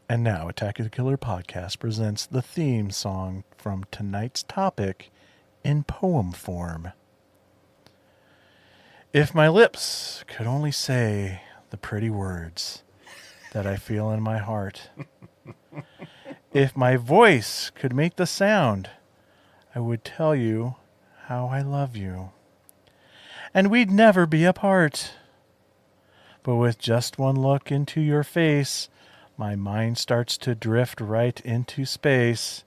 And now, Attack of the Killer Podcast presents the theme song from tonight's topic in poem form. If my lips could only say the pretty words that I feel in my heart, if my voice could make the sound, I would tell you how I love you. And we'd never be apart. But with just one look into your face, my mind starts to drift right into space,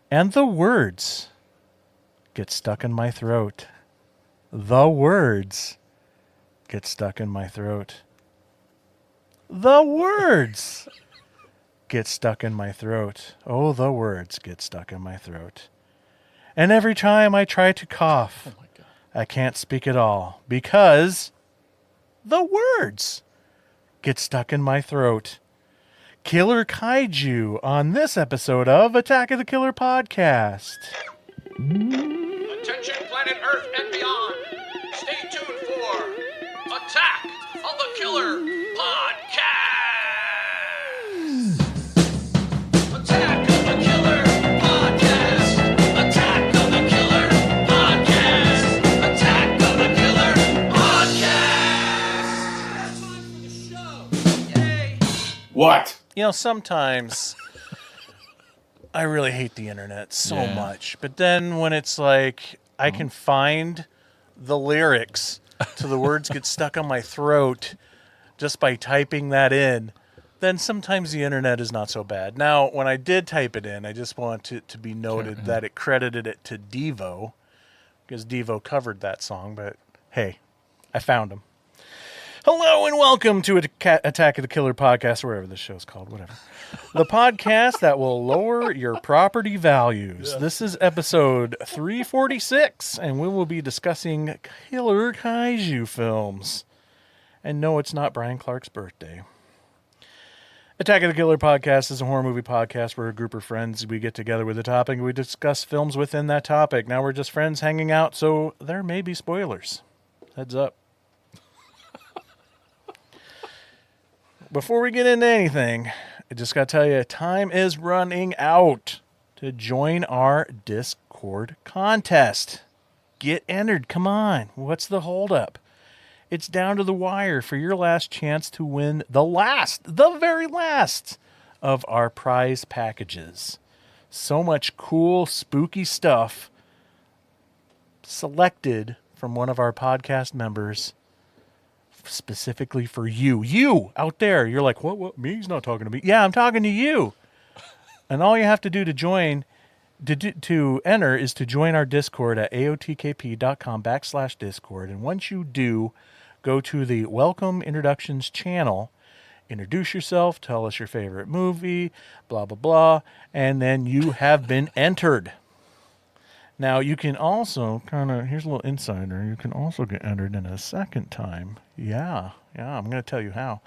and the words get stuck in my throat. The words get stuck in my throat. The words get stuck in my throat. Oh, the words get stuck in my throat. And every time I try to cough, I can't speak at all because the words get stuck in my throat. Killer Kaiju on this episode of Attack of the Killer Podcast. Attention planet Earth and beyond. Stay tuned for Attack of the Killer Podcast. Attack of the Killer Podcast. Attack of the Killer Podcast. Attack of the Killer Podcast. That's time for the show. Yay. What? You know, sometimes I really hate the internet so much. But then when it's like I can find the lyrics to the words get stuck on my throat just by typing that in, then sometimes the internet is not so bad. Now, when I did type it in, I just want it to be noted that it credited it to Devo because Devo covered that song. But hey, I found him. Hello and welcome to Attack of the Killer Podcast, or whatever this show's called, whatever. The podcast that will lower your property values. This is episode 346, and we will be discussing Killer Kaiju films. And no, it's not Brian Clark's birthday. Attack of the Killer Podcast is a horror movie podcast where a group of friends, we get together with a topic and we discuss films within that topic. Now we're just friends hanging out, so there may be spoilers. Heads up. Before we get into anything, I just got to tell you, time is running out to join our Discord contest. Get entered. Come on. What's the holdup? It's down to the wire for your last chance to win the very last of our prize packages. So much cool, spooky stuff selected from one of our podcast members specifically for you. You out there, you're like, what? Me? He's not talking to me. Yeah, I'm talking to you. And all you have to do to join, to enter, is to join our Discord at aotkp.com/Discord. And once you do, go to the Welcome Introductions channel, introduce yourself, tell us your favorite movie, blah, blah, blah, and then you have been entered. Now, you can also here's a little insider, you can also get entered in a second time. Yeah, I'm going to tell you how.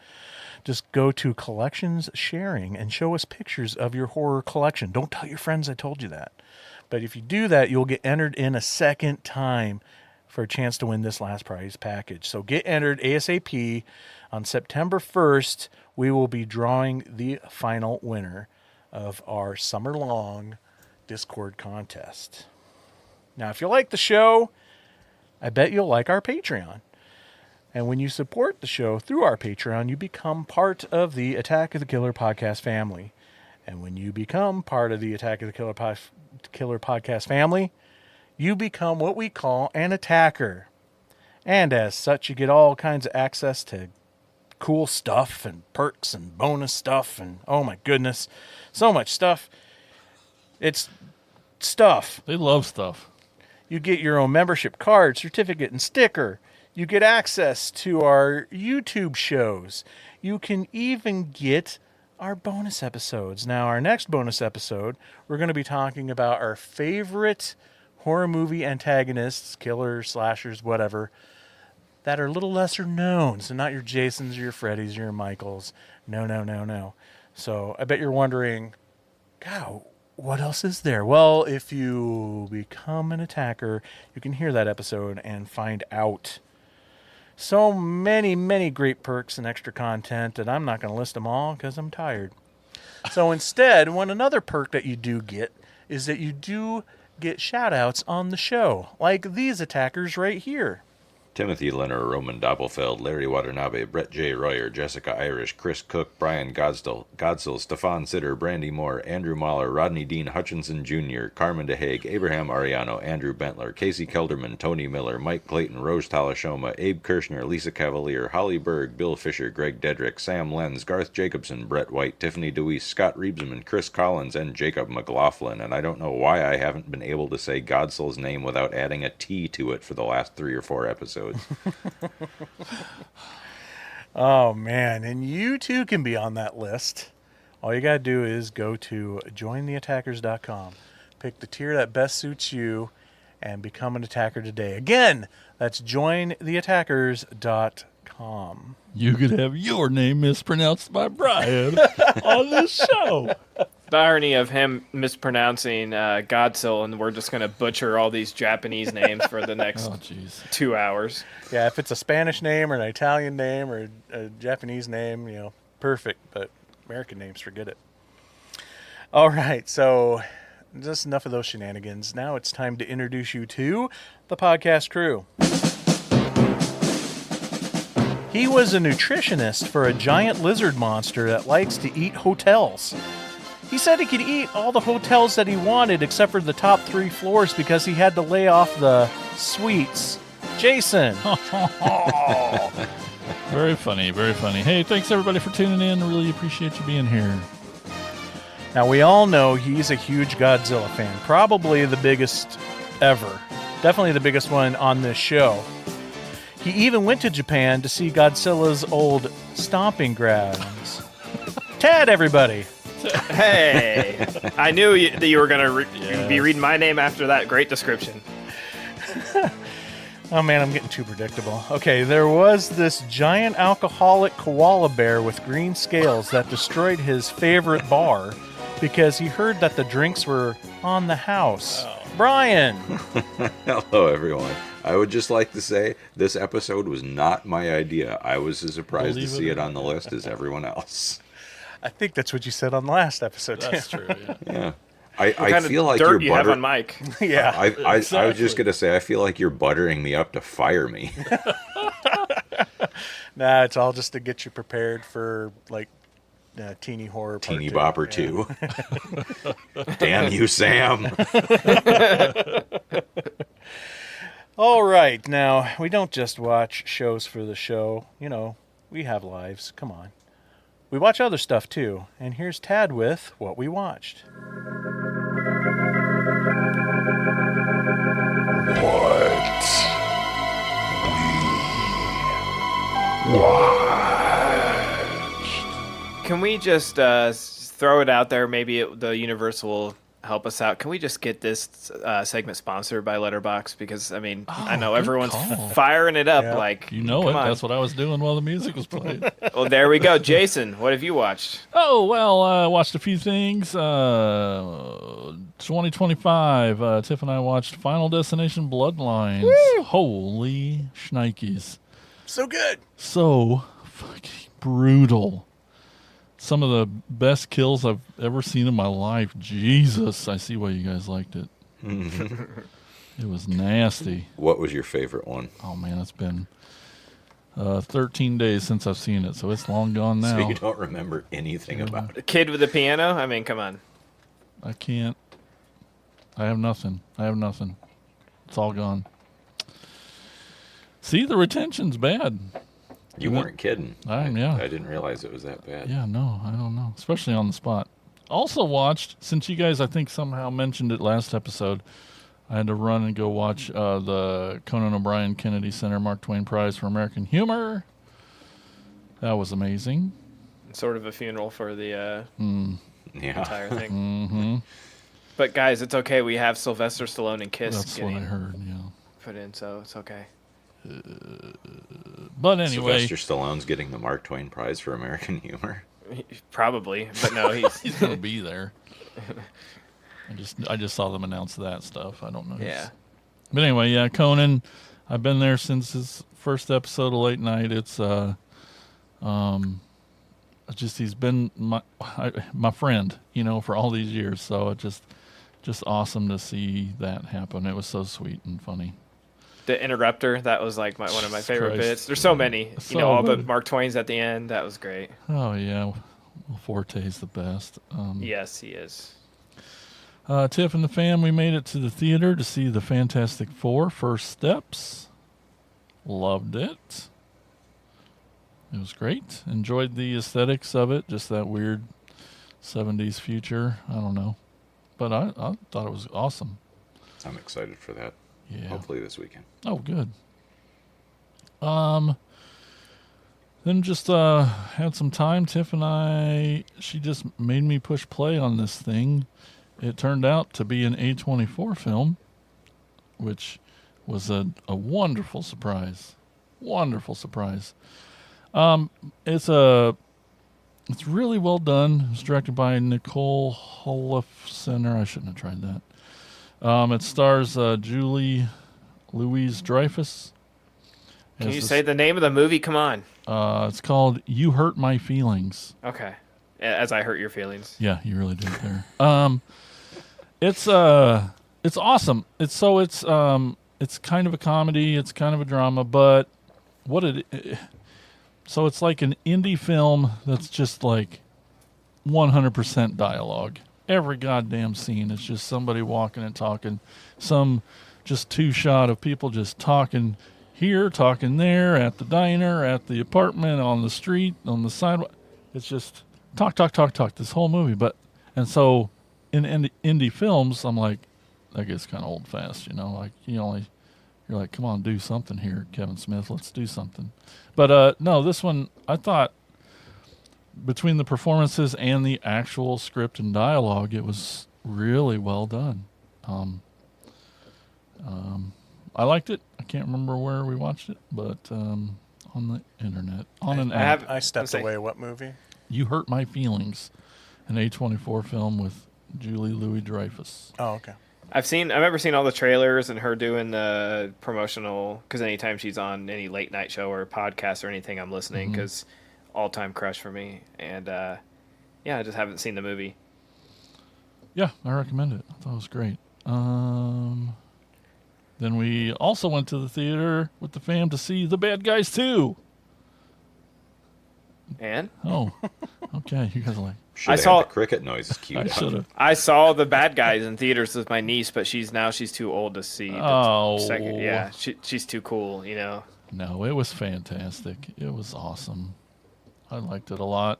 Just go to Collections Sharing and show us pictures of your horror collection. Don't tell your friends I told you that. But if you do that, you'll get entered in a second time for a chance to win this last prize package. So get entered ASAP. On September 1st, we will be drawing the final winner of our summer-long Discord contest. Now, if you like the show, I bet you'll like our Patreon. And when you support the show through our Patreon, you become part of the Attack of the Killer Podcast family. And when you become part of the Attack of the Killer Podcast family, you become what we call an attacker. And as such, you get all kinds of access to cool stuff and perks and bonus stuff. And oh my goodness, so much stuff. It's stuff. They love stuff. You get your own membership card, certificate, and sticker. You get access to our YouTube shows. You can even get our bonus episodes. Now, our next bonus episode, we're going to be talking about our favorite horror movie antagonists, killers, slashers, whatever, that are a little lesser known. So not your Jasons, your Freddys, your Michaels. No. So I bet you're wondering, God, what else is there? Well, if you become an attacker, you can hear that episode and find out. So many great perks and extra content that I'm not going to list them all because I'm tired. So instead, another perk that you do get is that you do get shout-outs on the show, like these attackers right here. Timothy Leonard, Roman Doppelfeld, Larry Watanabe, Brett J. Royer, Jessica Irish, Chris Cook, Brian Godsell, Stefan Sitter, Brandy Moore, Andrew Mahler, Rodney Dean Hutchinson Jr., Carmen DeHague, Abraham Ariano, Andrew Bentler, Casey Kelderman, Tony Miller, Mike Clayton, Rose Talashoma, Abe Kirshner, Lisa Cavalier, Holly Berg, Bill Fisher, Greg Dedrick, Sam Lenz, Garth Jacobson, Brett White, Tiffany DeWeese, Scott Reebsman, Chris Collins, and Jacob McLaughlin. And I don't know why I haven't been able to say Godsell's name without adding a T to it for the last 3 or 4 episodes. Oh, man. And you too can be on that list. All you got to do is go to jointheattackers.com. Pick the tier that best suits you and become an attacker today. Again, that's jointheattackers.com. You could have your name mispronounced by Brian on this show. The irony of him mispronouncing Godzilla, and we're just going to butcher all these Japanese names for the next 2 hours. Yeah, if it's a Spanish name or an Italian name or a Japanese name, perfect. But American names, forget it. All right, so just enough of those shenanigans. Now it's time to introduce you to the podcast crew. He was a nutritionist for a giant lizard monster that likes to eat hotels. He said he could eat all the hotels that he wanted except for the top 3 floors because he had to lay off the suites. Jason. Very funny, very funny. Hey, thanks everybody for tuning in. Really appreciate you being here. Now, we all know he's a huge Godzilla fan. Probably the biggest ever. Definitely the biggest one on this show. He even went to Japan to see Godzilla's old stomping grounds. Tad, everybody. Hey, I knew that you were going to be reading my name after that great description. Oh, man, I'm getting too predictable. Okay, there was this giant alcoholic koala bear with green scales that destroyed his favorite bar because he heard that the drinks were on the house. Oh. Brian! Hello, everyone. I would just like to say this episode was not my idea. I was as surprised to see it on the list as everyone else. I think that's what you said on the last episode. That's true, yeah. I feel like you're butter- have on Mike. Yeah. I was just going to say, I feel like you're buttering me up to fire me. Nah, it's all just to get you prepared for, like, Teeny Horror Part Teeny 2. Bopper 2. Damn you, Sam. All right. Now, we don't just watch shows for the show. We have lives. Come on. We watch other stuff, too. And here's Tad with what we watched. Can we just throw it out there? Maybe the universe will help us out. Can we just get this segment sponsored by Letterboxd? Because, I know everyone's firing it up. Yeah. Like, You know come it. on. That's what I was doing while the music was playing. Well, there we go. Jason, what have you watched? Oh, well, I watched a few things. 2025, Tiff and I watched Final Destination Bloodlines. Woo! Holy shnikes. So good. So fucking brutal. Some of the best kills I've ever seen in my life. Jesus, I see why you guys liked it. It was nasty. What was your favorite one? Oh, man, it's been 13 days since I've seen it, so it's long gone now. So you don't remember anything about it. The kid with the piano? I mean, come on. I can't. I have nothing. It's all gone. See, the retention's bad. You weren't kidding. Yeah. I didn't realize it was that bad. Yeah, no, I don't know. Especially on the spot. Also watched, since you guys, I think, somehow mentioned it last episode, I had to run and go watch the Conan O'Brien Kennedy Center Mark Twain Prize for American Humor. That was amazing. Sort of a funeral for the Yeah. entire thing. Mm-hmm. But, guys, it's okay. We have Sylvester Stallone and Kiss That's what I getting heard, yeah. put in, so it's okay. But anyway. Sylvester Stallone's getting the Mark Twain Prize for American Humor. Probably, but no, he's... He's going to be there. I just saw them announce that stuff. I don't know. Yeah. But anyway, yeah, Conan, I've been there since his first episode of Late Night. It's he's been my friend, for all these years. So it just awesome to see that happen. It was so sweet and funny. The Interrupter, that was like one of my favorite Christ. bits. There's so many, So all but good. Mark Twain's at the end. That was great. Oh yeah, Will Forte's the best. Yes, he is. Tiff and the fam, we made it to the theater to see the Fantastic Four: First Steps. Loved it. It was great. Enjoyed the aesthetics of it. Just that weird 70s future. I don't know. But I thought it was awesome. I'm excited for that. Yeah. Hopefully this weekend. Oh, good. Then just had some time. Tiff and she just made me push play on this thing. It turned out to be an A24 film, which was a wonderful surprise. Wonderful surprise. It's really well done. It's directed by Nicole Holofcener. I shouldn't have tried that. It stars Julie Louis-Dreyfus. Can you say the name of the movie? Come on. It's called You Hurt My Feelings. Okay. As I hurt your feelings. Yeah, you really did there. It's awesome. It's kind of a comedy. It's kind of a drama, but so it's like an indie film that's just like 100% dialogue. Every goddamn scene is just somebody walking and talking. Some just two shot of people just talking here, talking there, at the diner, at the apartment, on the street, on the sidewalk. It's just talk, this whole movie. And so in indie films, I'm like, that gets kind of old fast, like you're like, come on, do something here, Kevin Smith, let's do something. But no, this one, I thought between the performances and the actual script and dialogue, it was really well done. I liked it. I can't remember where we watched it, but on the internet, on an app. I stepped away. What movie? You Hurt My Feelings, an A24 film with Julie Louis-Dreyfus. Oh, okay. I've remember seeing all the trailers and her doing the promotional, because anytime she's on any late night show or podcast or anything, I'm listening, because all-time crush for me. And I just haven't seen the movie. Yeah, I recommend it. I thought it was great. Then we also went to the theater with the fam to see The Bad Guys 2. And? Oh, okay. You guys are like... Should have had the cricket noises queued I should up. have. I saw The Bad Guys in theaters with my niece, but she's too old to see the second. Yeah, she's too cool, No, it was fantastic. It was awesome. I liked it a lot.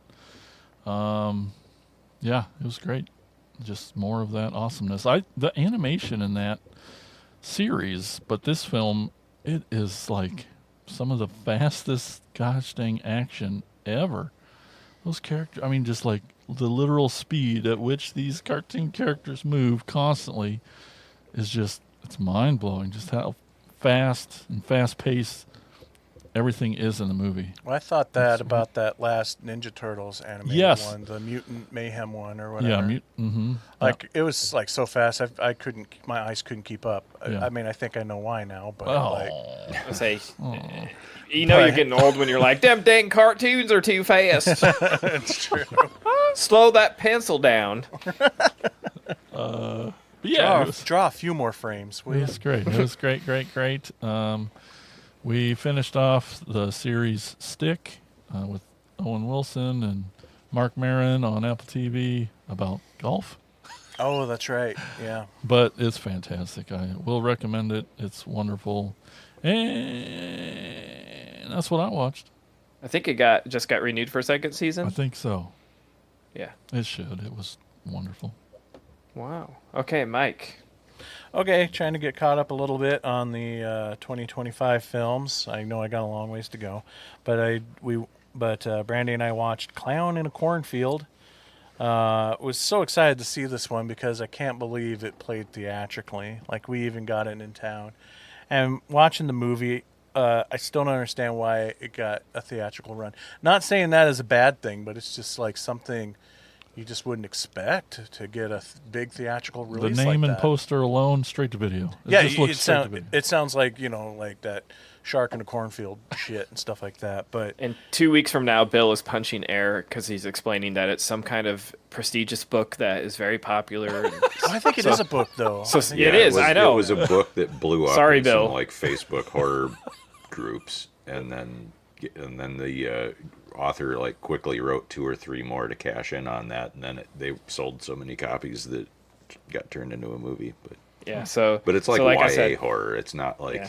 Yeah, it was great. Just more of that awesomeness. The animation in that series, but this film, it is like some of the fastest gosh dang action ever. Those characters, I mean, just like the literal speed at which these cartoon characters move constantly is just, it's mind-blowing just how fast and fast-paced everything is in the movie. Well, I thought that about that last Ninja Turtles animated one, the Mutant Mayhem one or whatever. Yeah, it was like so fast, my eyes couldn't keep up. Yeah. I mean, I think I know why now, but I say, you're getting old when you're like, them dang cartoons are too fast. it's true. Slow that pencil down. yeah, Draw a few more frames, will it you? was great. It was great. We finished off the series Stick with Owen Wilson and Mark Maron on Apple TV about golf. Oh, that's right. Yeah. But it's fantastic. I will recommend it. It's wonderful. And that's what I watched. I think it just got renewed for a second season. I think so. Yeah. It should. It was wonderful. Wow. Okay, Mike. Okay, trying to get caught up a little bit on the 2025 films. I know I got a long ways to go, but Brandy and I watched Clown in a Cornfield. Was so excited to see this one because I can't believe it played theatrically. Like, we even got it in town. And watching the movie, I still don't understand why it got a theatrical run. Not saying that is a bad thing, but it's just like something you just wouldn't expect to get a big theatrical The release. name like and that. poster alone, straight to video. Yeah, just looks straight to video. it sounds like, like that shark in a cornfield shit and stuff like that. But And 2 weeks from now, Bill is punching air because he's explaining that it's some kind of prestigious book that is very popular. I think it is a book, though. So I think it is. I know. It was a book that blew up Sorry, in Bill. some like Facebook horror groups, and then the author like quickly wrote 2 or 3 more to cash in on that, and then they sold so many copies that it got turned into a movie. But But it's like so YA I said, horror. It's not like. Yeah.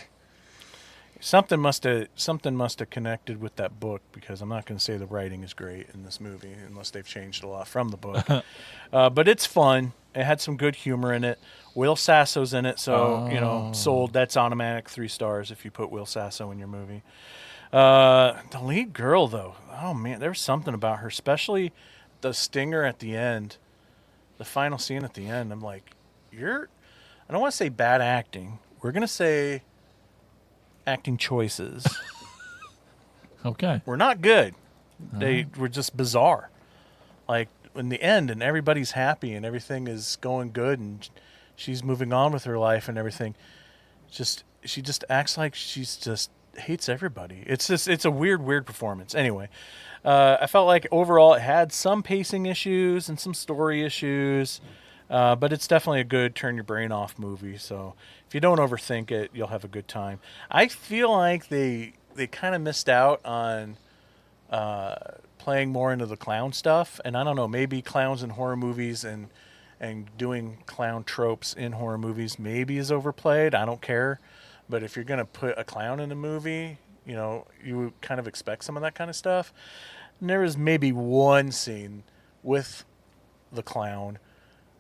something must have connected with that book, because I'm not going to say the writing is great in this movie unless they've changed a lot from the book. But it's fun. It had some good humor in it. Will Sasso's in it, so sold. That's automatic 3 stars if you put Will Sasso in your movie. The lead girl, though, oh man, there's something about her, especially the stinger at the end, the final scene at the end. I'm like, I don't want to say bad acting. We're gonna say acting choices. Okay. Were not good. They were just bizarre. Like in the end, and everybody's happy and everything is going good, and she's moving on with her life and everything. She just acts like she's just hates everybody. It's a weird performance. Anyway, I felt like overall it had some pacing issues and some story issues, but it's definitely a good turn your brain off movie. So if you don't overthink it, you'll have a good time. I feel like they kind of missed out on playing more into the clown stuff, and I don't know, maybe clowns in horror movies and doing clown tropes in horror movies maybe is overplayed. I don't care. But if you're going to put a clown in a movie, you kind of expect some of that kind of stuff. And there was maybe one scene with the clown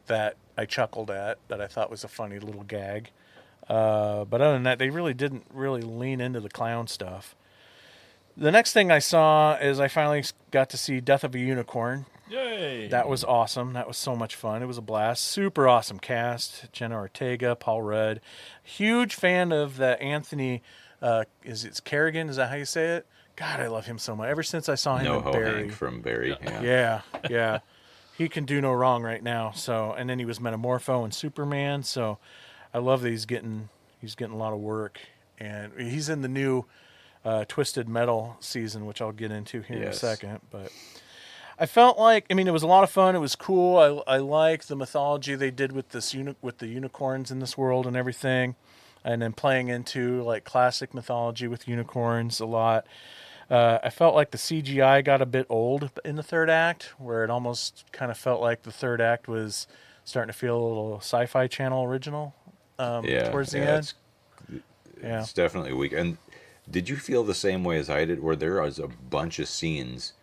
that I chuckled at, that I thought was a funny little gag. But other than that, they really didn't really lean into the clown stuff. The next thing I saw is I finally got to see Death of a Unicorn. Yay. That was awesome. That was so much fun. It was a blast. Super awesome cast. Jenna Ortega, Paul Rudd. Huge fan of the Anthony, is it Kerrigan? Is that how you say it? God, I love him so much. Ever since I saw him in Barry. Hank from Barry. Yeah. Yeah. He can do no wrong right now. So, and then he was Metamorpho and Superman. So I love that he's getting a lot of work. And he's in the new Twisted Metal season, which I'll get into here in a second. But I felt like, it was a lot of fun. It was cool. I like the mythology they did with with the unicorns in this world and everything, and then playing into like classic mythology with unicorns a lot. I felt like the CGI got a bit old in the third act, where it almost kind of felt like the third act was starting to feel a little Sci-Fi Channel original towards the end. It's definitely weak. And did you feel the same way as I did, where there was a bunch of scenes?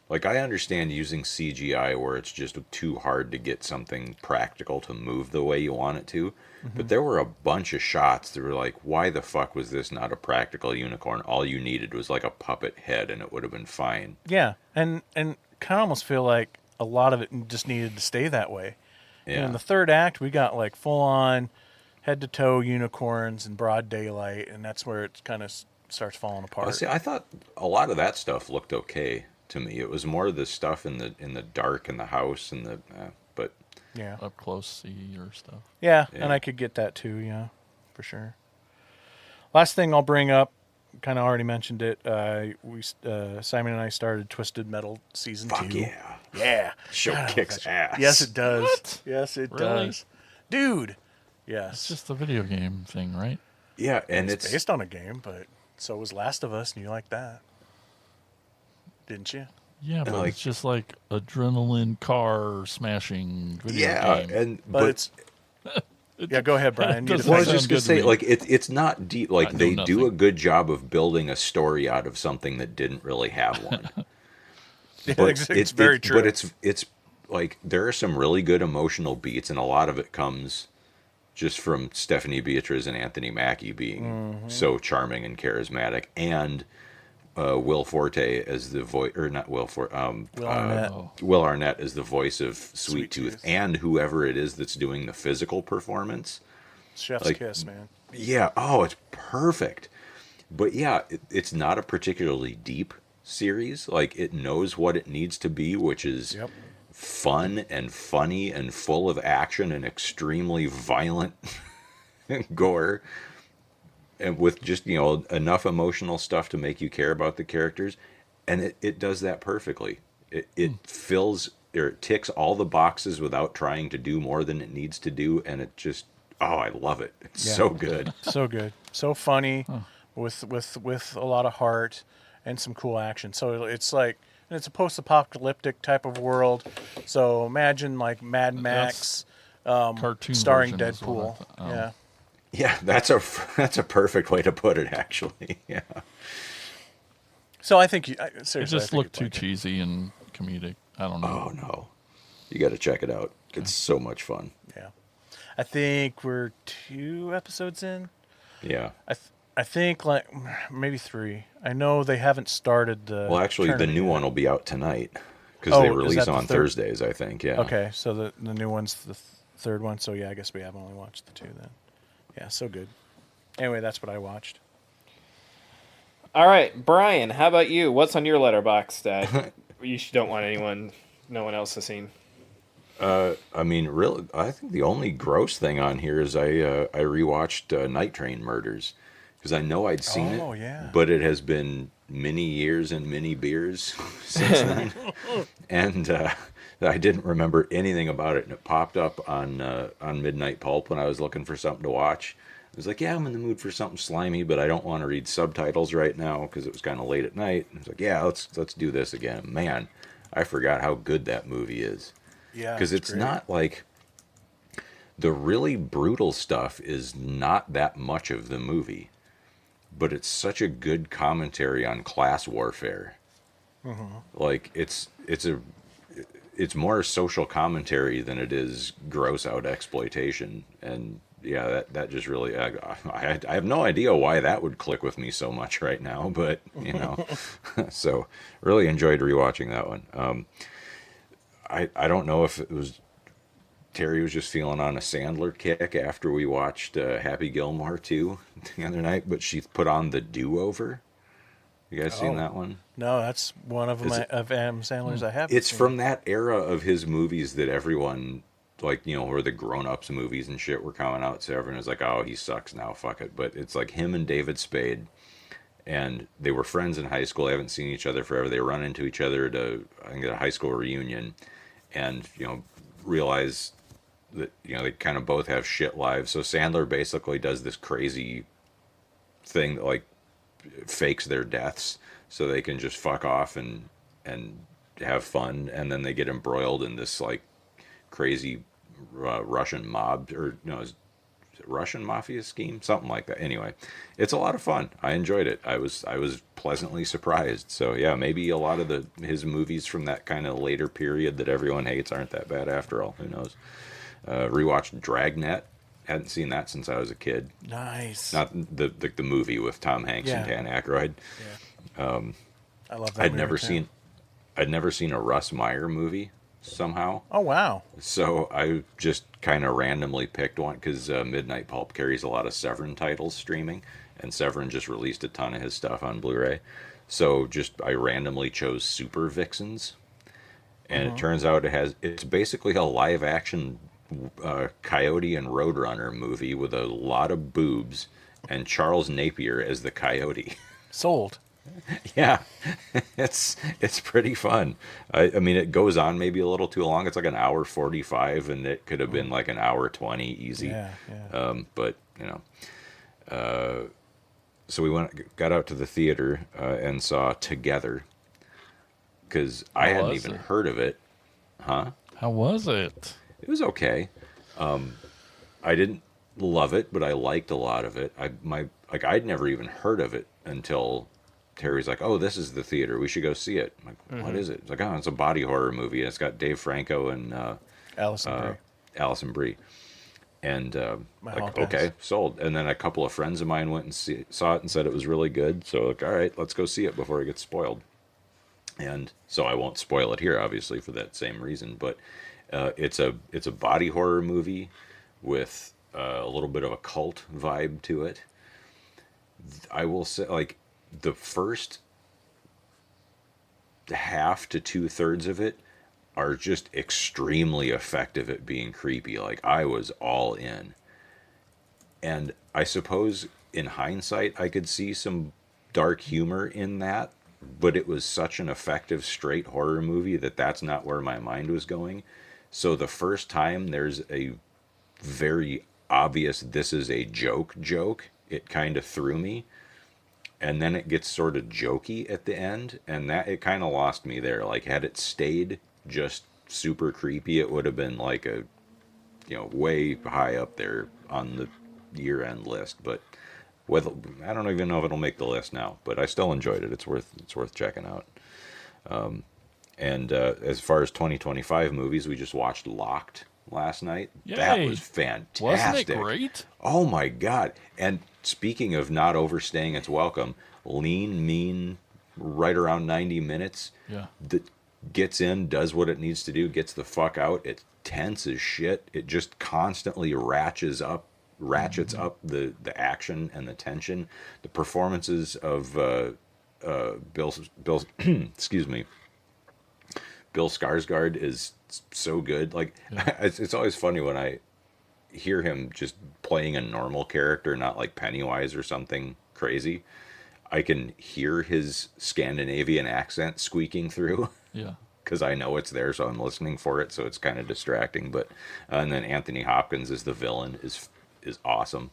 Like, I understand using CGI where it's just too hard to get something practical to move the way you want it to. Mm-hmm. But there were a bunch of shots that were like, why the fuck was this not a practical unicorn? All you needed was like a puppet head and it would have been fine. Yeah, and kind of almost feel like a lot of it just needed to stay that way. Yeah. In the third act, we got like full-on head-to-toe unicorns in broad daylight, and that's where it kind of starts falling apart. See, I thought a lot of that stuff looked okay to me. It was more the stuff in the dark in the house and but yeah, up close see or stuff. Yeah, and I could get that too. Yeah, for sure. Last thing I'll bring up, kind of already mentioned it. Simon and I started Twisted Metal season 2. Yeah. Show kicks ass. Yes, it does. What? Yes, it Really? does, dude. Yes, It's just the video game thing, right? Yeah, and it's based on a game, but so was Last of Us, and you like that, didn't you? Yeah, but like- it's just like adrenaline car smashing video game. But it's. Yeah, go ahead, Brian. You doesn't Well, I define was it. just gonna sound good to say, me. like it's not deep. Like I know they do nothing. a good job of building a story out of something that didn't really have one. Yeah, But it's very true. But it's like there are some really good emotional beats, and a lot of it comes just from Stephanie Beatriz and Anthony Mackie being so charming and charismatic, and Will Forte as the voice, or not Will Forte, Will Arnett. Will Arnett as the voice of Sweet Sweet Tooth, Tooth. and whoever it is that's doing the physical performance. Chef's like- kiss, man. Yeah, oh, it's perfect. But yeah, it's not a particularly deep series. Like, it knows what it needs to be, which is Yep. fun and funny and full of action and extremely violent gore, and with just, enough emotional stuff to make you care about the characters. And it does that perfectly. It fills, or it ticks all the boxes without trying to do more than it needs to do. And it just, oh, I love it. It's Yeah. so good. So good, so funny, with a lot of heart and some cool action. So it's like, and it's a post-apocalyptic type of world. So imagine like Mad Max, Cartoon starring version is what I Deadpool. thought. Yeah. Yeah, that's a perfect way to put it, actually. Yeah. So I think It seriously, just looked too cheesy and comedic. I don't know. Oh no, you got to check it out. It's so much fun. Yeah. I think we're 2 episodes in. Yeah. I think like maybe 3. I know they haven't started the. Well, actually, the tournament new yet. one will be out tonight because Oh, they is release that the on third? Thursdays, I think. Yeah. Okay, so the new one's the third one. So yeah, I guess we have only watched the 2 then. Yeah, so good. Anyway, that's what I watched. All right, Brian, how about you? What's on your letterbox that you don't want no one else has seen? I mean, really, I think the only gross thing on here is I rewatched Night Train Murders because I know I'd seen Oh, it, yeah. but it has been many years and many beers since then, and I didn't remember anything about it. And it popped up on Midnight Pulp when I was looking for something to watch. I was like, yeah, I'm in the mood for something slimy, but I don't want to read subtitles right now because it was kind of late at night. I was like, yeah, let's do this again. Man, I forgot how good that movie is. Yeah, Because it's great. not like the really brutal stuff is not that much of the movie, but it's such a good commentary on class warfare. Like it's more social commentary than it is gross out exploitation. And yeah, that just really, I have no idea why that would click with me so much right now, but so really enjoyed rewatching that one. I don't know if it was Terry was just feeling on a Sandler kick after we watched Happy Gilmore 2 the other night, but she put on The Do-Over. You guys seen that one? No, that's one of them of Adam Sandler's I haven't It's seen. from that era of his movies that everyone, like, where the grown-ups movies and shit were coming out, so everyone was like, oh, he sucks now, fuck it. But it's like him and David Spade, and they were friends in high school. They haven't seen each other forever. They run into each other at a high school reunion, and realize that they kind of both have shit lives. So Sandler basically does this crazy thing that like fakes their deaths so they can just fuck off and have fun, and then they get embroiled in this like crazy Russian mob, or is it Russian mafia scheme, something like that. Anyway, it's a lot of fun. I enjoyed it. I was pleasantly surprised. So yeah, maybe a lot of his movies from that kind of later period that everyone hates aren't that bad after all. Who knows? Rewatched Dragnet. Hadn't seen that since I was a kid. Nice. Not the movie with Tom Hanks and Dan Aykroyd. Yeah. I love that. I'd movie never seen a Russ Meyer movie somehow. Oh wow. So I just kind of randomly picked one because Midnight Pulp carries a lot of Severin titles streaming, and Severin just released a ton of his stuff on Blu-ray. So I randomly chose Super Vixens, and it turns out it's basically a live action Coyote and Roadrunner movie with a lot of boobs and Charles Napier as the coyote. Sold. Yeah, it's pretty fun. I mean, it goes on maybe a little too long. It's like an hour 45, and it could have been like an hour 20 easy. Yeah. Yeah. But so we got out to the theater and saw Together because I How hadn't was even it? heard of it. Huh? How was it? It was okay. I didn't love it, but I liked a lot of it. I'd never even heard of it until Terry's like, "Oh, this is the theater. We should go see it." I'm like, "What is it?" It's like, "Oh, it's a body horror movie. And it's got Dave Franco and Alison Brie." And My hall like, pass. okay, sold. And then a couple of friends of mine went and saw it and said it was really good. So like, all right, let's go see it before it gets spoiled. And so I won't spoil it here, obviously, for that same reason. But it's a body horror movie with a little bit of a cult vibe to it. I will say, like, the first half to 2/3 of it, are just extremely effective at being creepy. Like, I was all in. And I suppose in hindsight, I could see some dark humor in that, but it was such an effective straight horror movie that that's not where my mind was going. So the first time there's a very obvious this is a joke, it kind of threw me. And then it gets sort of jokey at the end, and that it kind of lost me there. Like, had it stayed just super creepy, it would have been like a, way high up there on the year-end list. But with, I don't even know if it'll make the list now, but I still enjoyed it. It's worth checking out. And as far as 2025 movies, we just watched Locked last night. That Yay. was fantastic. Wasn't it great? Oh my god! And speaking of not overstaying its welcome, lean, mean, right around 90 minutes. Yeah. That gets in, does what it needs to do, gets the fuck out. It's tense as shit. It just constantly ratchets up the action and the tension. The performances of Bill excuse me, Bill Skarsgård is so good. Like, it's always funny when I hear him just playing a normal character, not like Pennywise or something crazy. I can hear his Scandinavian accent squeaking through. Yeah. Because I know it's there, so I'm listening for it. So it's kind of distracting. But and then Anthony Hopkins as the villain is awesome.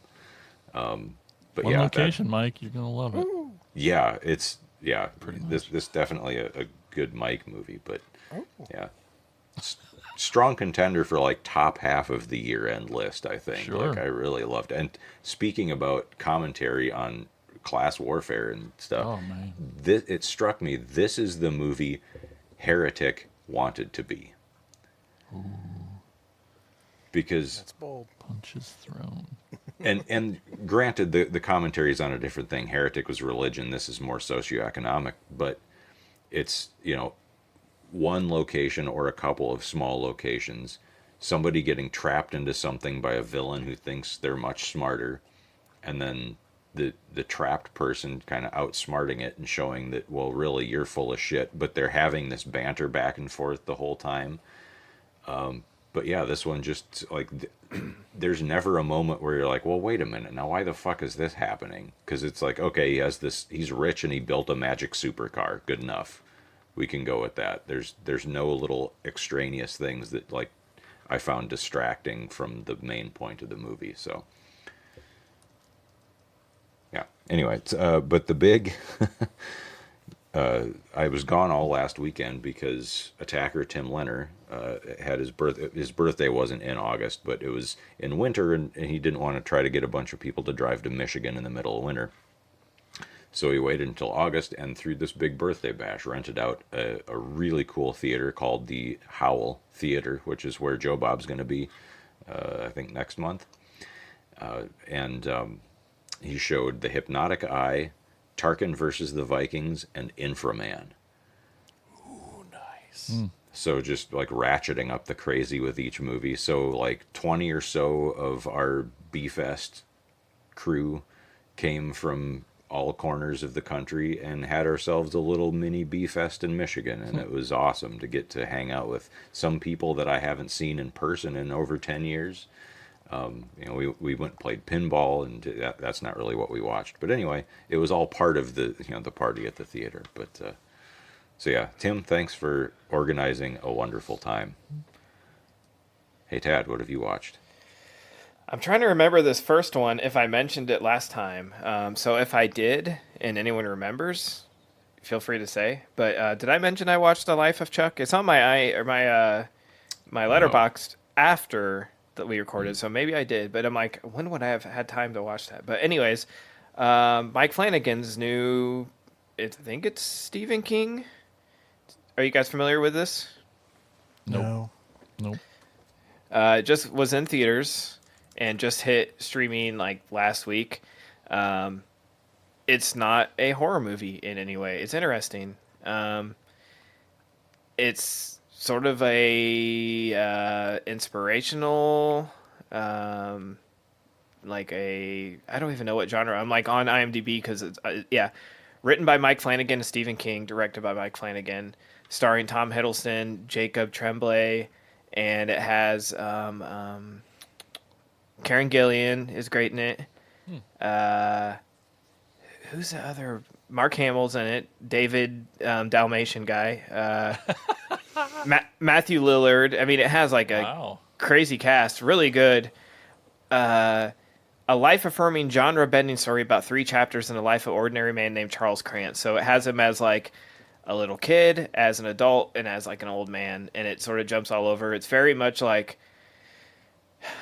But One yeah, location, Mike. You're gonna love it. yeah, it's Pretty this definitely a good Mike movie. But yeah, strong contender for like top half of the year-end list, I think. Sure. Like, I really loved it. And speaking about commentary on class warfare and stuff, Oh man. it struck me, this is the movie Heretic wanted to be. Because That's bold. Punches thrown. and granted, the commentary is on a different thing. Heretic was religion, this is more socioeconomic, but it's, one location or a couple of small locations, somebody getting trapped into something by a villain who thinks they're much smarter, and then the trapped person kind of outsmarting it and showing that, well, really, you're full of shit, but they're having this banter back and forth the whole time. But yeah, this one just, like, there's never a moment where you're like, well, wait a minute, now why the fuck is this happening? Because it's like, okay, he's rich and he built a magic supercar, good enough. We can go with that. There's no little extraneous things that, like, I found distracting from the main point of the movie. So yeah. Anyway, but the big, I was gone all last weekend because attacker Tim Lenner had his birthday wasn't in August, but it was in winter, and he didn't want to try to get a bunch of people to drive to Michigan in the middle of winter. So he waited until August and threw this big birthday bash, rented out a really cool theater called the Howl Theater, which is where Joe Bob's going to be, I think, next month. And he showed The Hypnotic Eye, Tarkin versus the Vikings, and Inframan. Ooh, nice. So just like ratcheting up the crazy with each movie. So like 20 or so of our B-Fest crew came from all corners of the country and had ourselves a little mini B-Fest in Michigan, and it was awesome to get to hang out with some people that I haven't seen in person in over 10 years. We went and played pinball, and that's not really what we watched. But anyway, it was all part of the the party at the theater. But so yeah, Tim, thanks for organizing a wonderful time. Hey Tad, what have you watched? I'm trying to remember this first one, if I mentioned it last time. So if I did, and anyone remembers, feel free to say. But did I mention I watched The Life of Chuck? It's on my Letterboxd after that we recorded, so maybe I did. But I'm like, when would I have had time to watch that? But anyways, Mike Flanagan's new, I think it's Stephen King. Are you guys familiar with this? No. Nope. It just was in theaters and just hit streaming like last week. It's not a horror movie in any way. It's interesting. It's sort of a inspirational, like a, I don't even know what genre. I'm like on IMDb because it's written by Mike Flanagan and Stephen King, directed by Mike Flanagan. starring Tom Hiddleston, Jacob Tremblay, and it has Karen Gillian is great in it. Who's the other? Mark Hamill's in it. David Dalmatian guy. Matthew Lillard. I mean, it has like a Wow. crazy cast. Really good. A life-affirming, genre-bending story about 3 chapters in the life of an ordinary man named Charles Krantz. So it has him as like a little kid, as an adult, and as like an old man, and it sort of jumps all over. It's very much like,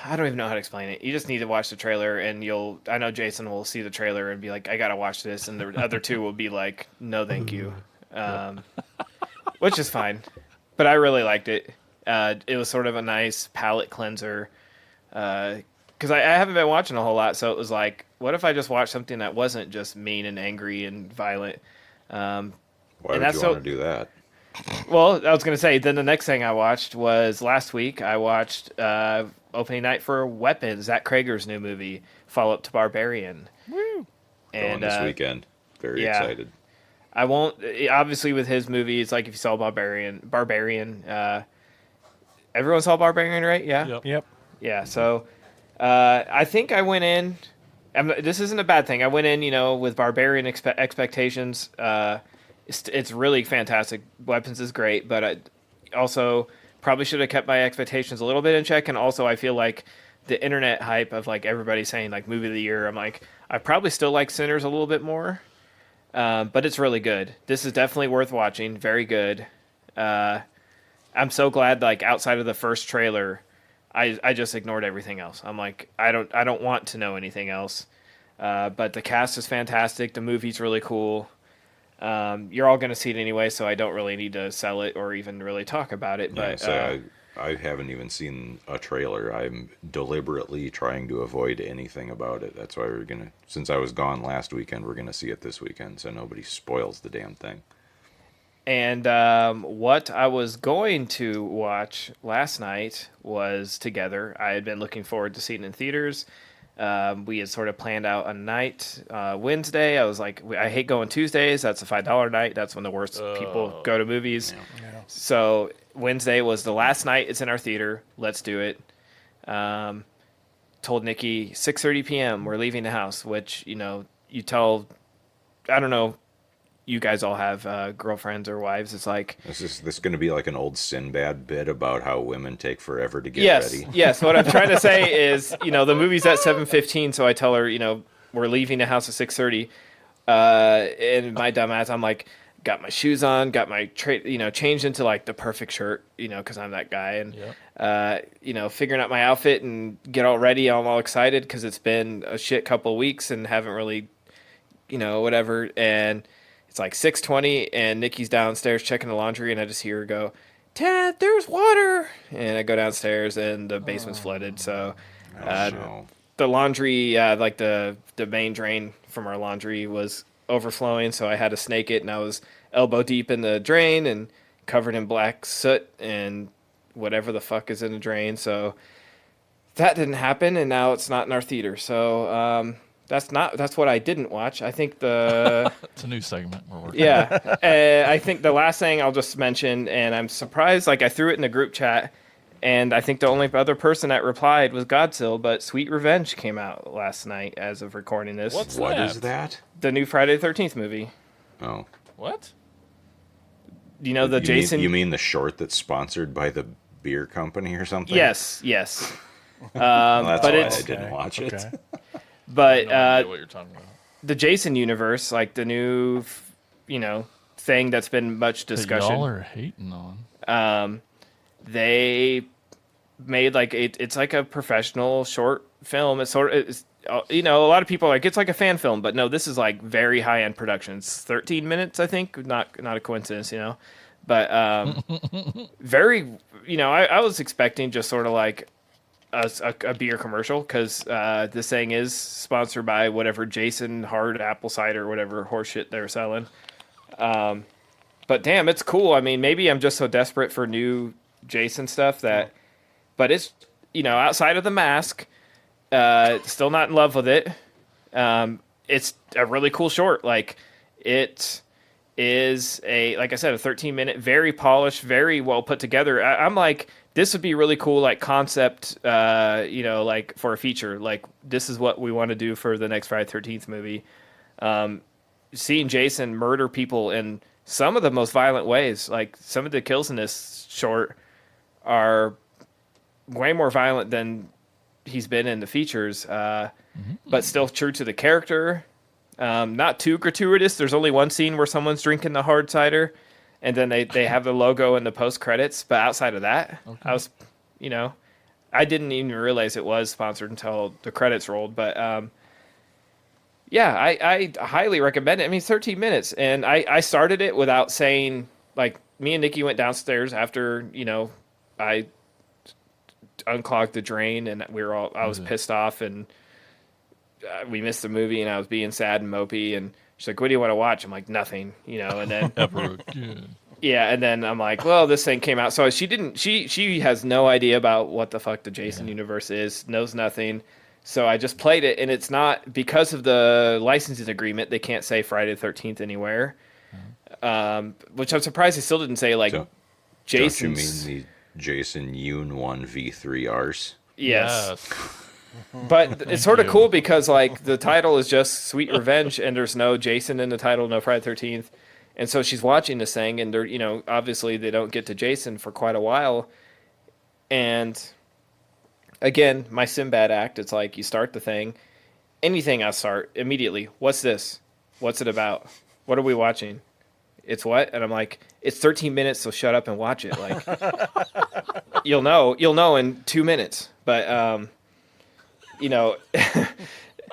I don't even know how to explain it. You just need to watch the trailer, and I know Jason will see the trailer and be like, I gotta watch this, and the other 2 will be like, no thank you, which is fine, but I really liked it. It was sort of a nice palate cleanser, because I haven't been watching a whole lot, so it was like, what if I just watched something that wasn't just mean and angry and violent? Why would you want to do that? Well, I was going to say, then the next thing I watched was last week. I watched opening night for Weapons, Zach Krager's new movie, follow-up to Barbarian. Woo. Going this weekend. Very excited. I won't, obviously with his movies, like if you saw Barbarian, everyone saw Barbarian, right? Yeah? Yep. Yeah, so I think I went in, this isn't a bad thing. I went in, with Barbarian expectations. It's really fantastic. Weapons is great, but I also probably should have kept my expectations a little bit in check. And also, I feel like the internet hype of like everybody saying like movie of the year, I'm like, I probably still like Sinners a little bit more, but it's really good. This is definitely worth watching. Very good. I'm so glad, like outside of the first trailer, I just ignored everything else. I'm like, I don't want to know anything else. But the cast is fantastic. The movie's really cool. You're all going to see it anyway, so I don't really need to sell it or even really talk about it. But I haven't even seen a trailer. I'm deliberately trying to avoid anything about it. That's why since I was gone last weekend, we're going to see it this weekend, so nobody spoils the damn thing. And what I was going to watch last night was Together. I had been looking forward to seeing it in theaters. We had sort of planned out a night Wednesday. I was like, I hate going Tuesdays. That's a $5 night. That's when the worst people go to movies. Yeah. So Wednesday was the last night. It's in our theater. Let's do it. Told Nikki 6:30 p.m. we're leaving the house, which, you tell, I don't know, you guys all have girlfriends or wives. It's like, Is this going to be like an old Sinbad bit about how women take forever to get ready? Yes. What I'm trying to say is, the movie's at 7:15, so I tell her, we're leaving the house at 6:30. And my dumb ass, I'm like, got my shoes on, got my changed into like the perfect shirt, because I'm that guy, and figuring out my outfit and get all ready. I'm all excited because it's been a shit couple of weeks and haven't really, whatever. And it's like 6:20, and Nikki's downstairs checking the laundry, and I just hear her go, "Dad, there's water!" And I go downstairs, and the basement's flooded. So, No. the laundry, like the main drain from our laundry was overflowing, so I had to snake it, and I was elbow deep in the drain and covered in black soot and whatever the fuck is in the drain. So that didn't happen, and now it's not in our theater. So, that's what I didn't watch. I think It's a new segment we're working. yeah. I think the last thing I'll just mention, and I'm surprised, like I threw it in the group chat, and I think the only other person that replied was Godzilla, but Sweet Revenge came out last night as of recording this. What's What that? is that? The new Friday the 13th movie. Oh. What? Jason... You mean the short that's sponsored by the beer company or something? Yes. Well, that's but why it's... I didn't watch it. Okay. But No idea what you're talking about. the Jason universe, like the new, thing that's been much That discussion. y'all are hating on. They made like it's like a professional short film. It's sort of, a lot of people are like, it's like a fan film, but no, this is like very high end production. It's 13 minutes, I think. Not a coincidence, but very, I was expecting just sort of like a beer commercial, because this thing is sponsored by whatever Jason hard apple cider or whatever horseshit they're selling. But damn, it's cool. I mean, maybe I'm just so desperate for new Jason stuff but it's, outside of the mask, still not in love with it. It's a really cool short. Like, it is like I said, a 13-minute, very polished, very well put together. I'm like, this would be really cool, like concept, like for a feature. Like this is what we want to do for the next Friday the 13th movie. Seeing Jason murder people in some of the most violent ways, like some of the kills in this short are way more violent than he's been in the features, but still true to the character. Not too gratuitous. There's only one scene where someone's drinking the hard cider, and then they have the logo in the post credits. But outside of that, I was, I didn't even realize it was sponsored until the credits rolled. But I highly recommend it. I mean, 13 minutes, and I started it without saying, like, me and Nikki went downstairs after I unclogged the drain, and I was pissed off, and we missed the movie, and I was being sad and mopey, and she's like, what do you want to watch? I'm like, nothing, and then yeah, and then I'm like, well, this thing came out, so she has no idea about what the fuck the Jason universe is, knows nothing, so I just played it, and it's not, because of the licensing agreement, they can't say Friday the 13th anywhere, which I'm surprised they still didn't say, like, Jason's... Don't you mean the Jason Yoon 1 V3 Rs? Yes. But it's sort of cool because, like, the title is just Sweet Revenge, and there's no Jason in the title, no Friday the 13th. And so she's watching this thing, and they're, obviously they don't get to Jason for quite a while. And again, my Sinbad act, it's like you start the thing, anything I start immediately. What's this? What's it about? What are we watching? It's what? And I'm like, it's 13 minutes, so shut up and watch it. Like, you'll know in 2 minutes. But,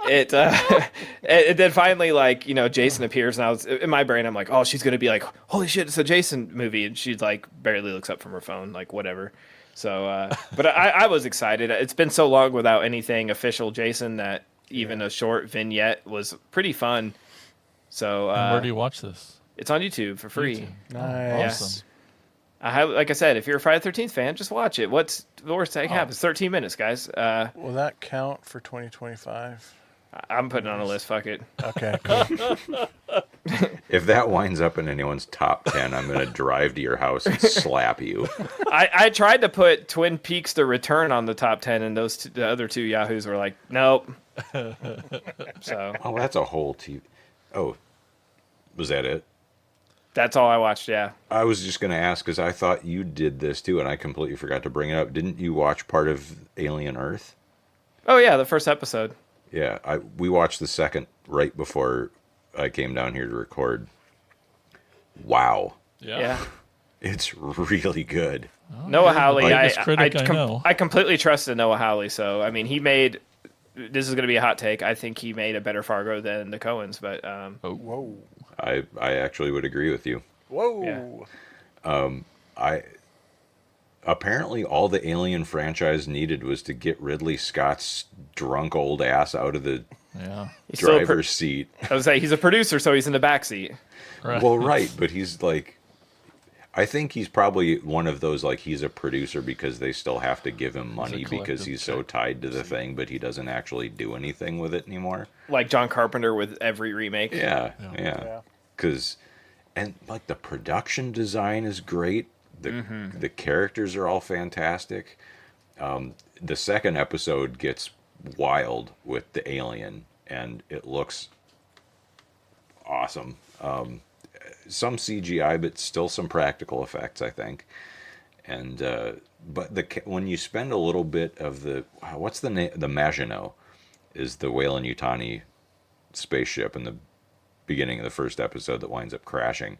it and then finally, like, Jason appears, and I was in my brain, I'm like, oh, she's gonna be like, holy shit, it's a Jason movie, and she's like barely looks up from her phone, like, whatever. So but I was excited. It's been so long without anything official Jason that even a short vignette was pretty fun. So and where do you watch this? It's on YouTube for free. Nice. Awesome. Like I said, if you're a Friday the 13th fan, just watch it. What's the worst that can happen? It's 13 minutes, guys. Will that count for 2025? I'm putting it on a list. Fuck it. Okay, cool. If that winds up in anyone's top 10, I'm going to drive to your house and slap you. I tried to put Twin Peaks: The Return on the top 10, and the other two Yahoos were like, nope. So. Oh, that's a whole TV. Oh, was that it? That's all I watched, yeah. I was just going to ask, because I thought you did this too, and I completely forgot to bring it up. Didn't you watch part of Alien Earth? Oh, yeah, the first episode. Yeah, we watched the second right before I came down here to record. Wow. Yeah. It's really good. Oh, Noah Hawley, I completely trusted Noah Hawley, so, I mean, this is going to be a hot take, I think he made a better Fargo than the Coens, but... Whoa. I actually would agree with you. Whoa. Yeah. Apparently all the Alien franchise needed was to get Ridley Scott's drunk old ass out of the driver's seat. I was like, he's a producer, so he's in the back seat. Right. Well, right, but he's like, I think he's probably one of those, like, he's a producer because they still have to give him money because he's so tied to the thing, but he doesn't actually do anything with it anymore. Like John Carpenter with every remake. Yeah. Because, and like the production design is great. The characters are all fantastic. The second episode gets wild with the alien, and it looks awesome. Some CGI, but still some practical effects, I think. And but when you spend a little bit of what's the name? The Maginot is the Weyland-Yutani spaceship in the beginning of the first episode that winds up crashing.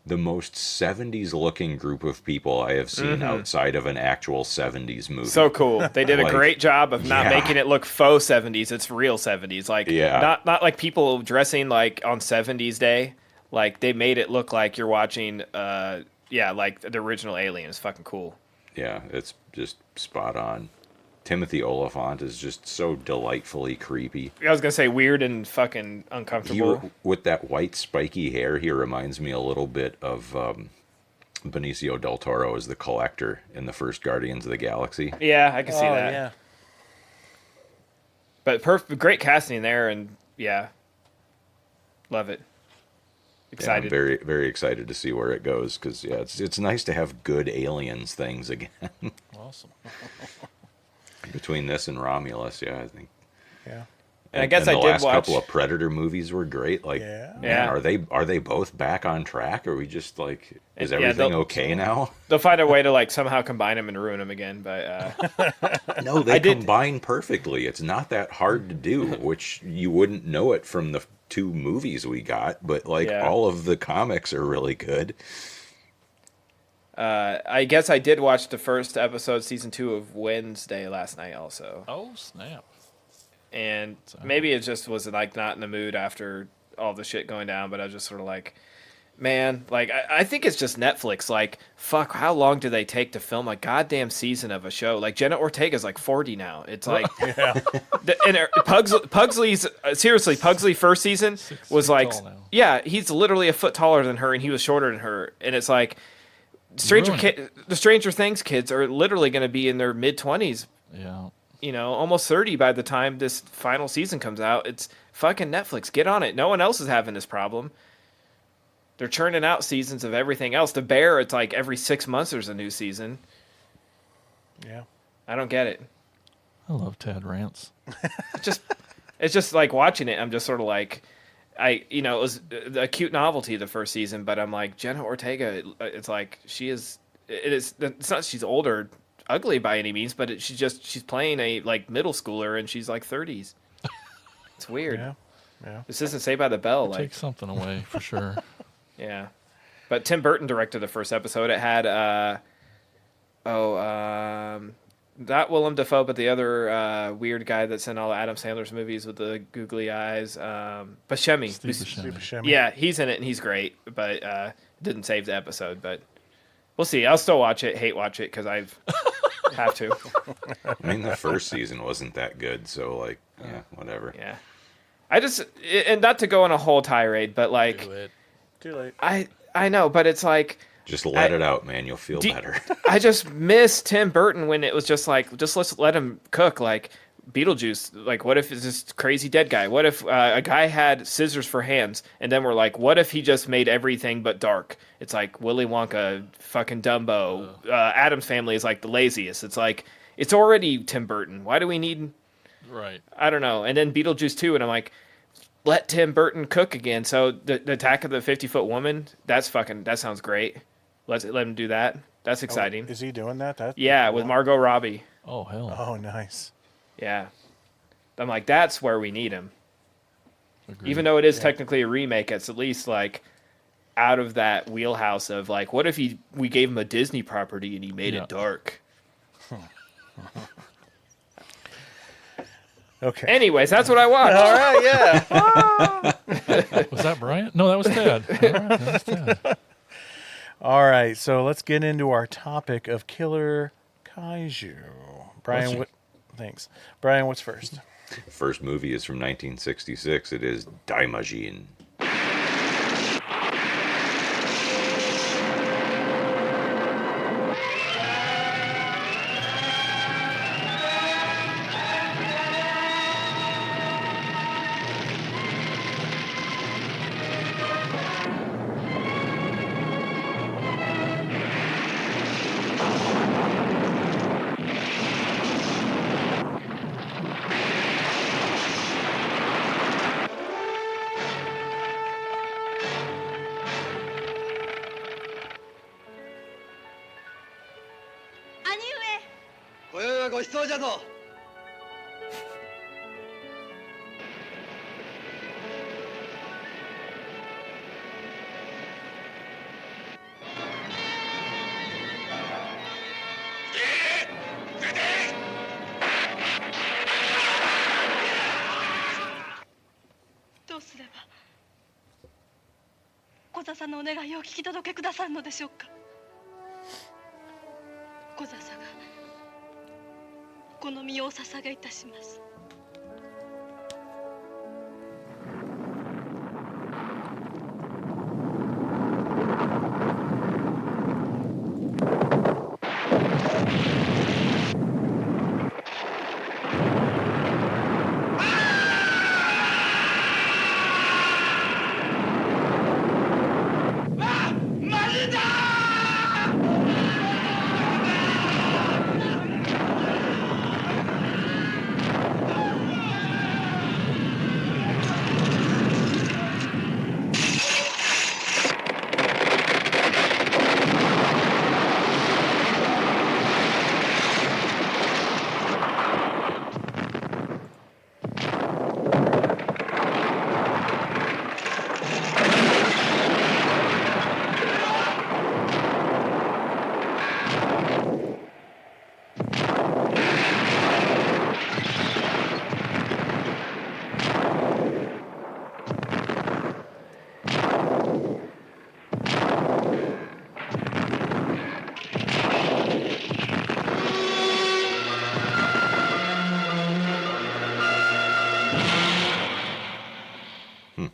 The most 70s looking group of people I have seen outside of an actual 70s movie. So cool. They did a great job of not making it look faux 70s. It's real 70s. Like not like people dressing like on 70s day. Like they made it look like you're watching like the original Alien. Is fucking cool. Yeah, it's just spot on. Timothy Olyphant is just so delightfully creepy. I was gonna say weird and fucking uncomfortable. With that white spiky hair, he reminds me a little bit of Benicio del Toro as the Collector in the first Guardians of the Galaxy. Yeah, I can see that. Yeah. But great casting there, and yeah, love it. excited. I'm very, very excited to see where it goes because it's nice to have good aliens things again. Awesome. Between this and Romulus, I think. Yeah. And I guess I the did last watch- couple of Predator movies were great. Like, Yeah. man, Yeah. are they both back on track? Or are we just like, is Yeah, everything they'll- okay now? They'll find a way to like somehow combine them and ruin them again, but No, they I did- combine perfectly. It's not that hard to do, which you wouldn't know it from the 2 movies we got. But like Yeah. all of the comics are really good. I guess I did watch the first episode, season 2 of Wednesday last night also. Oh, snap. And maybe it just was like not in the mood after all the shit going down, but I was just sort of like, man, like I think it's just Netflix. Like, fuck, how long do they take to film a goddamn season of a show? Like Jenna Ortega's like 40 now. It's like, Pugsley's seriously, Pugsley first season 6 was feet like, tall now. yeah, he's literally a foot taller than her, and he was shorter than her, and it's like, the Stranger Things kids are literally going to be in their mid 20s. Yeah. You know, almost 30 by the time this final season comes out. It's fucking Netflix. Get on it. No one else is having this problem. They're churning out seasons of everything else. The Bear, it's like every 6 months there's a new season. Yeah. I don't get it. I love Tad rants. It's just like watching it. I'm just sort of like, it was a cute novelty the first season, but I'm like, Jenna Ortega, it's like it's not she's older, ugly by any means, but she's playing a like middle schooler and she's like 30s. It's weird. Yeah. Yeah. This isn't Saved by the Bell. Like, Take something away for sure. yeah. But Tim Burton directed the first episode. It had not Willem Dafoe, but the other weird guy that's in all Adam Sandler's movies with the googly eyes, Buscemi. Steve Steve Buscemi. Buscemi. Yeah, he's in it and he's great, but didn't save the episode. But we'll see. I'll still watch it, hate watch it because I have to. I mean, the first season wasn't that good, so like, whatever. Yeah, and not to go on a whole tirade, but like, Too late. I know, but it's like. Just let it out, man. You'll feel better. I just miss Tim Burton when it was just like, just let's let him cook. Like Beetlejuice, like what if it's this crazy dead guy? What if a guy had scissors for hands? And then we're like, what if he just made everything but dark? It's like Willy Wonka, fucking Dumbo. Addams Family is like the laziest. It's like, it's already Tim Burton. Why do we need... Right. I don't know. And then Beetlejuice 2, and I'm like, let Tim Burton cook again. So the Attack of the 50-Foot Woman, that sounds great. Let him do that. That's exciting. Is he doing that? Yeah, with Margot Robbie. Oh, hell. Oh, nice. Yeah. I'm like, that's where we need him. Agreed. Even though it is technically a remake, it's at least like out of that wheelhouse of like, what if we gave him a Disney property and he made it dark? Okay. Anyways, that's what I watched. All right, yeah. Was that Brian? No, that was Tad. All right, that was Tad. All right, so let's get into our topic of killer kaiju. Brian, thanks. Brian, what's first? First movie is from 1966. It is Daimajin.どうすれば小座さんのお願いをお聞き届けくださるのでしょうか。小座さんがこの身をお捧げいたします。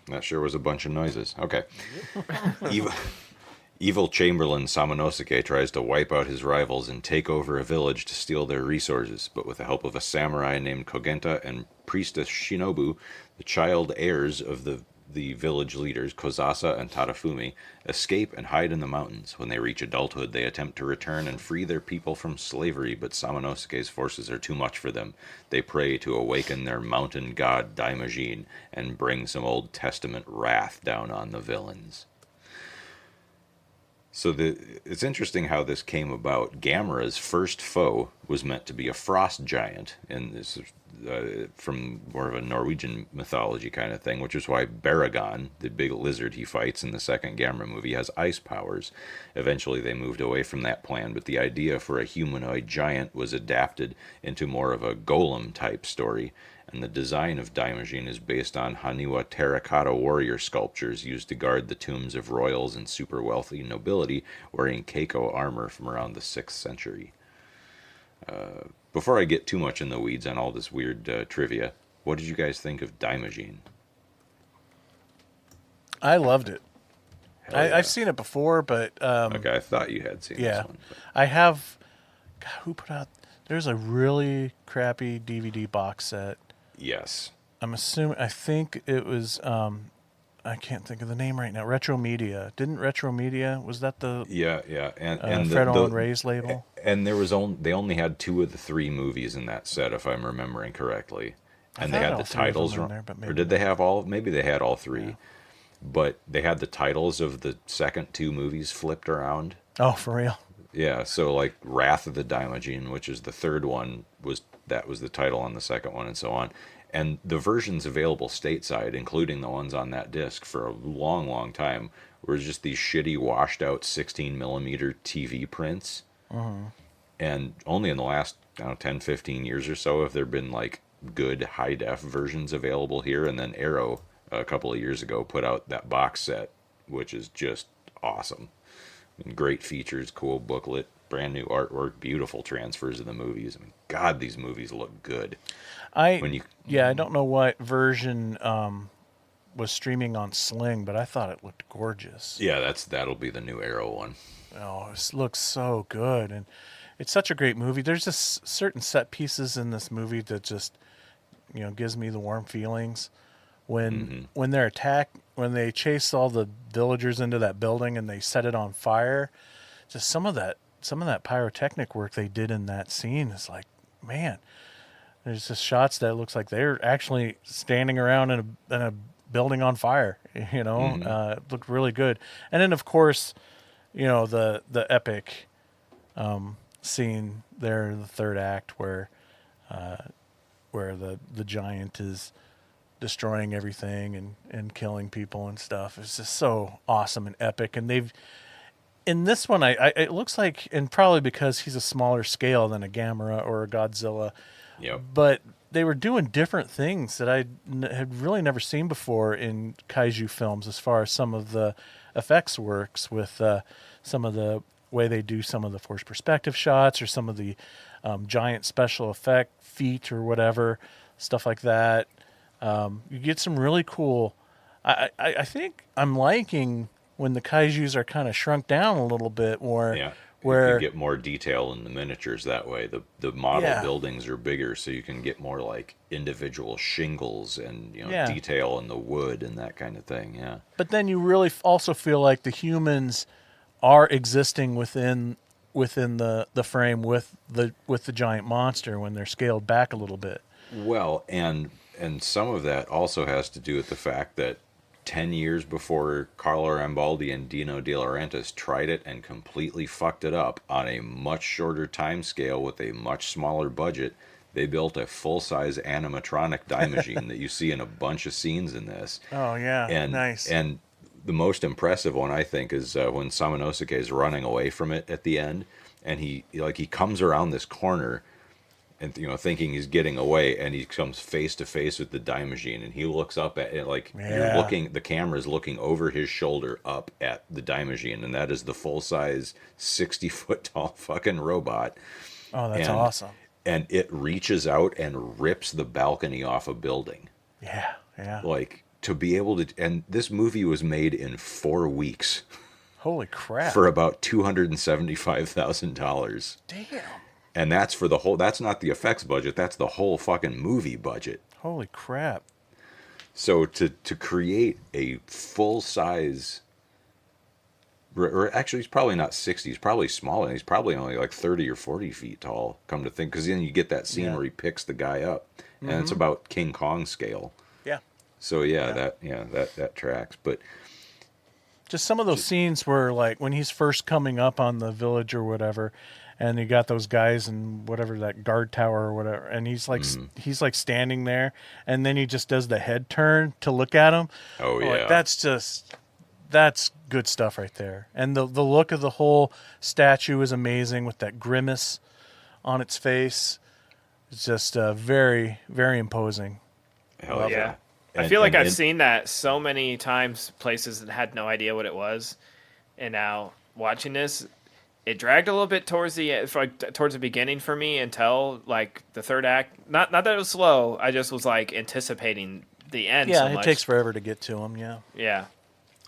That sure was a bunch of noises. Okay. Evil, evil Chamberlain Samanosuke tries to wipe out his rivals and take over a village to steal their resources, but with the help of a samurai named Kogenta and priestess Shinobu, the child heirs of the village leaders, Kozasa and Tadafumi, escape and hide in the mountains. When they reach adulthood, they attempt to return and free their people from slavery, but Samanosuke's forces are too much for them. They pray to awaken their mountain god Daimajin and bring some Old Testament wrath down on the villains. So it's interesting how this came about. Gamera's first foe was meant to be a frost giant, and this is from more of a Norwegian mythology kind of thing, which is why Baragon, the big lizard he fights in the second Gamera movie, has ice powers. Eventually they moved away from that plan, but the idea for a humanoid giant was adapted into more of a golem type story, and the design of Daimajin is based on Haniwa terracotta warrior sculptures used to guard the tombs of royals and super wealthy nobility wearing Keiko armor from around the 6th century. Before I get too much in the weeds on all this weird trivia, what did you guys think of Daimajin? I loved it. Hell yeah. I've seen it before, but Okay, I thought you had seen yeah, this one. But I have. God, who put out? There's a really crappy DVD box set. yes. I'm assuming. I think it was. I can't think of the name right now. Retro Media. Didn't Retro Media? Was that the Yeah, and Fred Olen Ray's label? And there was they only had 2 of the 3 movies in that set, if I'm remembering correctly. And they thought had all the 3 of them titles were in wrong. there, but Or maybe did they have all? Maybe they had all 3. Yeah. But they had the titles of the second 2 movies flipped around. Oh, for real? Yeah, so like Wrath of the Daimajin, which is the third one, was the title on the second one, and so on. And the versions available stateside, including the ones on that disc for a long, long time, were just these shitty, washed out 16 millimeter TV prints. And only in the last, I don't know, 10, 15 years or so have there been like good high def versions available here. And then Arrow, a couple of years ago, put out that box set, which is just awesome. I mean, great features, cool booklet, brand new artwork, beautiful transfers of the movies. I mean, God, these movies look good. I don't know what version was streaming on Sling, but I thought it looked gorgeous. Yeah, that'll be the new Arrow one. Oh, it looks so good, and it's such a great movie. There's just certain set pieces in this movie that just, gives me the warm feelings. When they're attacked, when they chase all the villagers into that building and they set it on fire, just some of that pyrotechnic work they did in that scene is like, man. There's just shots that looks like they're actually standing around in a building on fire. It looked really good. And then of course, the epic scene there in the third act where the giant is destroying everything and killing people and stuff. It's just so awesome and epic. And in this one, it looks like, and probably because he's a smaller scale than a Gamera or a Godzilla. Yep. But they were doing different things that I had really never seen before in kaiju films, as far as some of the effects works with some of the way they do some of the forced perspective shots or some of the giant special effect feet or whatever, stuff like that. You get some really cool. I think I'm liking when the kaijus are kind of shrunk down a little bit more. Yeah. Where you can get more detail in the miniatures that way. The model buildings are bigger, so you can get more like individual shingles and detail in the wood and that kind of thing. Yeah. But then you really also feel like the humans are existing within the frame with the giant monster when they're scaled back a little bit. Well, and some of that also has to do with the fact that 10 years before Carlo Rambaldi and Dino De Laurentiis tried it and completely fucked it up on a much shorter time scale with a much smaller budget, they built a full-size animatronic Daimajin that you see in a bunch of scenes in this. Oh, yeah. Nice. And the most impressive one, I think, is when Samanosuke is running away from it at the end, and he comes around this corner and thinking he's getting away, and he comes face to face with the Daimajin, and he looks up at it the camera's looking over his shoulder up at the Daimajin, and that is the full-size 60-foot tall fucking robot. Oh, that's awesome. And it reaches out and rips the balcony off a building. Yeah. to be able to, and this movie was made in 4 weeks Holy crap. for about $275,000. Damn. And that's for the whole, that's not the effects budget, that's the whole fucking movie budget. Holy crap. So to create a full size, or actually he's probably not 60, he's probably smaller, he's probably only like 30 or 40 feet tall, come to think, because then you get that scene Yeah. where he picks the guy up, and it's about King Kong scale. Yeah. So that tracks. But Just some of those scenes where, like, when he's first coming up on the village or whatever, and you got those guys and whatever, that guard tower or whatever, and he's like standing there, and then he just does the head turn to look at him. oh Like, yeah, that's good stuff right there. And the look of the whole statue is amazing with that grimace on its face. It's just very, very imposing. hell Yeah. yeah. I feel like I've and- seen that so many times, places that had no idea what it was, and now watching this, it dragged a little bit towards the beginning for me until like the third act. Not that it was slow. I just was like anticipating the end. Yeah, so it much. takes forever to get to him. Yeah. Yeah,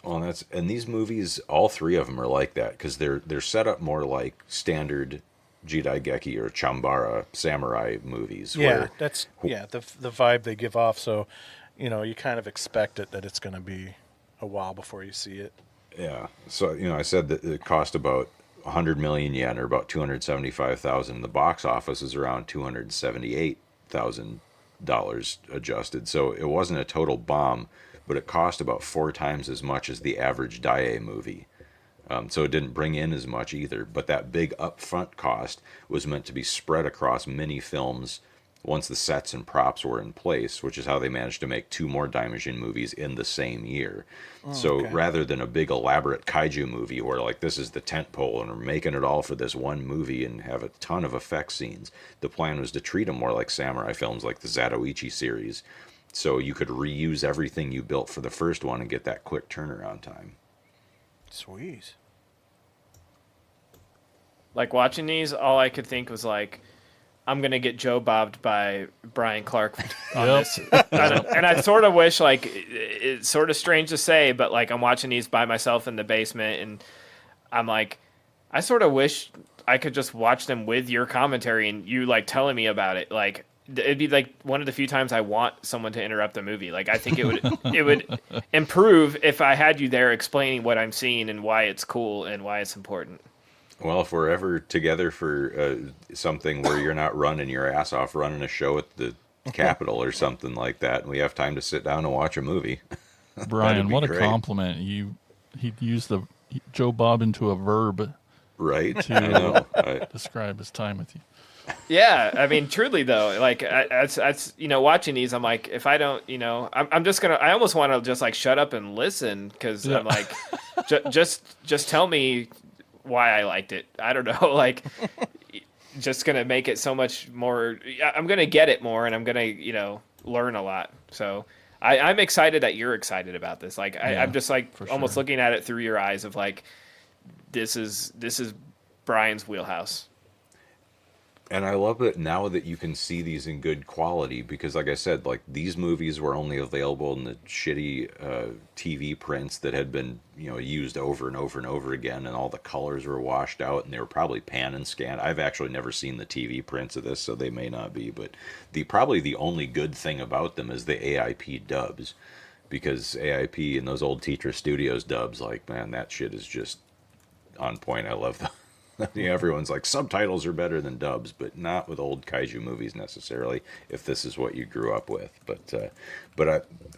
Well, and these movies, all three of them are like that because they're set up more like standard Jidaigeki or Chambara samurai movies. Yeah, where, that's the vibe they give off. So, you kind of expect it that it's going to be a while before you see it. yeah. So I said that it cost about 100 million yen, or about 275,000. The box office is around $278,000 adjusted. So it wasn't a total bomb, but it cost about 4 times as much as the average Dai movie. So it didn't bring in as much either. But that big upfront cost was meant to be spread across many films once the sets and props were in place, which is how they managed to make 2 more Daimajin movies in the same year. So okay. rather than a big elaborate kaiju movie where like this is the tent pole and we're making it all for this one movie and have a ton of effect scenes, the plan was to treat them more like samurai films like the Zatoichi series. So you could reuse everything you built for the first one and get that quick turnaround time. Sweet. like watching these, all I could think was like, I'm gonna get Joe bobbed by Brian Clark on Yep. this, and I sort of wish, like, it's sort of strange to say, but like I'm watching these by myself in the basement, and I'm like, I sort of wish I could just watch them with your commentary and you like telling me about it. Like it'd be like one of the few times I want someone to interrupt the movie. Like I think it would improve if I had you there explaining what I'm seeing and why it's cool and why it's important. Well, if we're ever together for something where you're not running your ass off running a show at the Capitol or something like that, and we have time to sit down and watch a movie. Brian, be what a great. compliment. He used Joe Bob into a verb Right? I know. to describe his time with you. Yeah, I mean, truly though, like that's watching these, I'm like, if I don't, I'm just gonna, I almost want to just like shut up and listen because I'm like, just tell me why I liked it. I don't know, like, just gonna make it so much more. I'm gonna get it more, and I'm gonna learn a lot. So I'm excited that you're excited about this. Like I'm just like almost sure. looking at it through your eyes of like, this is Brian's wheelhouse. And I love it now that you can see these in good quality because, like I said, like these movies were only available in the shitty TV prints that had been, used over and over and over again, and all the colors were washed out, and they were probably pan and scanned. I've actually never seen the TV prints of this, so they may not be. But probably the only good thing about them is the AIP dubs, because AIP and those old Tetra Studios dubs, like, man, that shit is just on point. I love them. Everyone's like, subtitles are better than dubs, but not with old kaiju movies necessarily, if this is what you grew up with. But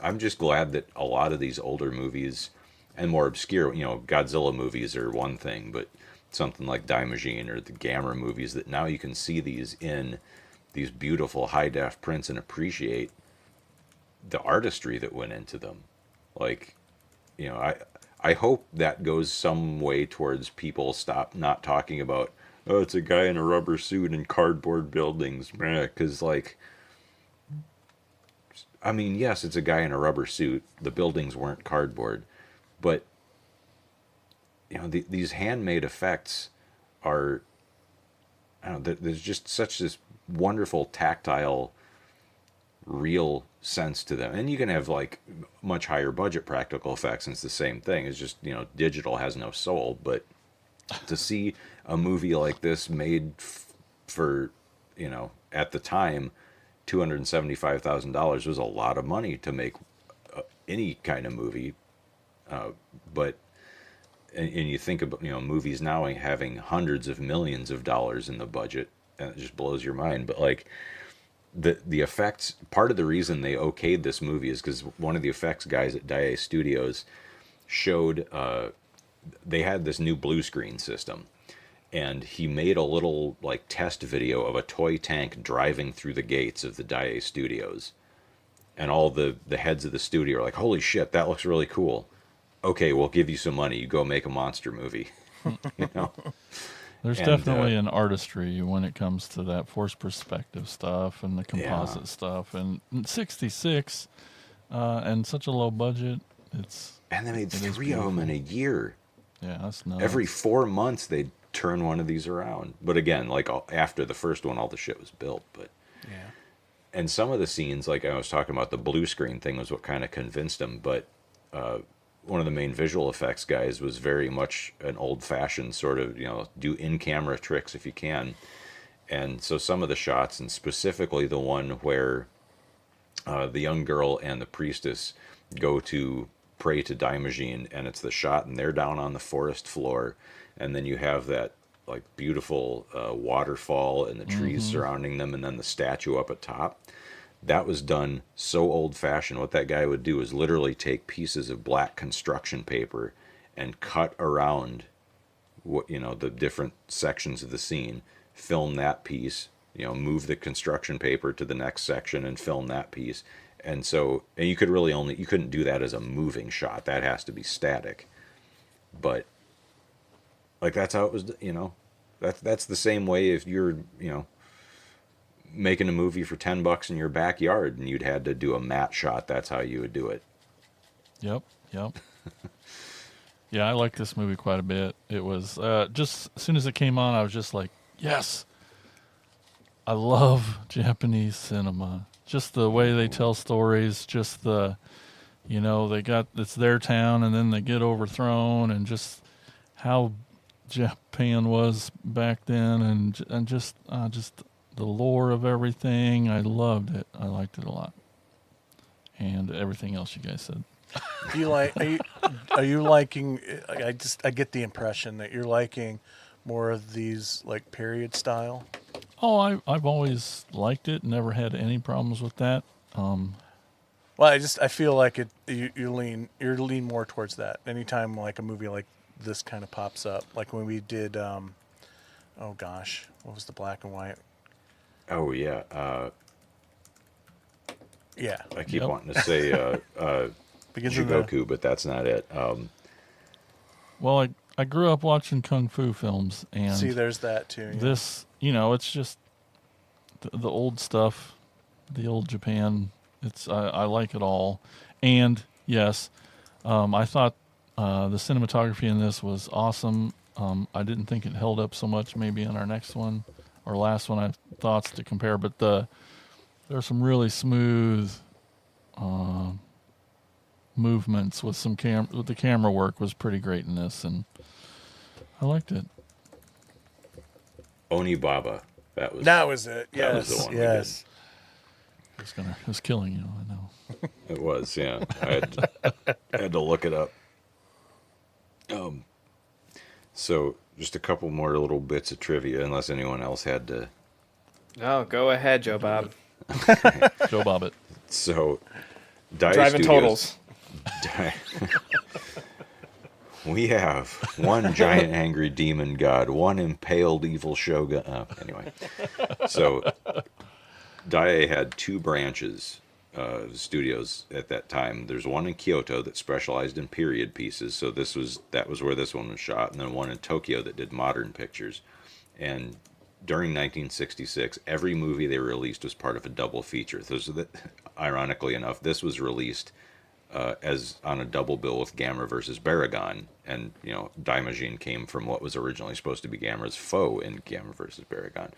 I'm just glad that a lot of these older movies and more obscure, Godzilla movies are one thing, but something like Daimajin or the Gamera movies, that now you can see these in these beautiful high-def prints and appreciate the artistry that went into them. Like, I hope that goes some way towards people not talking about, oh, it's a guy in a rubber suit in cardboard buildings, because, like, I mean, yes, it's a guy in a rubber suit. The buildings weren't cardboard, but these handmade effects are, I don't know, there's just such this wonderful tactile real sense to them. And you can have like much higher budget practical effects, and it's the same thing. It's just, digital has no soul. But to see a movie like this made for, at the time, $275,000 was a lot of money to make any kind of movie. But you think about, movies now having hundreds of millions of dollars in the budget, and it just blows your mind. But like the effects, part of the reason they okayed this movie is because one of the effects guys at Daiei Studios showed they had this new blue screen system, and he made a little like test video of a toy tank driving through the gates of the Daiei Studios, and all the heads of the studio are like, holy shit, that looks really cool. Okay, we'll give you some money, you go make a monster movie. There's definitely an artistry when it comes to that forced perspective stuff and the composite stuff. And 66 and such a low budget, and they made 3 of them in a year. Yeah, that's nuts. Every 4 months they'd turn one of these around. But again, like after the first one, all the shit was built. But Yeah. and some of the scenes, like I was talking about, the blue screen thing was what kind of convinced them. But one of the main visual effects guys was very much an old-fashioned sort of, do in-camera tricks if you can. And so some of the shots, and specifically the one where the young girl and the priestess go to pray to Daimajin, and it's the shot, and they're down on the forest floor, and then you have that like beautiful waterfall and the trees surrounding them, and then the statue up at top. That was done so old-fashioned. What that guy would do is literally take pieces of black construction paper and cut around the different sections of the scene, film that piece, move the construction paper to the next section and film that piece. And you couldn't do that as a moving shot. That has to be static. But like that's how it was, that's the same way if you're, making a movie for $10 in your backyard and you'd had to do a matte shot, that's how you would do it. Yep. Yeah, I like this movie quite a bit. It was just as soon as it came on, I was just like, yes, I love Japanese cinema. Just the way they tell stories, just the, it's their town and then they get overthrown, and just how Japan was back then, and just the lore of everything. I loved it. I liked it a lot. And everything else you guys said. Are you liking, I get the impression that you're liking more of these like period style. Oh, I've always liked it. Never had any problems with that. Well, I feel like you lean more towards that. Anytime like a movie like this kind of pops up, like when we did, oh gosh, what was the black and white? Oh yeah. Yeah. I keep wanting to say Jigoku, but that's not it. Well, I grew up watching kung fu films, and see, there's that too. Yeah. This, it's just the old stuff, the old Japan. I like it all, and yes, I thought the cinematography in this was awesome. I didn't think it held up so much. Maybe in our next one or last one, I have thoughts to compare, but there's some really smooth movements with the camera work was pretty great in this, and I liked it. Onibaba. That was it. Yes. That was the one. Yes. It was killing you. I know. It was. Yeah. I had to look it up. So just a couple more little bits of trivia, unless anyone else had to. No, go ahead, Joe Bob. Joe Bob it. So, Daiei Driving Studios, totals. We have one giant angry demon god, one impaled evil shogun. Anyway, so Daiei had two branches of studios at that time. There's one in Kyoto that specialized in period pieces, so that was where this one was shot, and then one in Tokyo that did modern pictures. And during 1966, every movie they released was part of a double feature. Ironically enough, this was released as on a double bill with Gamera versus Baragon, and Daimajin came from what was originally supposed to be Gamera's foe in Gamera versus Baragon.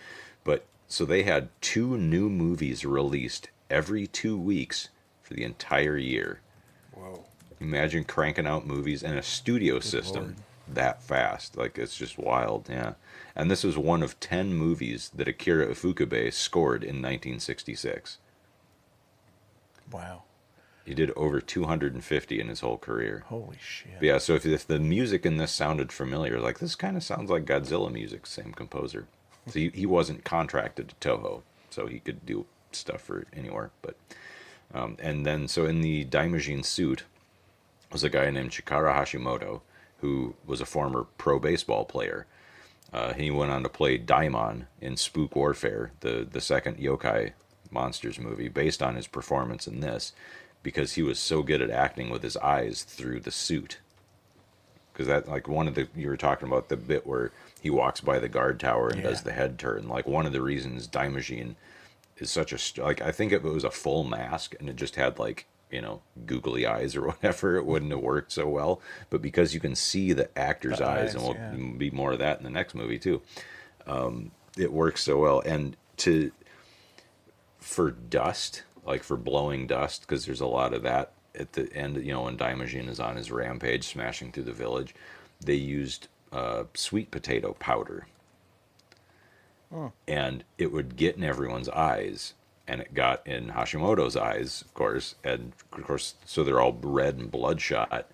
But so they had two new movies released every 2 weeks for the entire year. Whoa. Imagine cranking out movies in a studio system Lord. that fast. Like, it's just wild, yeah. And this was one of 10 movies that Akira Ifukube scored in 1966. Wow. He did over 250 in his whole career. Holy shit. But yeah, so if the music in this sounded familiar, like, this kind of sounds like Godzilla music, same composer. So he wasn't contracted to Toho, so he could do stuff for anywhere. But and then, so in the Daimajin suit was a guy named Chikara Hashimoto, who was a former pro baseball player. He went on to play Daimon in Spook Warfare, the second yokai monsters movie, based on his performance in this, because he was so good at acting with his eyes through the suit. Because that, like, one of the, you were talking about the bit where he walks by the guard tower and does the head turn. Like, one of the reasons Daimajin is such a, like, I think if it was a full mask and it just had, like, you know, googly eyes or whatever, it wouldn't have worked so well. But because you can see the actor's eyes, and we'll be more of that in the next movie too, it works so well. And for dust, like for blowing dust, because there's a lot of that at the end, you know, when Daimajin is on his rampage smashing through the village, they used sweet potato powder. And it would get in everyone's eyes, and it got in Hashimoto's eyes, of course, and of course, so they're all red and bloodshot,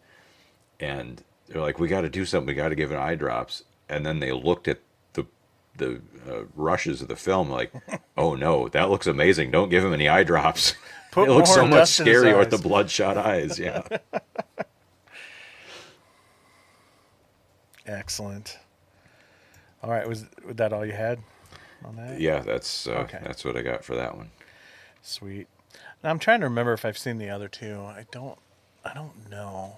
and they're like, we got to do something, we got to give it eye drops. And then they looked at the rushes of the film like, oh no, that looks amazing, don't give him any eye drops. It looks so much scarier with the bloodshot eyes. Yeah. Excellent. All right, was that all you had on that? Yeah, that's what I got for that one. Sweet. Now I'm trying to remember if I've seen the other two. I don't know.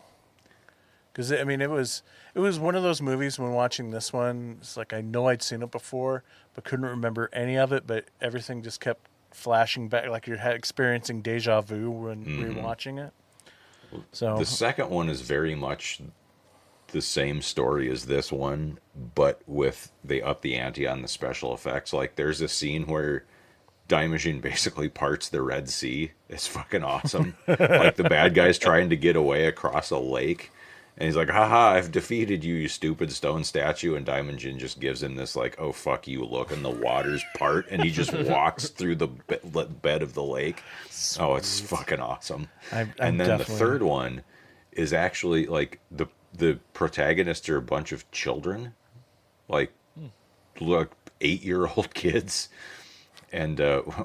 Because I mean, it was one of those movies when watching this one. It's like I know I'd seen it before, but couldn't remember any of it. But everything just kept flashing back, like you're experiencing deja vu when rewatching it. So the second one is very much the same story as this one, but with they up the ante on the special effects. Like, there's a scene where Daimajin basically parts the Red Sea. It's fucking awesome. Like, the bad guy's trying to get away across a lake, and he's like, haha, I've defeated you, you stupid stone statue. And Daimajin just gives him this, like, oh, fuck you look, and the waters part, and he just walks through the bed of the lake. Sweet. Oh, it's fucking awesome. And then the third one is actually, like, the protagonists are a bunch of children, like 8-year-old kids. And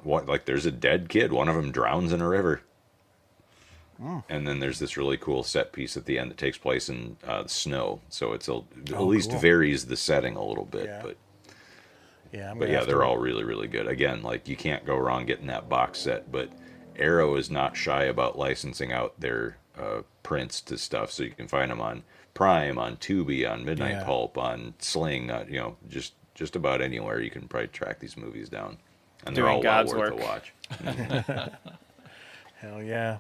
like, there's a dead kid. One of them drowns in a river. And then there's this really cool set piece at the end that takes place in snow. So it's at least varies the setting a little bit. Yeah. But yeah, they're all really, really good. Again, like, you can't go wrong getting that box set. But Arrow is not shy about licensing out their prints to stuff, so you can find them on Prime, on Tubi, on Midnight Pulp, on Sling. You know, just about anywhere you can probably track these movies down. And they're all well worth a watch. Hell yeah.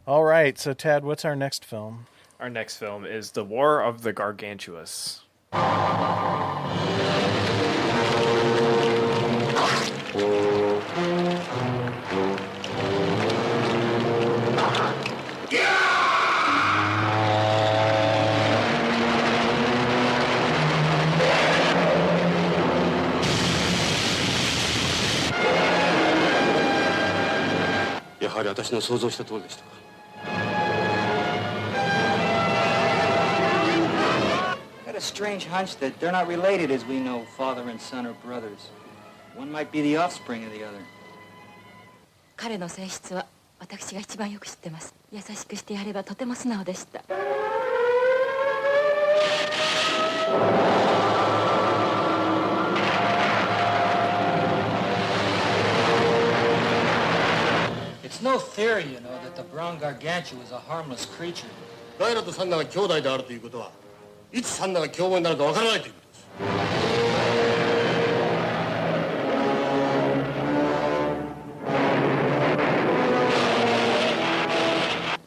All right, so Tad, what's our next film? Our next film is The War of the Gargantuas. Got a strange hunch that they're not related as we know, father and son are brothers. One might be the offspring of the other. 彼の性質は私が一番よく知ってます。優しくしてやればとても素直でした。It's no theory, you know, that the brown gargantua is a harmless creature. ガイラとサンナが兄弟であるということは、いつサンナが凶暴になるかわからないということです。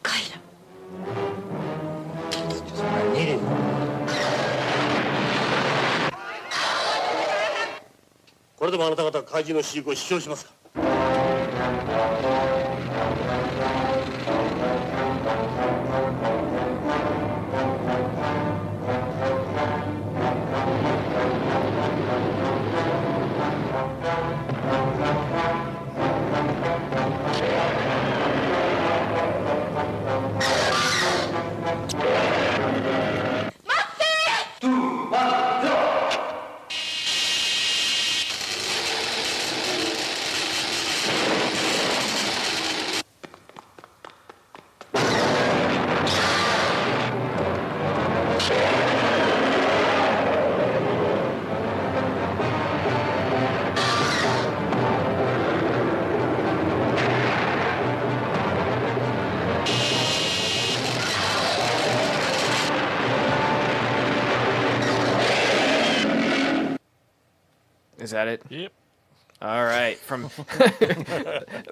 カイラ。It's just what I needed. これでもあなた方は怪獣の飼育を主張しますか？ Is that it? Yep. All right. From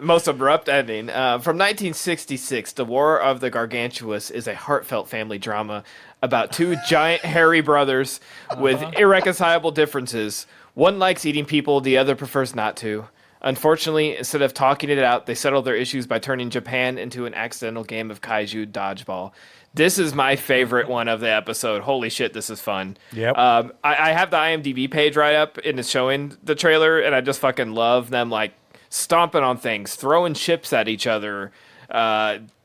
most abrupt ending. From 1966, The War of the Gargantuas is a heartfelt family drama about two giant hairy brothers with irreconcilable differences. One likes eating people, the other prefers not to. Unfortunately, instead of talking it out, they settle their issues by turning Japan into an accidental game of Kaiju dodgeball. This is my favorite one of the episode. Holy shit, this is fun. Yep. I have the IMDb page right up, and it's showing the trailer, and I just fucking love them, like, stomping on things, throwing ships at each other.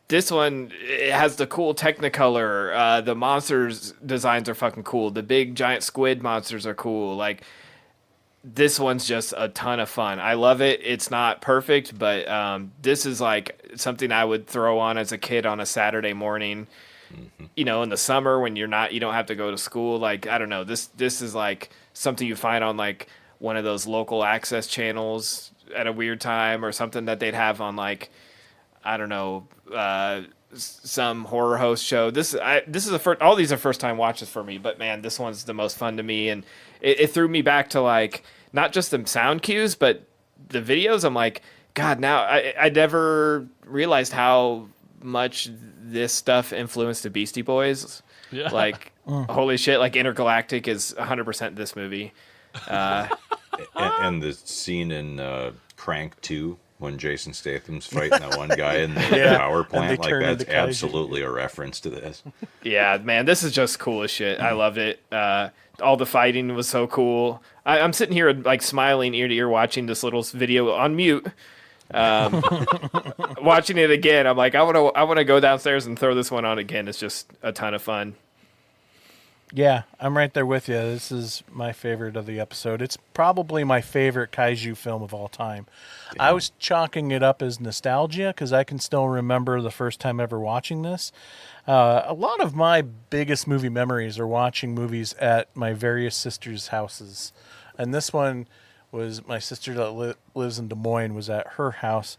This one, it has the cool Technicolor. The monsters designs are fucking cool. The big giant squid monsters are cool. Like, this one's just a ton of fun. I love it. It's not perfect, but this is like something I would throw on as a kid on a Saturday morning. You know, in the summer when you don't have to go to school. Like, I don't know. This is like something you find on like one of those local access channels at a weird time, or something that they'd have on like, I don't know, some horror host show. This is the first. All these are first time watches for me, but man, this one's the most fun to me, and it threw me back to like not just the sound cues, but the videos. I'm like, God, now I never realized how much this stuff influenced the Beastie Boys. Yeah. Like, holy shit, like Intergalactic is 100% this movie. And the scene in Crank 2 when Jason Statham's fighting that one guy in the power plant, like turn that's into kaiju. absolutely a reference to this. Yeah, man, this is just cool as shit. I loved it. All the fighting was so cool. I'm sitting here like smiling ear to ear watching this little video on mute. Watching it again, I'm like, I want to go downstairs and throw this one on again. It's just a ton of fun. Yeah, I'm right there with you. This is my favorite of the episode. It's probably my favorite kaiju film of all time. Damn. I was chalking it up as nostalgia because I can still remember the first time ever watching this. A lot of my biggest movie memories are watching movies at my various sisters' houses. And this one was my sister that lives in Des Moines was at her house.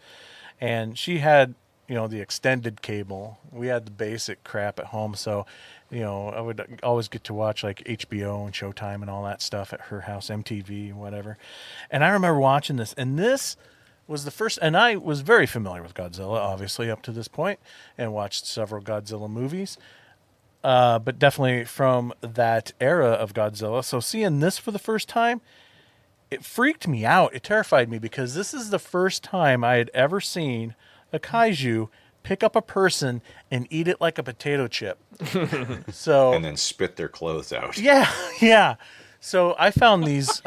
And she had, the extended cable. We had the basic crap at home. So, I would always get to watch like HBO and Showtime and all that stuff at her house, MTV, whatever. And I remember watching this. And this was the first, and I was very familiar with Godzilla, obviously, up to this point, and watched several Godzilla movies. But definitely from that era of Godzilla. So seeing this for the first time, it freaked me out. It terrified me because this is the first time I had ever seen a kaiju pick up a person and eat it like a potato chip. So and then spit their clothes out. Yeah. So I found these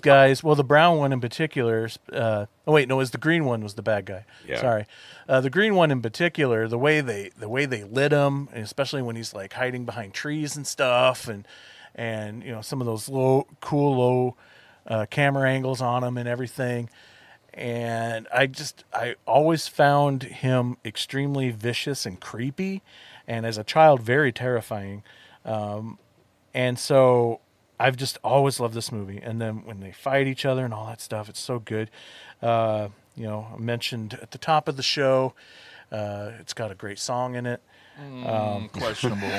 guys. Well, the brown one in particular. It was the green one was the bad guy. Yeah. Sorry, the green one in particular. The way they lit him, and especially when he's like hiding behind trees and stuff, and some of those low camera angles on him and everything. And I always found him extremely vicious and creepy, and as a child, very terrifying. And so I've just always loved this movie. And then when they fight each other and all that stuff, it's so good. I mentioned at the top of the show, it's got a great song in it. Questionable.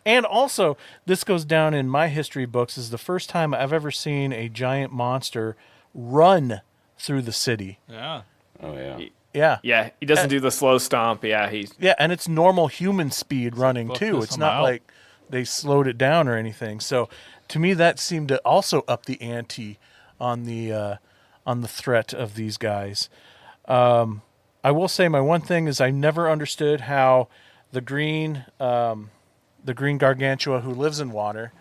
And also, this goes down in my history books as the first time I've ever seen a giant monster run through the city. Yeah. Oh, yeah. Yeah. Yeah, he doesn't do the slow stomp. Yeah, and it's normal human speed running too. It's not like they slowed it down or anything. So to me, that seemed to also up the ante on the on the threat of these guys. I will say my one thing is I never understood how the green Gargantua who lives in water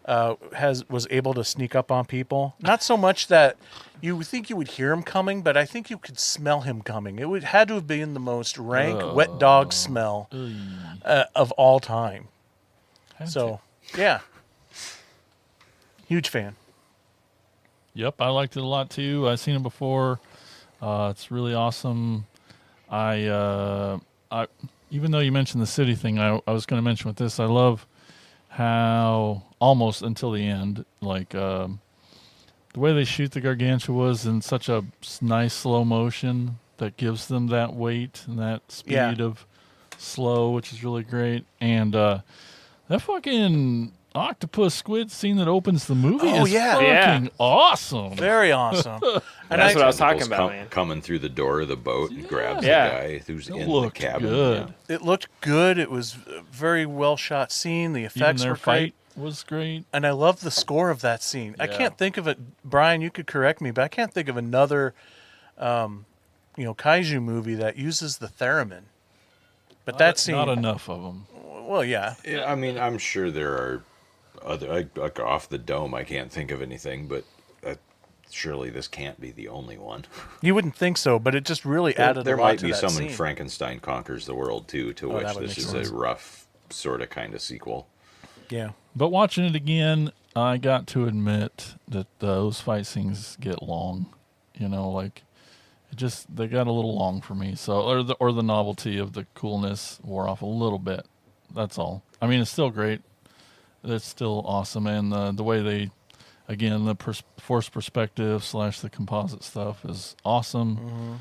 was able to sneak up on people. Not so much that you would think you would hear him coming, but I think you could smell him coming. It had to have been the most rank wet dog smell of all time. So, yeah. Huge fan. Yep, I liked it a lot too. I've seen it before. It's really awesome. I even though you mentioned the city thing, I was going to mention with this. I love how almost until the end, like the way they shoot the Gargantuas in such a nice slow motion that gives them that weight and that speed of slow, which is really great. And that fucking octopus squid scene that opens the movie is fucking awesome. Very awesome. And that's what I was talking about, man. Coming through the door of the boat and grabs the guy who's in the cabin. Good. It looked good. It was a very well shot scene. The effects Even their were great. fight was great. And I love the score of that scene. I can't think of it. Brian, you could correct me, but I can't think of another kaiju movie that uses the theremin. But that scene, not enough of them. Well, yeah. I mean, I'm sure there are other, like off the dome, I can't think of anything, but surely this can't be the only one. You wouldn't think so, but it just really added there a lot might to be that some scene. in Frankenstein Conquers the World too, to which this is a rough sort of kind of sequel. Yeah. But watching it again, I got to admit that those fight scenes get long. Like they got a little long for me. So or the novelty of the coolness wore off a little bit. That's all. I mean, it's still great. It's still awesome, and the way they, again, the forced perspective / the composite stuff is awesome. Mm-hmm.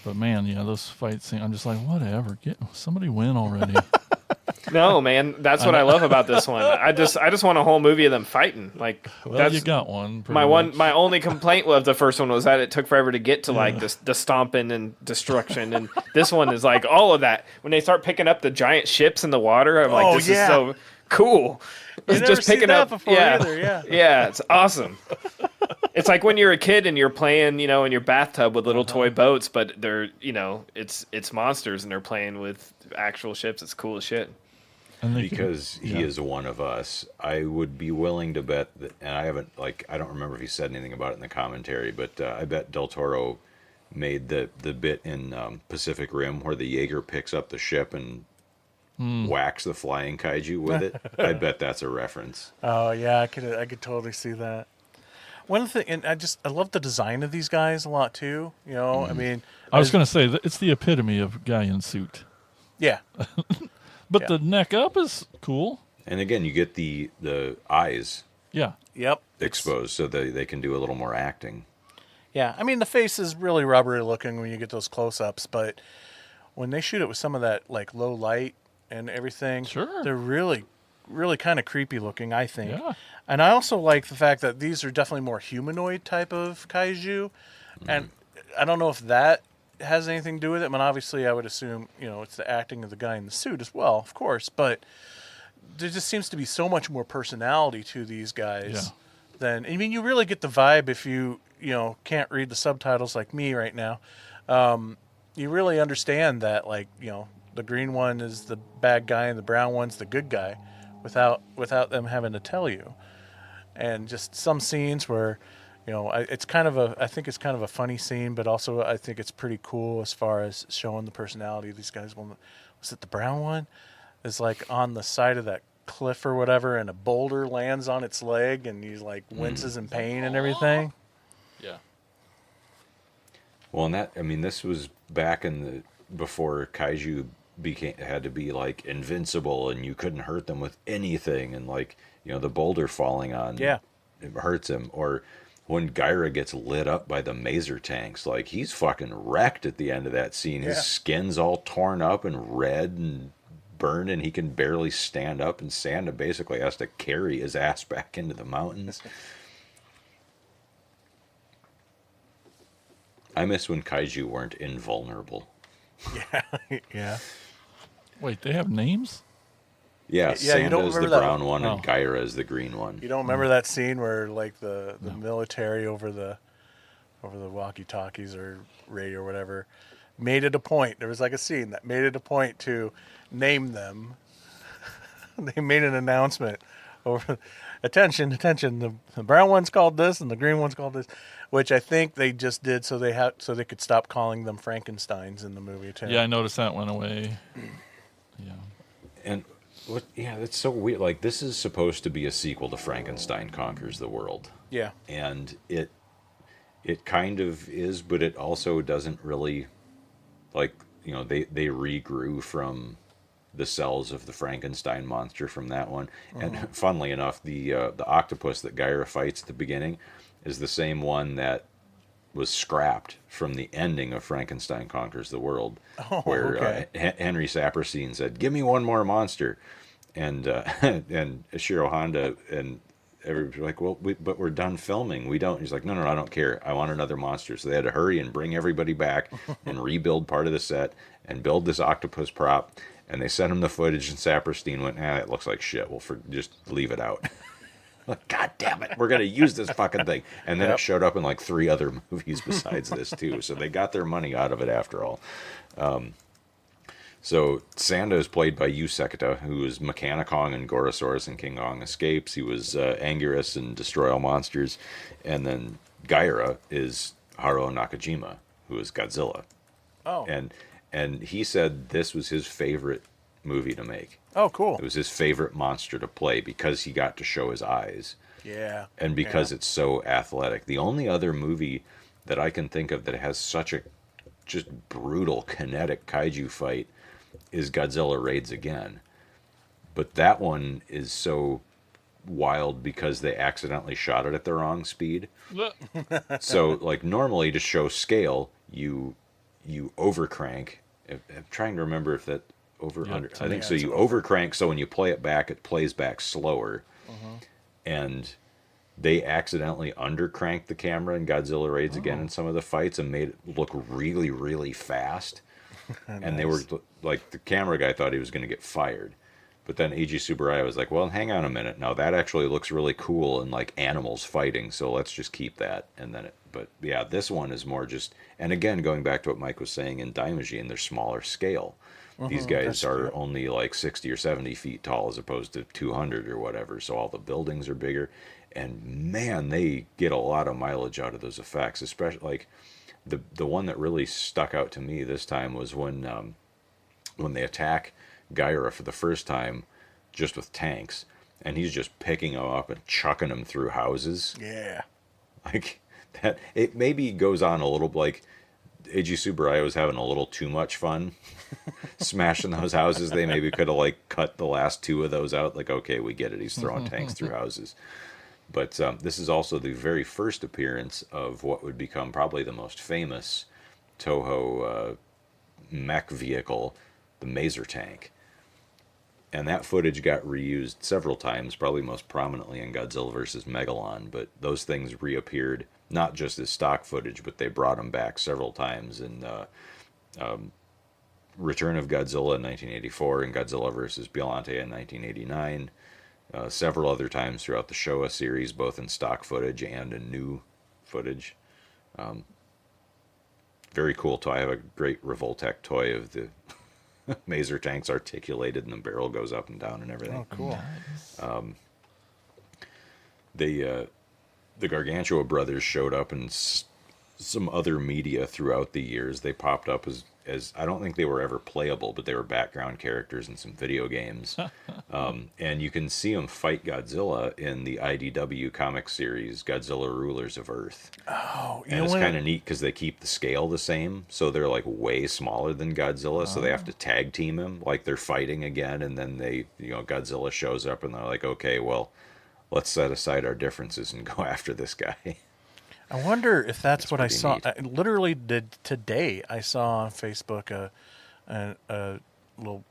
But man, those fight scenes, I'm just like, whatever, get somebody win already. No, man, that's what I love about this one. I just want a whole movie of them fighting. Like, well, you got one. My only complaint of the first one was that it took forever to get to like the stomping and destruction, and this one is like all of that. When they start picking up the giant ships in the water, I'm like, this is so cool. It's just picking up before either, yeah, it's awesome. It's like when you're a kid and you're playing, in your bathtub with little toy boats, but they're, it's monsters and they're playing with actual ships. It's cool as shit. Because he is one of us, I would be willing to bet that, and I don't remember if he said anything about it in the commentary, but I bet Del Toro made the bit in Pacific Rim where the Jaeger picks up the ship and whacks the flying kaiju with it. I bet that's a reference. Oh yeah, I could totally see that. One thing, and I love the design of these guys a lot too. I mean, I was going to say that it's the epitome of guy in suit. Yeah. But the neck up is cool. And again, you get the eyes Yep. exposed so they can do a little more acting. Yeah, I mean, the face is really rubbery looking when you get those close-ups, but when they shoot it with some of that like low light and everything, they're really, really kind of creepy looking, I think. Yeah. And I also like the fact that these are definitely more humanoid type of kaiju, and I don't know if that has anything to do with it. I mean, obviously, I would assume, it's the acting of the guy in the suit as well, of course, but there just seems to be so much more personality to these guys than, I mean, you really get the vibe if you can't read the subtitles like me right now. You really understand that, like, the green one is the bad guy and the brown one's the good guy without them having to tell you. And just some scenes where, I think it's kind of a funny scene, but also I think it's pretty cool as far as showing the personality of these guys. Was it the brown one? Is like on the side of that cliff or whatever, and a boulder lands on its leg, and he's like winces in pain and everything. Yeah. Well, and this was back before kaiju had to be like invincible, and you couldn't hurt them with anything, and like the boulder falling on it hurts him, or when Gyra gets lit up by the maser tanks, like he's fucking wrecked at the end of that scene. His skin's all torn up and red and burned, and he can barely stand up, and Santa basically has to carry his ass back into the mountains. I miss when kaiju weren't invulnerable. Yeah. Wait, they have names? Yeah, Santa is the brown one and Oh. Gyra is the green one. You don't remember that scene where like the military over the over the walkie-talkies or radio or whatever, made it a point. There was like a scene that made it a point to name them. They made an announcement over, attention, the brown one's called this and the green one's called this, which I think they just did so they could stop calling them Frankensteins in the movie too. Yeah, I noticed that went away. Yeah. And what? Yeah, that's so weird. Like, this is supposed to be a sequel to Frankenstein Conquers the World. Yeah. And it kind of is, but it also doesn't really, like, you know, they regrew from the cells of the Frankenstein monster from that one. And funnily enough, the octopus that Gyra fights at the beginning is the same one that was scrapped from the ending of Frankenstein Conquers the World, where okay. Henry Saperstein said, "Give me one more monster," and and Ishiro Honda and everybody's like, "Well, but we're done filming. We don't." He's like, "No, I don't care. I want another monster." So they had to hurry and bring everybody back and rebuild part of the set and build this octopus prop. And they sent him the footage, and Saperstein went, it looks like shit. Well, just leave it out. Like, God damn it, we're going to use this fucking thing. And then it showed up in like 3 other movies besides this, too. So they got their money out of it after all. So Sanda is played by Yu Sekita, who is Mechanicong and Gorosaurus and King Kong Escapes. He was Anguirus and Destroy All Monsters. And then Gyra is Haruo Nakajima, who is Godzilla. Oh. And he said this was his favorite movie to make. Oh, cool. It was his favorite monster to play because he got to show his eyes. Yeah. And because it's so athletic. The only other movie that I can think of that has such a just brutal kinetic kaiju fight is Godzilla Raids Again. But that one is so wild because they accidentally shot it at the wrong speed. So, like, normally to show scale, you overcrank. I'm trying to remember if that under. I think so. You overcrank, so when you play it back, it plays back slower. And they accidentally undercranked the camera in Godzilla Raids Again in some of the fights and made it look really, really fast. Nice. And they were like, the camera guy thought he was going to get fired. But then Eiji Tsuburaya was like, well, hang on a minute. Now that actually looks really cool and like animals fighting, so let's just keep that. And then but yeah, this one is more just, and again, going back to what Mike was saying in Daimajin, they're smaller scale. These guys are only like 60 or 70 feet tall as opposed to 200 or whatever, so all the buildings are bigger. And man, they get a lot of mileage out of those effects, especially like the one that really stuck out to me this time was when they attack Gyra for the first time just with tanks, and he's just picking them up and chucking them through houses. Yeah. Like that, it maybe goes on a little, like Eiji Tsuburaya was having a little too much fun smashing those houses. They maybe could have like cut the last 2 of those out. Like, okay, we get it. He's throwing tanks through houses. But this is also the very first appearance of what would become probably the most famous Toho mech vehicle, the Maser tank. And that footage got reused several times, probably most prominently in Godzilla vs. Megalon. But those things reappeared not just as stock footage, but they brought them back several times in Return of Godzilla in 1984 and Godzilla vs. Biollante in 1989. Several other times throughout the Showa series, both in stock footage and in new footage. Very cool toy. I have a great Revoltech toy of the Maser tanks articulated, and the barrel goes up and down and everything. Oh, cool. Nice. The Gargantua brothers showed up in some other media throughout the years. They popped up as I don't think they were ever playable, but they were background characters in some video games. And you can see them fight Godzilla in the IDW comic series Godzilla Rulers of Earth. Oh, and it's kind of neat because they keep the scale the same, so they're like way smaller than Godzilla, so they have to tag team him like they're fighting again, and then Godzilla shows up and they're like, okay, well, let's set aside our differences and go after this guy. I wonder if that's what I saw. neat. I literally did today. I saw on Facebook a little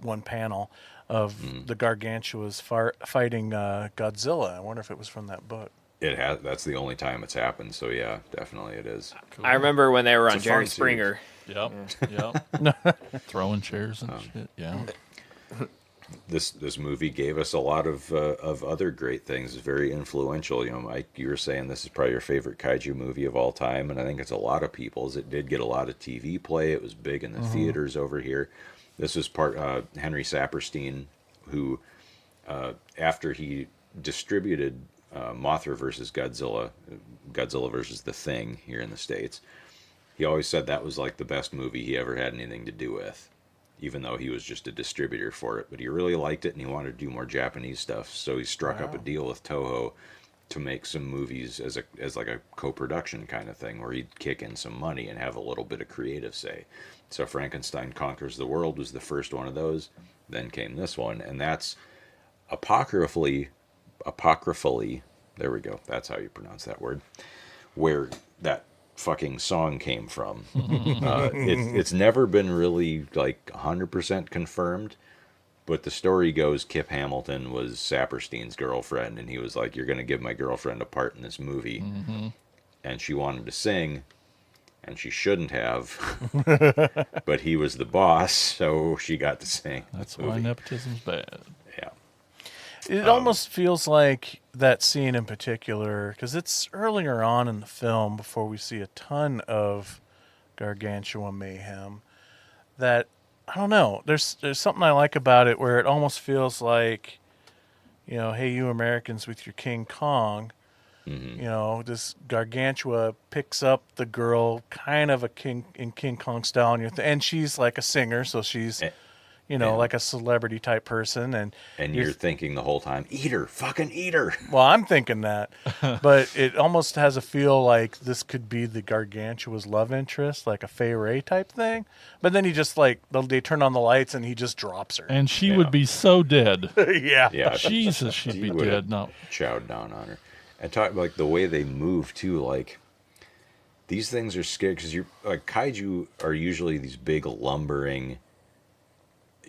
one panel of the Gargantuas fighting Godzilla. I wonder if it was from that book. It has. That's the only time it's happened. So yeah, definitely it is. Cool. I remember when they were on It's a Jerry fun Springer. Yep. Throwing chairs and shit. Yeah. this movie gave us a lot of other great things. It's very influential. You know, Mike, you were saying this is probably your favorite kaiju movie of all time, and I think it's a lot of people's. It did get a lot of TV play. It was big in the theaters over here. This was part Henry Saperstein, who after he distributed Mothra versus Godzilla, Godzilla versus the Thing here in the States, he always said that was like the best movie he ever had anything to do with, even though he was just a distributor for it. But he really liked it and he wanted to do more Japanese stuff, so he struck up a deal with Toho to make some movies as like a co-production kind of thing, where he'd kick in some money and have a little bit of creative say. So Frankenstein Conquers the World was the first one of those. Then came this one, and that's apocryphally, there we go, that's how you pronounce that word, where that fucking song came from. It's never been really like 100% confirmed, but the story goes Kip Hamilton was Saperstein's girlfriend, and he was like, you're going to give my girlfriend a part in this movie. And she wanted to sing, and she shouldn't have, but he was the boss, so she got to sing. That's why nepotism's bad. Yeah. It almost feels like that scene in particular, because it's earlier on in the film before we see a ton of Gargantua mayhem, that, I don't know, there's something I like about it where it almost feels like, you know, hey, you Americans with your King Kong, you know, this Gargantua picks up the girl kind of in King Kong style, and she's like a singer, so she's... you know, like a celebrity type person, and you're thinking the whole time, eat her, fucking eat her. Well, I'm thinking that, but it almost has a feel like this could be the Gargantua's love interest, like a Fay Ray type thing. But then he just like they turn on the lights and he just drops her, and she would be so dead. Yeah, Jesus, she'd be dead. No, chowed down on her. And talk like the way they move too, like. These things are scary because you're like kaiju are usually these big lumbering,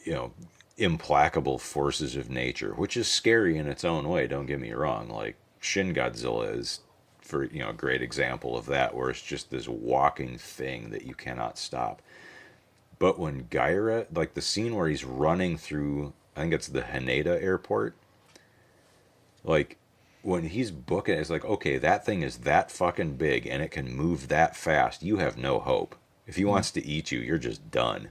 you know, implacable forces of nature, which is scary in its own way. Don't get me wrong. Like Shin Godzilla is, for a great example of that, where it's just this walking thing that you cannot stop. But when Gaira, like the scene where he's running through, I think it's the Haneda airport, like when he's booking, it's like, okay, that thing is that fucking big and it can move that fast. You have no hope. If he wants to eat you, you're just done.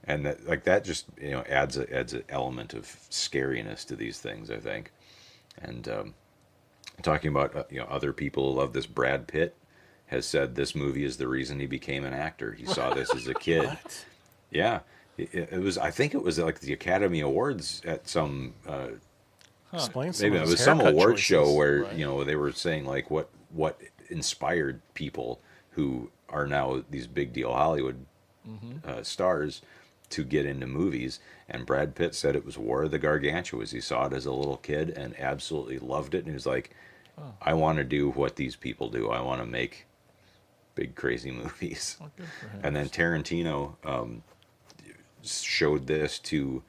And that just adds an element of scariness to these things, I think. And talking about other people who love this, Brad Pitt has said this movie is the reason he became an actor. He saw this as a kid. What? Yeah, it was. I think it was like the Academy Awards at some. Explain some Maybe of it his was some haircut award choices. show where they were saying like what inspired people who are now these big deal Hollywood stars to get into movies, and Brad Pitt said it was War of the Gargantuas. He saw it as a little kid and absolutely loved it, and he was like, I want to do what these people do. I want to make big crazy movies. good for him. And then Tarantino showed this to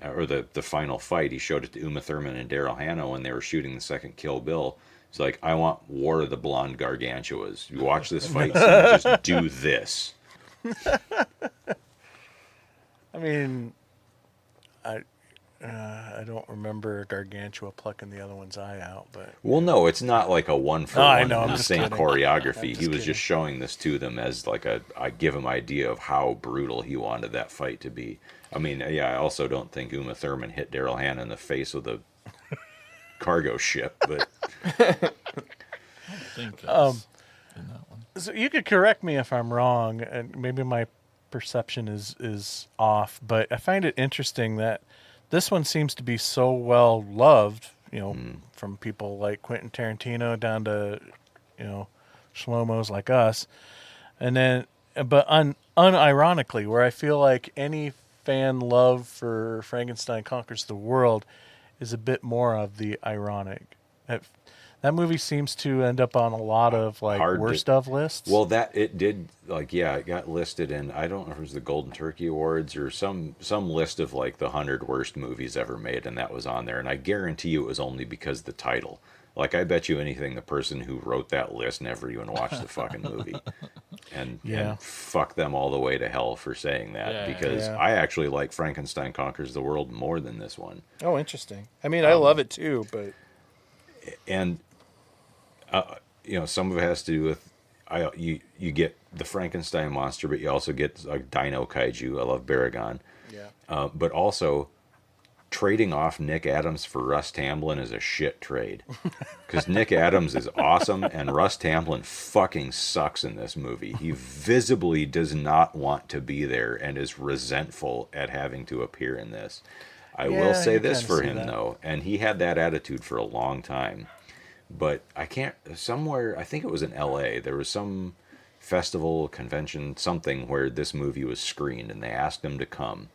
or the final fight, he showed it to Uma Thurman and Daryl Hannah when they were shooting the second Kill Bill. It's like, I want War of the Blonde Gargantuas. You watch this fight scene, just do this. I mean, I don't remember Gargantua plucking the other one's eye out, but Well, no, it's not like a one for No, I one know, I'm the just same kidding. choreography. I'm He was just just showing this to them as like I give him idea of how brutal he wanted that fight to be. I mean, yeah, I also don't think Uma Thurman hit Daryl Hannah in the face with a cargo ship, but I think that's in that one. so you could correct me if I'm wrong, and maybe my perception is off, but I find it interesting that this one seems to be so well loved, from people like Quentin Tarantino down to, Shlomos like us. And then, but unironically, where I feel like any fan love for Frankenstein Conquers the World is a bit more of the ironic. That movie seems to end up on a lot of like Hard to- worst of lists. well, that it did it got listed in, I don't know if it was the Golden Turkey Awards or some list of like the 100 worst movies ever made, and that was on there. And I guarantee you it was only because the title. Like, I bet you anything the person who wrote that list never even watched the fucking movie. and Yeah. fuck them all the way to hell for saying that, Yeah. because Yeah. I actually like Frankenstein Conquers the World more than this one. Oh, interesting. I mean, I love it too, but And some of it has to do with you get the Frankenstein monster, but you also get like Dino Kaiju. I love Baragon. yeah. But also, trading off Nick Adams for Russ Tamblyn is a shit trade. Because Nick Adams is awesome, and Russ Tamblyn fucking sucks in this movie. He visibly does not want to be there and is resentful at having to appear in this. I will Yeah, say you this kinda for see him, that. though, and he had that attitude for a long time. But I think it was in LA, there was some festival, convention, something where this movie was screened, and they asked him to come.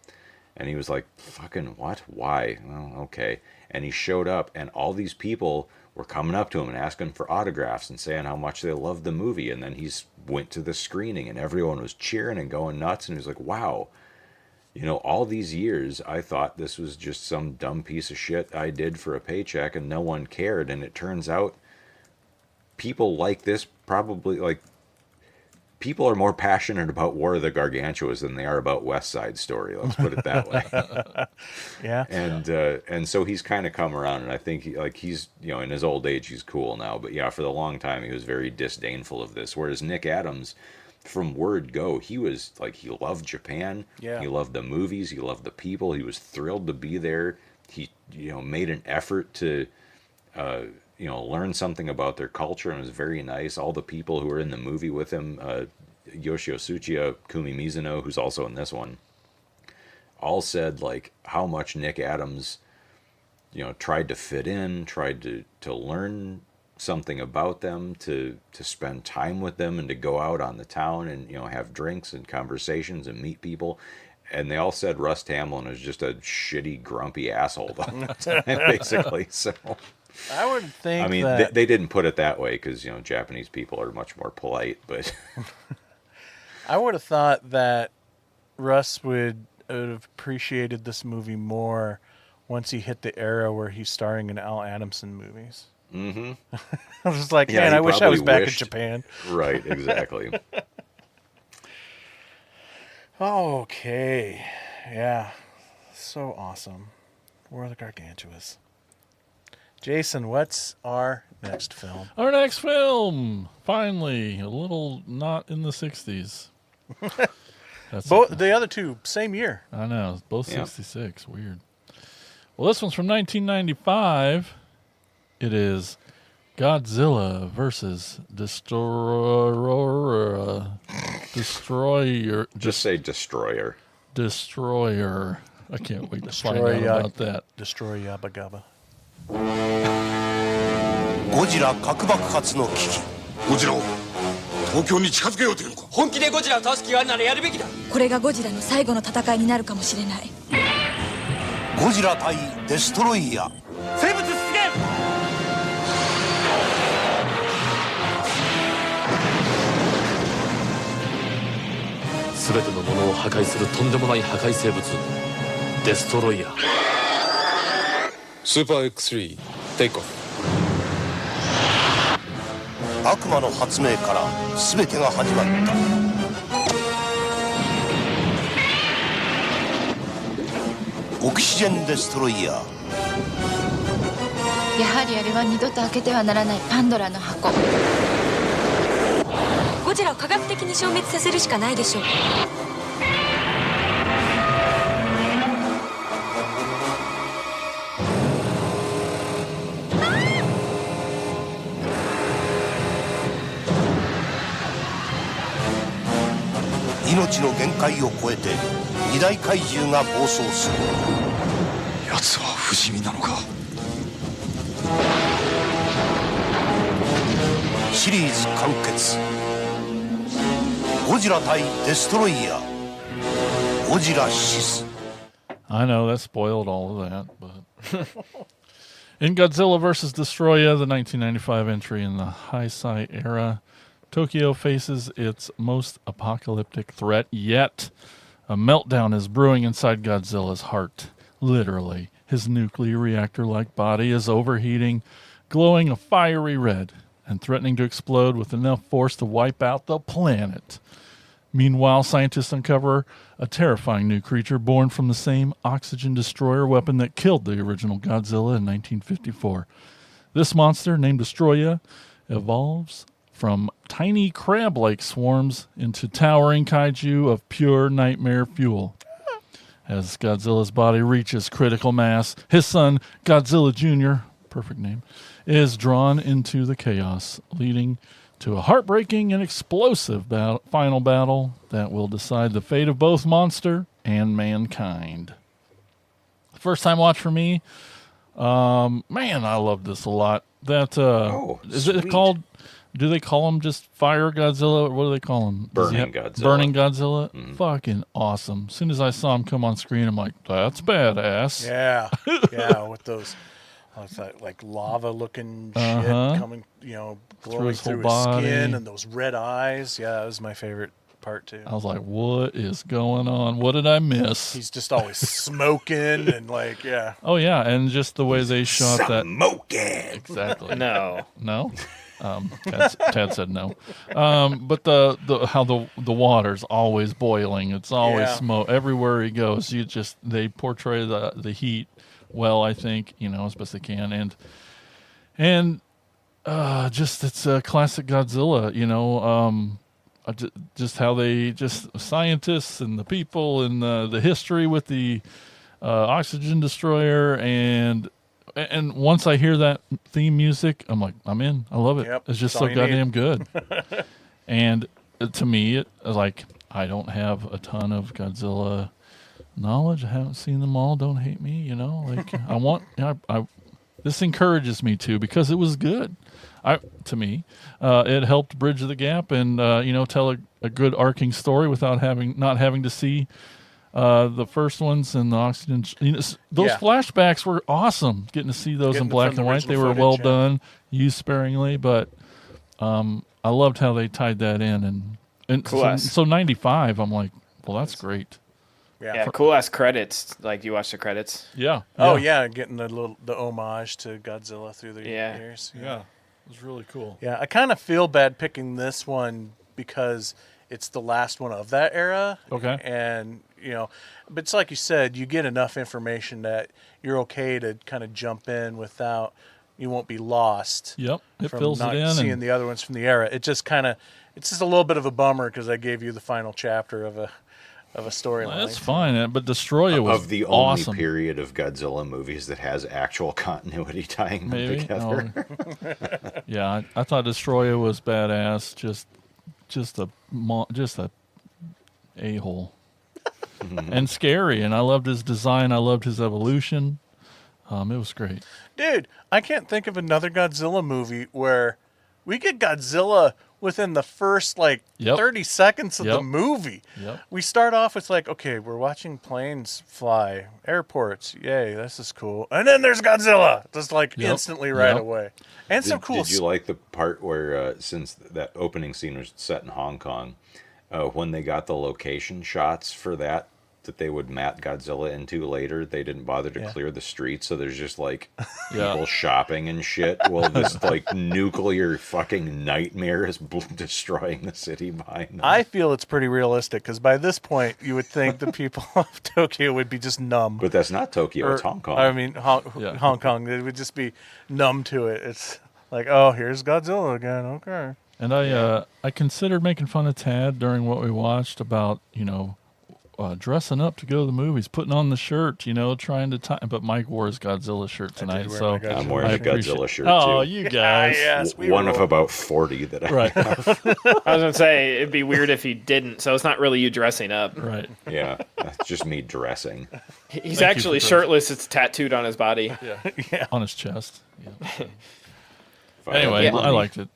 And he was like, fucking what? Why? Well, okay. And he showed up, and all these people were coming up to him and asking for autographs and saying how much they loved the movie. And then he went to the screening, and everyone was cheering and going nuts. And he was like, wow, all these years I thought this was just some dumb piece of shit I did for a paycheck, and no one cared. And it turns out people like this probably, like, people are more passionate about War of the Gargantuas than they are about West Side Story. Let's put it that way. Yeah. And so he's kind of come around, and I think he's in his old age he's cool now. But yeah, for the long time he was very disdainful of this. Whereas Nick Adams, from word go, he was like, he loved Japan. Yeah. He loved the movies. He loved the people. He was thrilled to be there. He made an effort to learn something about their culture, and it was very nice. All the people who were in the movie with him, Yoshio Tsuchiya, Kumi Mizuno, who's also in this one, all said like how much Nick Adams, tried to fit in, tried to learn something about them, to spend time with them, and to go out on the town and have drinks and conversations and meet people. And they all said Russ Tamblyn was just a shitty, grumpy asshole the whole time, basically. So I would think I mean, that they didn't put it that way because, Japanese people are much more polite, but I would have thought that Russ would have appreciated this movie more once he hit the era where he's starring in Al Adamson movies. mm-hmm. I was just like, Yeah, man, he I wish I was probably back in wished- Japan. Right, exactly. Okay. Yeah. So awesome. War of the Gargantuas. Jason, what's our next film? Our next film, finally, a little not in the 60s. That's The other two, same year. I know, both Yeah. 66. Weird. Well, this one's from 1995. It is Godzilla versus Destoroyah. Just say Destroyer. Destroyer. I can't wait to find out Destoroyah. about that. Destroy Yabba Gabba. ゴジラ核爆発の危機ゴジラを東京に近づけようというのか本気でゴジラを倒す気があるならやるべきだこれがゴジラの最後の戦いになるかもしれないゴジラ対デストロイヤー生物出現全てのものを破壊するとんでもない破壊生物デストロイヤースーパー X3 テイクオフ悪魔の発明から全てが始まったオキシジェンデストロイヤーやはりあれは二度と開けてはならないパンドラの箱ゴジラを科学的に消滅させるしかないでしょう命の限界を超えて二大怪獣が暴走する奴は不死身なのかシリーズ完結ゴジラ対デストロイヤーゴジラシス I know that spoiled all of that, but in Godzilla vs. Destoroyah, the 1995 entry in the Heisei era, Tokyo faces its most apocalyptic threat yet. A meltdown is brewing inside Godzilla's heart. Literally, his nuclear reactor-like body is overheating, glowing a fiery red and threatening to explode with enough force to wipe out the planet. Meanwhile, scientists uncover a terrifying new creature born from the same oxygen destroyer weapon that killed the original Godzilla in 1954. This monster, named Destoroyah, evolves from tiny crab-like swarms into towering kaiju of pure nightmare fuel. As Godzilla's body reaches critical mass, his son, Godzilla Jr., perfect name, is drawn into the chaos, leading to a heartbreaking and explosive final battle that will decide the fate of both monster and mankind. First time watch for me. Man, I love this a lot. That is it called? Do they call him just Fire Godzilla? What do they call him? Burning Godzilla. Burning Godzilla. Fucking awesome. As soon as I saw him come on screen, I'm like, that's badass. Yeah, yeah, with those, what's that, like lava-looking shit coming, glowing his whole through his body. skin and those red eyes. Yeah, that was my favorite part too. I was like, what is going on? What did I miss? He's just always smoking and like, yeah. Oh yeah, and just the way they shot that. Smoking. Exactly. No. No. Tad said no. But the how the water's always boiling. It's always smoke everywhere he goes. They portray the heat well, I think, as best they can, and just it's a classic Godzilla. Just how they scientists and the people and the history with the oxygen destroyer and once I hear that theme music, I'm like, I'm in. I love it. Yep, it's just that's all so you goddamn good. And to me, I don't have a ton of Godzilla knowledge. I haven't seen them all. Don't hate me. I want. This encourages me to because it was good. To me, it helped bridge the gap and tell a good arcing story without not having to see. The first ones and the oxygen, those flashbacks were awesome. Getting to see those in black and white, they were well done, used sparingly, but I loved how they tied that in. And Cool. so 95, I'm like, well, that's great. Yeah, cool ass credits. Like, you watch the credits? Yeah. Oh yeah, getting the homage to Godzilla through the years. Yeah, it was really cool. Yeah, I kind of feel bad picking this one because it's the last one of that era. Okay. And but it's like you said, you get enough information that you're okay to kind of jump in without, you won't be lost. Yep, it from fills not it in. seeing the other ones from the era. It just it's just a little bit of a bummer because I gave you the final chapter of a storyline. That's fine, but Destoroyah was of the awesome. only period of Godzilla movies that has actual continuity tying them together. Oh. Yeah, I thought Destoroyah was badass. Just a a-hole. And scary, and I loved his design. I loved his evolution. It was great. Dude, I can't think of another Godzilla movie where we get Godzilla within the first 30 seconds of the movie. Yep. We start off with okay, we're watching planes fly, airports, yay, this is cool. And then there's Godzilla, just instantly right away. And some cool. Did you like the part where, since that opening scene was set in Hong Kong, when they got the location shots for that they would mat Godzilla into later, they didn't bother to clear the streets, so there's just people shopping and shit. Well, this nuclear fucking nightmare is destroying the city behind them. I feel it's pretty realistic because by this point you would think the people of Tokyo would be just numb. But that's not Tokyo, it's Hong Kong. I mean, Hong Kong, they would just be numb to it. It's like, oh, here's Godzilla again. Okay. And I considered making fun of Tad during what we watched about dressing up to go to the movies, putting on the shirt, trying to tie. But Mike wore his Godzilla shirt tonight, so I'm wearing a Godzilla shirt too. Oh, you guys! Yes, one of about 40 that I have. I was gonna say it'd be weird if he didn't. So it's not really you dressing up, right? Yeah, that's just me dressing. He's actually shirtless. It's tattooed on his body. Yeah, on his chest. Yeah. Anyway, I liked it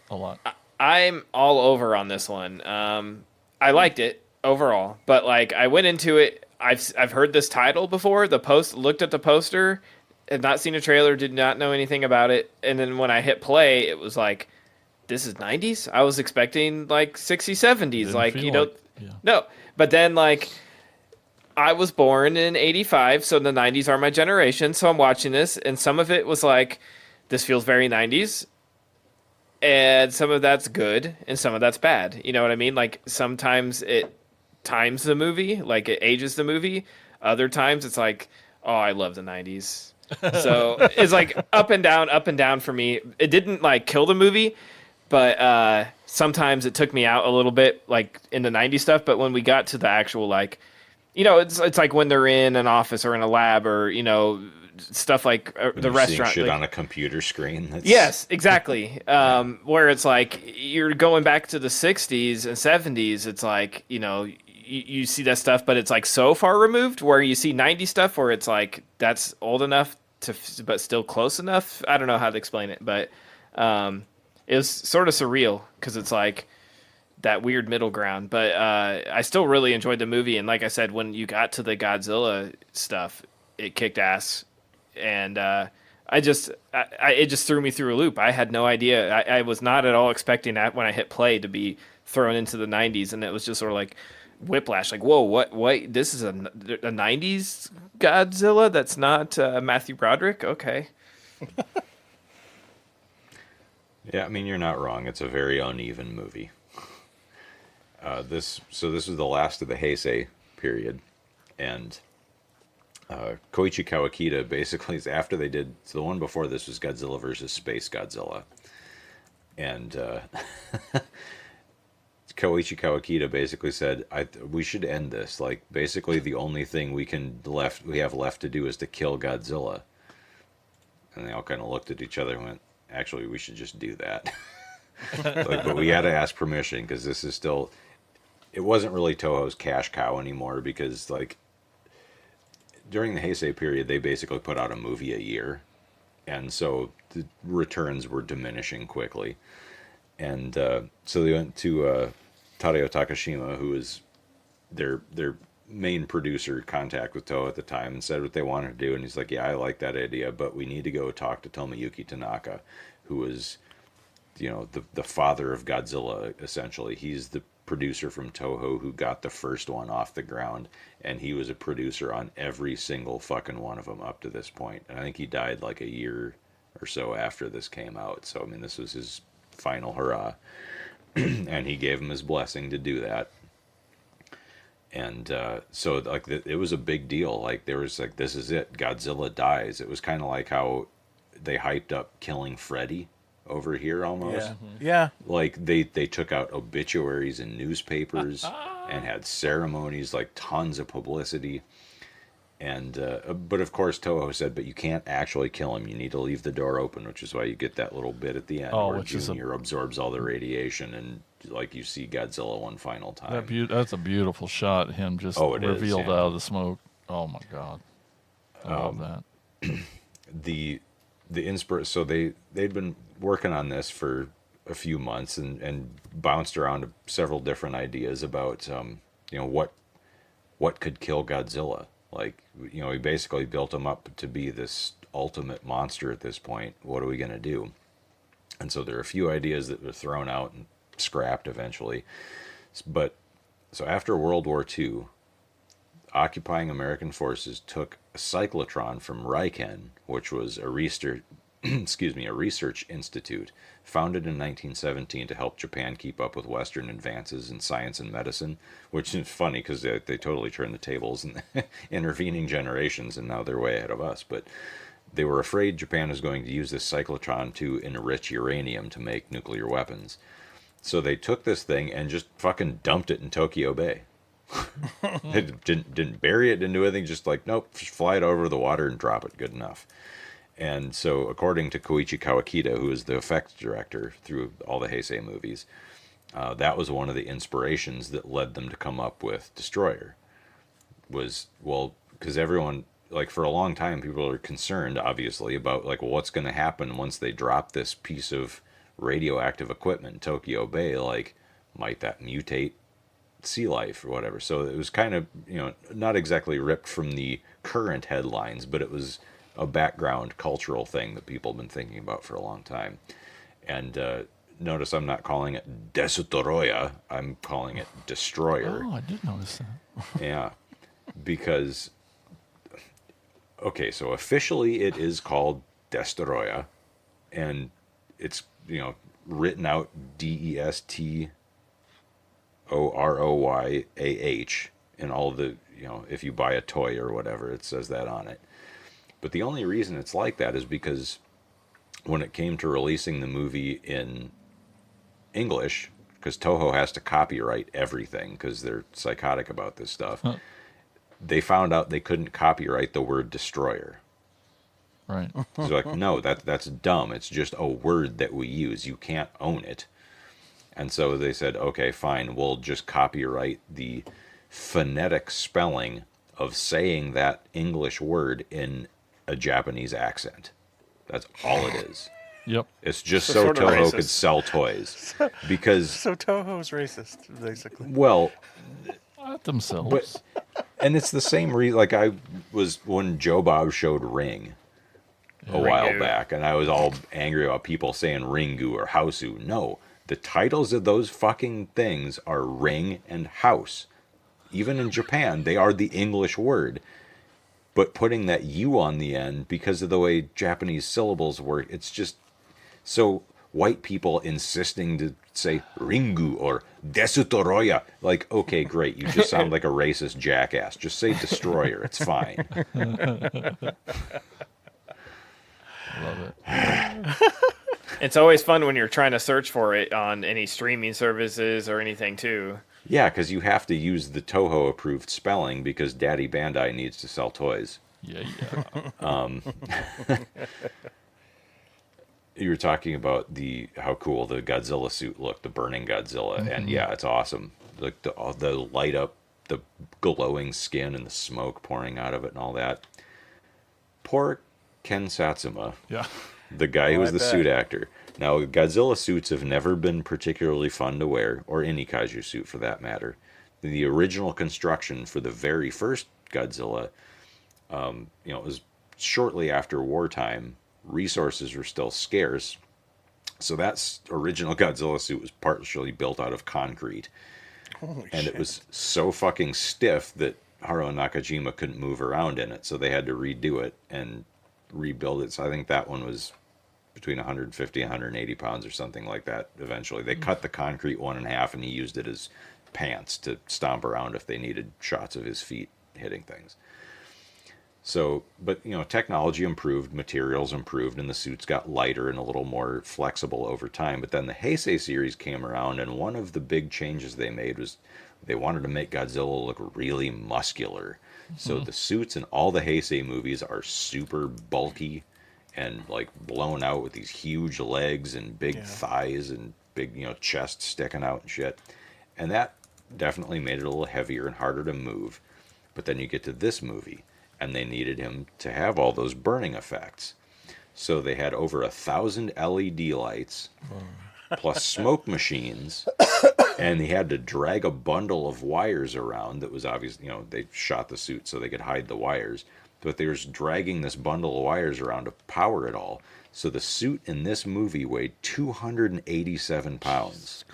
a lot. I'm all over on this one. I liked it overall, but I went into it. I've heard this title before. Looked at the poster, had not seen a trailer, did not know anything about it, and then when I hit play, it was this is 90s. I was expecting 60s, 70s, no. But then I was born in 85, so the 90s are my generation. So I'm watching this, and some of it was this feels very 90s. and some of that's good and some of that's bad. You know what I mean? Like sometimes it times the movie, like it ages the movie. Other times it's like, oh, I love the 90s. So it's like up and down for me. It didn't like kill the movie, but sometimes it took me out a little bit, like in the 90s stuff. But when we got to the actual, like, you know, it's like when they're in an office or in a lab or, you know, stuff like the restaurant. Shit like, on a computer screen. That's... Yes, exactly. Where it's like you're going back to the 60s and 70s. It's like, you know, you see that stuff, but it's like so far removed where you see 90s stuff where it's like that's old enough to, but still close enough. I don't know how to explain it, but it was sort of surreal because it's like that weird middle ground. But I still really enjoyed the movie. And like I said, when you got to the Godzilla stuff, it kicked ass. And it just threw me through a loop. I had no idea. I was not at all expecting that when I hit play to be thrown into the 90s. And it was just sort of like whiplash. Like, whoa, what? This is a 90s Godzilla? That's not Matthew Broderick? Okay. Yeah, I mean, you're not wrong. It's a very uneven movie. This was the last of the Heisei period. And... Koichi Kawakita basically is after they did, so the one before this was Godzilla versus Space Godzilla, and Koichi Kawakita basically said, we should end this. Like, basically the only thing we have left to do is to kill Godzilla. And they all kind of looked at each other and went, actually, we should just do that. Like, but we had to ask permission because this is still, it wasn't really Toho's cash cow anymore because, like, during the Heisei period, they basically put out a movie a year, and so the returns were diminishing quickly. And so they went to Tadao Takashima, who was their main producer, contact with Toho at the time, and said what they wanted to do. And he's like, yeah, I like that idea, but we need to go talk to Tomoyuki Tanaka, who was, you know, the father of Godzilla, essentially. He's the producer from Toho who got the first one off the ground, and he was a producer on every single fucking one of them up to this point. And I think he died like a year or so after this came out. So I mean, this was his final hurrah. And he gave him his blessing to do that. And so like it was a big deal. Like there was like, this is it, Godzilla dies. It was kind of like how they hyped up killing Freddy over here almost. Yeah. Like they took out obituaries in newspapers and had ceremonies, like tons of publicity. And but of course Toho said, but you can't actually kill him. You need to leave the door open, which is why you get that little bit at the end where Junior absorbs all the radiation and like you see Godzilla one final time. That's a beautiful shot. Him just revealed out of the smoke. Oh my god, I love that. So they'd been working on this for a few months and bounced around several different ideas about you know what could kill Godzilla. Like, you know, he basically built him up to be this ultimate monster at this point. What are we going to do? And so there are a few ideas that were thrown out and scrapped eventually. But so after World War II, occupying American forces took a cyclotron from Riken, which was a research institute founded in 1917 to help Japan keep up with Western advances in science and medicine, which is funny because they totally turned the tables in the intervening generations, and now they're way ahead of us. But they were afraid Japan was going to use this cyclotron to enrich uranium to make nuclear weapons. So they took this thing and just fucking dumped it in Tokyo Bay. They didn't bury it, didn't do anything, just like, nope, just fly it over the water and drop it, good enough. And so, according to Koichi Kawakita, who is the effects director through all the Heisei movies, that was one of the inspirations that led them to come up with Destroyer. Was, well, because everyone, like, for a long time, people are concerned, obviously, about, like, well, what's going to happen once they drop this piece of radioactive equipment in Tokyo Bay? Like, might that mutate sea life or whatever? So it was kind of, you know, not exactly ripped from the current headlines, but it was a background cultural thing that people have been thinking about for a long time. And notice I'm not calling it Destoroyah, I'm calling it Destroyer. Oh, I did notice that. Yeah, because, okay, so officially it is called Destoroyah, and it's, you know, written out Destoroyah in all the, if you buy a toy or whatever, it says that on it. But the only reason it's like that is because when it came to releasing the movie in English, because Toho has to copyright everything because they're psychotic about this stuff, they found out they couldn't copyright the word destroyer. Right. It's like, no, that's dumb. It's just a word that we use. You can't own it. And so they said, okay, fine, we'll just copyright the phonetic spelling of saying that English word in a Japanese accent. That's all it is. Yep. It's just So so sort of Toho racist. could sell toys. Because, So Toho's racist, basically. well, Not themselves. and it's the same reason, like I was, when Joe Bob showed Ring a while Ringu. back, and I was all angry about people saying Ringu or Hausu. No, the titles of those fucking things are Ring and House. Even in Japan, they are the English word. But putting that U on the end, because of the way Japanese syllables work, it's just so white people insisting to say Ringu or Destoroyah. Like, okay, great. You just sound like a racist jackass. Just say Destroyer. It's fine. Love it. It's always fun when you're trying to search for it on any streaming services or anything too. Yeah, because you have to use the Toho approved spelling because Daddy Bandai needs to sell toys. Yeah. You were talking about how cool the Godzilla suit looked, the burning Godzilla, and yeah, it's awesome. Like the light up, the glowing skin, and the smoke pouring out of it, and all that. Poor Ken Satsuma, Yeah. the guy who was I the bet. suit actor. Now, Godzilla suits have never been particularly fun to wear, or any kaiju suit for that matter. The original construction for the very first Godzilla, it was shortly after wartime. Resources were still scarce, so that original Godzilla suit was partially built out of concrete. Holy And shit. it was so fucking stiff that Haruo Nakajima couldn't move around in it, so they had to redo it and rebuild it. So I think that one was between 150 and 180 pounds or something like that eventually. They cut the concrete one in half, and he used it as pants to stomp around if they needed shots of his feet hitting things. So, but technology improved, materials improved, and the suits got lighter and a little more flexible over time. But then the Heisei series came around, and one of the big changes they made was they wanted to make Godzilla look really muscular. So the suits in all the Heisei movies are super bulky and like blown out with these huge legs and big thighs and big, chest sticking out and shit. And that definitely made it a little heavier and harder to move. But then you get to this movie, and they needed him to have all those burning effects. So they had over 1,000 LED lights, plus smoke machines, and he had to drag a bundle of wires around that was obvious. They shot the suit so they could hide the wires, but they were dragging this bundle of wires around to power it all. So the suit in this movie weighed 287 pounds.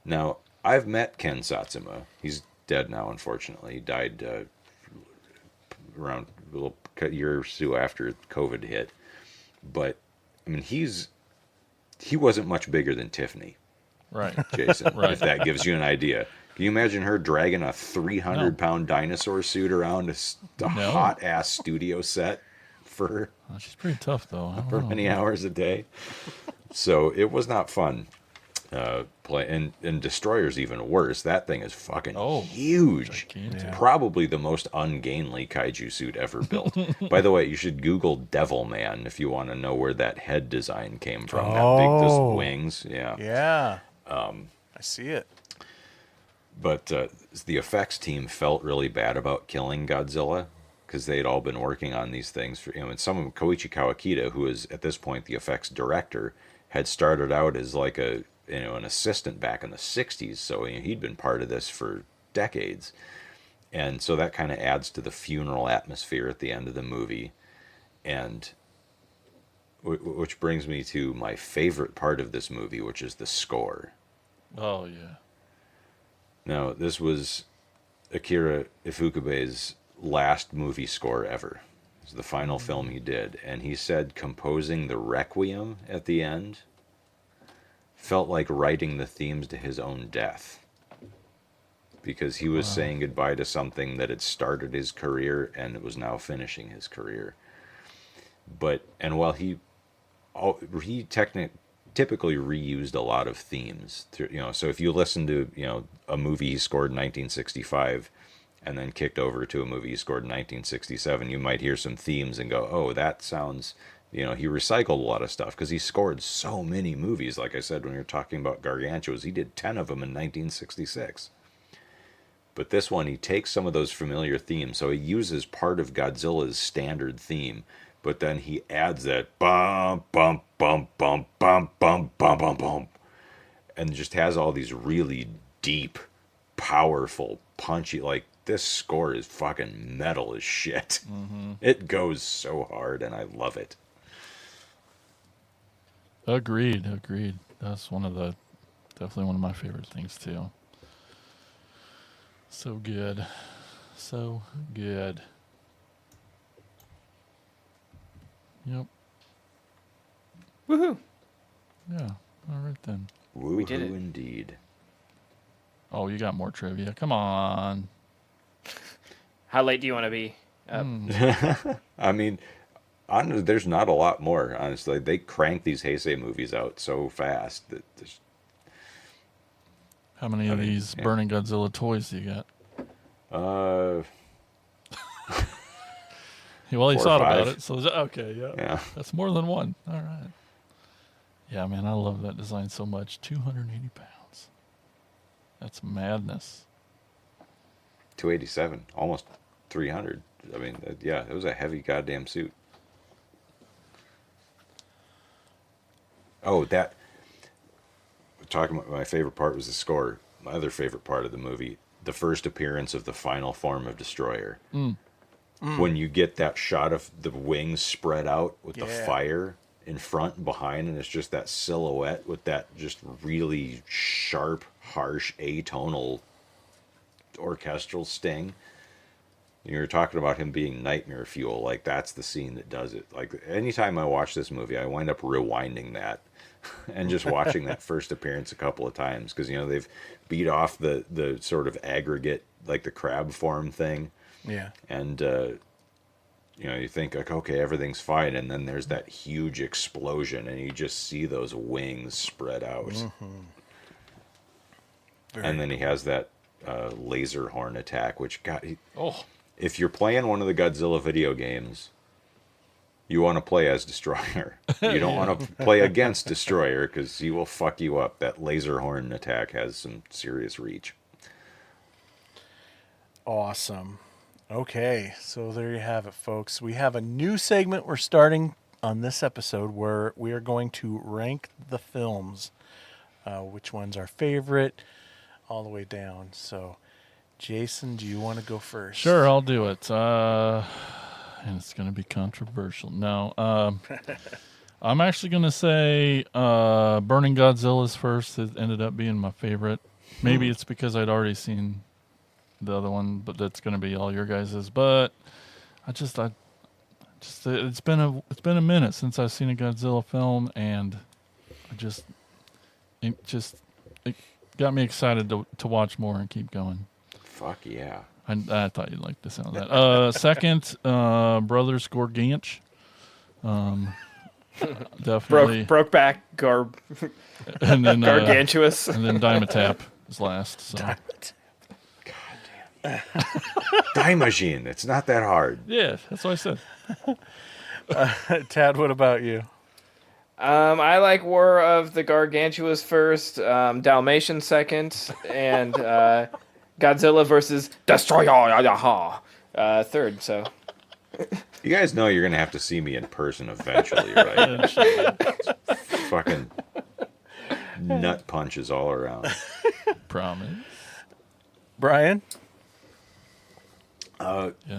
Now, I've met Ken Satsuma. He's dead now, unfortunately. He died around a little year or two after COVID hit. But, I mean, he wasn't much bigger than Tiffany, Right. Jason, Right. if that gives you an idea. Can you imagine her dragging a 300-pound dinosaur suit around a No. hot-ass studio set for Oh, she's pretty tough, though. I don't for know. many hours a day? So it was not fun. And Destroyer's even worse. That thing is fucking huge. gigantic. Probably the most ungainly kaiju suit ever built. By the way, you should Google Devil Man if you want to know where that head design came from. That big, those wings. Yeah. Yeah. I see it. But the effects team felt really bad about killing Godzilla because they'd all been working on these things for, and some of them, Koichi Kawakita, who is at this point the effects director, had started out as like an assistant back in the 60s, so he'd been part of this for decades. And so that kind of adds to the funeral atmosphere at the end of the movie. And which brings me to my favorite part of this movie, which is the score. Oh, yeah. Now, this was Akira Ifukube's last movie score ever. It was the final film he did. And he said composing the Requiem at the end felt like writing the themes to his own death. Because he was saying goodbye to something that had started his career and it was now finishing his career. And while he typically reused a lot of themes, so if you listen to, a movie he scored in 1965 and then kicked over to a movie he scored in 1967, you might hear some themes and go, oh, that sounds, he recycled a lot of stuff because he scored so many movies. Like I said, when we were talking about Gargantuas, he did 10 of them in 1966. But this one, he takes some of those familiar themes. So he uses part of Godzilla's standard theme, but then he adds that bum, bum, bum, bum, bum, bum, bum, bum, bum, and just has all these really deep, powerful, punchy, like, this score is fucking metal as shit. Mm-hmm. It goes so hard, and I love it. Agreed. That's definitely one of my favorite things, too. So good. Yep. Woohoo! Yeah. All right then. Woohoo did it. Indeed. Oh, you got more trivia. Come on. How late do you want to be up? I mean, there's not a lot more, honestly. They crank these Heisei movies out so fast that there's... How many of these Burning Godzilla toys do you got? Well, he 4 or thought about 5. it, so okay, yeah. That's more than one. All right. Yeah, man, I love that design so much. 280 pounds. That's madness. 287, almost 300. I mean, it was a heavy goddamn suit. Oh, talking about my favorite part was the score. My other favorite part of the movie, the first appearance of the final form of Destroyer. When you get that shot of the wings spread out with the fire in front and behind, and it's just that silhouette with that just really sharp, harsh, atonal orchestral sting. You were talking about him being nightmare fuel. Like, that's the scene that does it. Like, anytime I watch this movie, I wind up rewinding that and just watching that first appearance a couple of times, because they've beat off the sort of aggregate, like the crab form thing. Yeah. And you think, like, okay, everything's fine, and then there's that huge explosion and you just see those wings spread out. And then he has that laser horn attack, which if you're playing one of the Godzilla video games, you want to play as Destroyer. You don't want to play against Destroyer, because he will fuck you up. That laser horn attack has some serious reach. Awesome. Okay, so there you have it, folks. We have a new segment we're starting on this episode where we are going to rank the films, which one's our favorite, all the way down. So, Jason, do you want to go first? Sure, I'll do it. And it's going to be controversial. No, I'm actually going to say Burning Godzilla's first. It ended up being my favorite. Maybe it's because I'd already seen the other one, but that's going to be all your guys's. But it's been a minute since I've seen a Godzilla film, and it got me excited to watch more and keep going. Fuck yeah. I thought you'd like the sound of that. Second, Brothers Gorganch. Definitely broke back and then Gargantuas. and then Daimajin is last. So. Daimajin, it's not that hard. Yeah, that's what I said. Tad, what about you? I like War of the Gargantuas first, Dalmatian second, and Godzilla versus Destoroyah third. So you guys know you're gonna have to see me in person eventually, right? Fucking nut punches all around. Promise. Brian?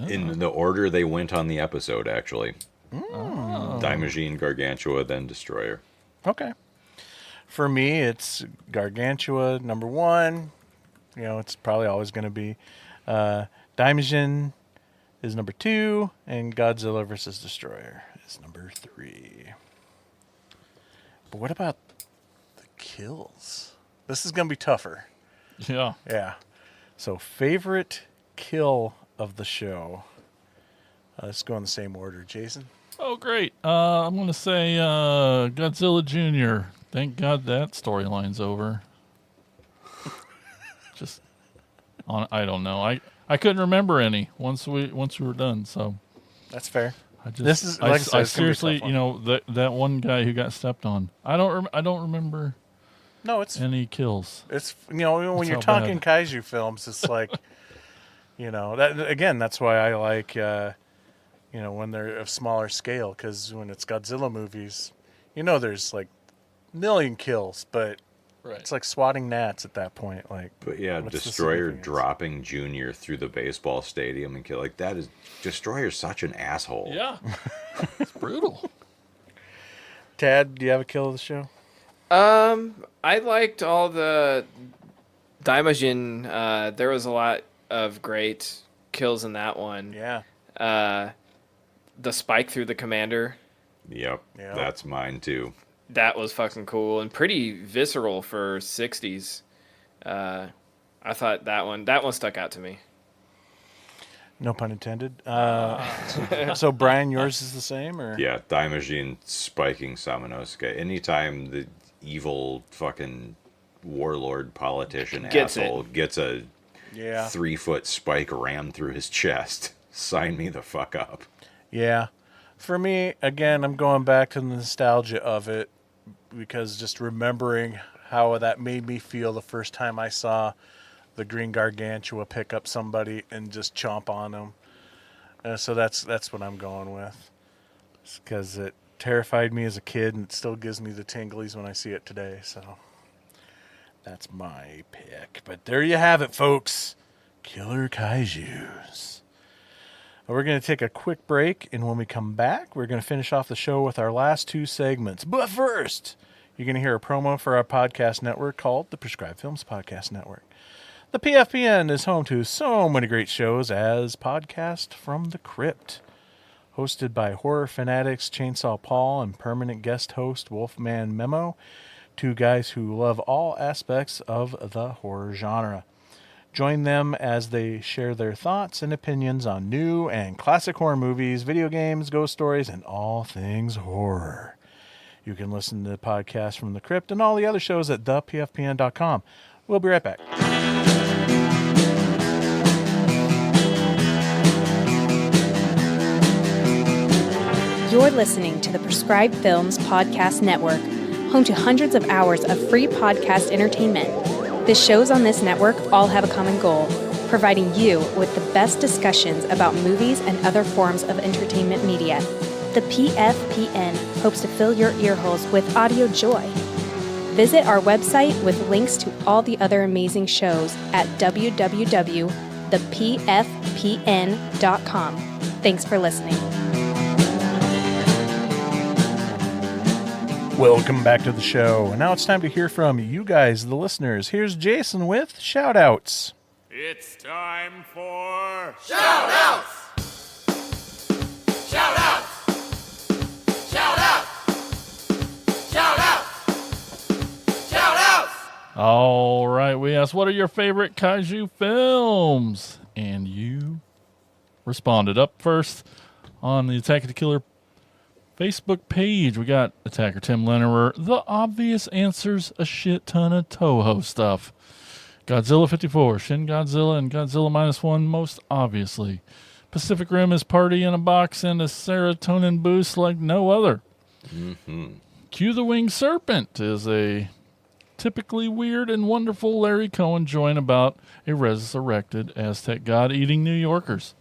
In the order they went on the episode, actually. Daimajin, Gargantua, then Destroyer. Okay. For me, it's Gargantua, number 1. It's probably always going to be. Daimajin is number 2, and Godzilla versus Destroyer is number 3. But what about the kills. This is going to be tougher. Yeah. Yeah. So, favorite kill of the show. Let's go in the same order. Jason? Oh, great. I'm going to say Godzilla Jr. Thank God that storyline's over. Just, I don't know. I couldn't remember any once we were done. So that's fair. This is like I seriously, that one guy who got stepped on. I don't remember. No, it's any kills. It's when you're talking kaiju films, it's like that again. That's why I like when they're of smaller scale, because when it's Godzilla movies, there's like million kills, but it's like swatting gnats at that point. Like, but yeah, Destroyer dropping Junior through the baseball stadium and kill that is Destroyer's such an asshole. Yeah, it's brutal. Tad, do you have a kill of the show? I liked all the Daimajin. There was a lot of great kills in that one. Yeah. The spike through the commander. Yep. That's mine too. That was fucking cool and pretty visceral for 60s. I thought that one stuck out to me. No pun intended. So, Brian, yours is the same, or? Yeah, Daimajin spiking Samanosuke. Anytime the evil fucking warlord politician asshole gets a 3-foot spike rammed through his chest, sign me the fuck up. Yeah. For me, again, I'm going back to the nostalgia of it, because just remembering how that made me feel the first time I saw the green Gargantua pick up somebody and just chomp on them. So that's what I'm going with. Because it terrified me as a kid, and it still gives me the tinglies when I see it today. So that's my pick. But there you have it, folks. Killer Kaijus. We're going to take a quick break, and when we come back, we're going to finish off the show with our last two segments. But first, you're going to hear a promo for our podcast network called the Prescribed Films Podcast Network. The PFPN is home to so many great shows as Podcast from the Crypt, hosted by horror fanatics Chainsaw Paul and permanent guest host Wolfman Memo, two guys who love all aspects of the horror genre. Join them as they share their thoughts and opinions on new and classic horror movies, video games, ghost stories, and all things horror. You can listen to the Podcast from the Crypt and all the other shows at thepfpn.com. We'll be right back. You're listening to the Prescribed Films Podcast Network, home to hundreds of hours of free podcast entertainment. The shows on this network all have a common goal, providing you with the best discussions about movies and other forms of entertainment media. The PFPN hopes to fill your earholes with audio joy. Visit our website with links to all the other amazing shows at www.thepfpn.com. Thanks for listening. Welcome back to the show. And now it's time to hear from you guys, the listeners. Here's Jason with shout-outs. It's time for shout-outs! Shout-outs! Shout-outs! Shout-outs! Shout-outs! All right, we asked, what are your favorite kaiju films? And you responded. Up first on the Attack of the Killer Facebook page, we got Attacker Tim Lennerer. The obvious answers, a shit ton of Toho stuff. Godzilla 54, Shin Godzilla, and Godzilla -1, most obviously. Pacific Rim is party in a box and a serotonin boost like no other. Cue the Winged Serpent is a typically weird and wonderful Larry Cohen joint about a resurrected Aztec god eating New Yorkers.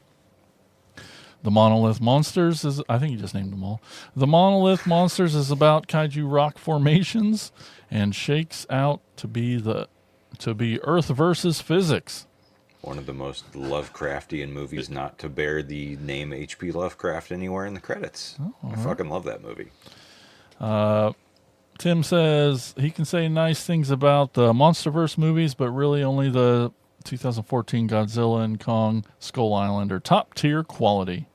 The Monolith Monsters is, I think you just named them all. The Monolith Monsters is about kaiju rock formations and shakes out to be Earth versus physics. One of the most Lovecraftian movies not to bear the name H.P. Lovecraft anywhere in the credits. I fucking love that movie. Tim says he can say nice things about the Monsterverse movies, but really only the 2014 Godzilla and Kong Skull Island are top tier quality.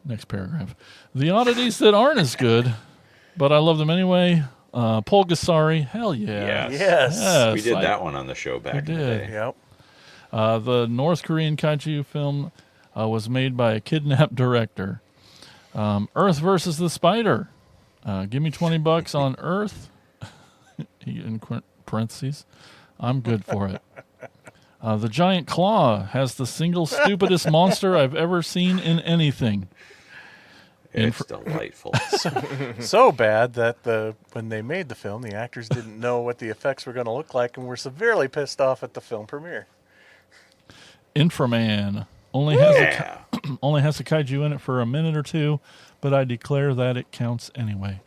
Next paragraph. The oddities that aren't as good, but I love them anyway, Pulgasari, hell yeah. Yes. We did that one on the show back in the day. Yep. The North Korean kaiju film was made by a kidnapped director. Earth versus the Spider. Give me $20 on Earth. In parentheses. I'm good for it. The Giant Claw has the single stupidest monster I've ever seen in anything. It's delightful. So bad that when they made the film, the actors didn't know what the effects were going to look like and were severely pissed off at the film premiere. Inframan only has a kaiju in it for a minute or two, but I declare that it counts anyway.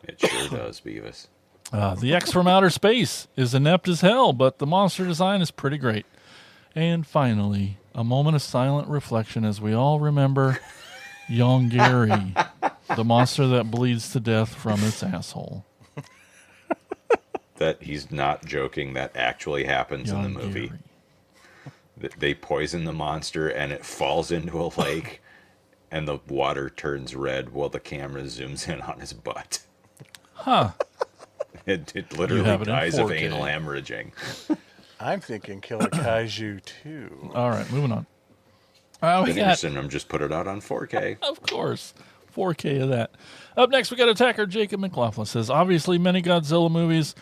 It sure does, Beavis. The X from Outer Space is inept as hell, but the monster design is pretty great. And finally, a moment of silent reflection as we all remember Yongari, the monster that bleeds to death from its asshole. That he's not joking. That actually happens in the movie. They poison the monster and it falls into a lake and the water turns red while the camera zooms in on his butt. Huh. It literally dies of anal hemorrhaging. I'm thinking Killer Kaiju 2. All right, moving on. Vinegar Syndrome just put it out on 4K. Of course. 4K of that. Up next, we got attacker Jacob McLaughlin says, obviously many Godzilla movies.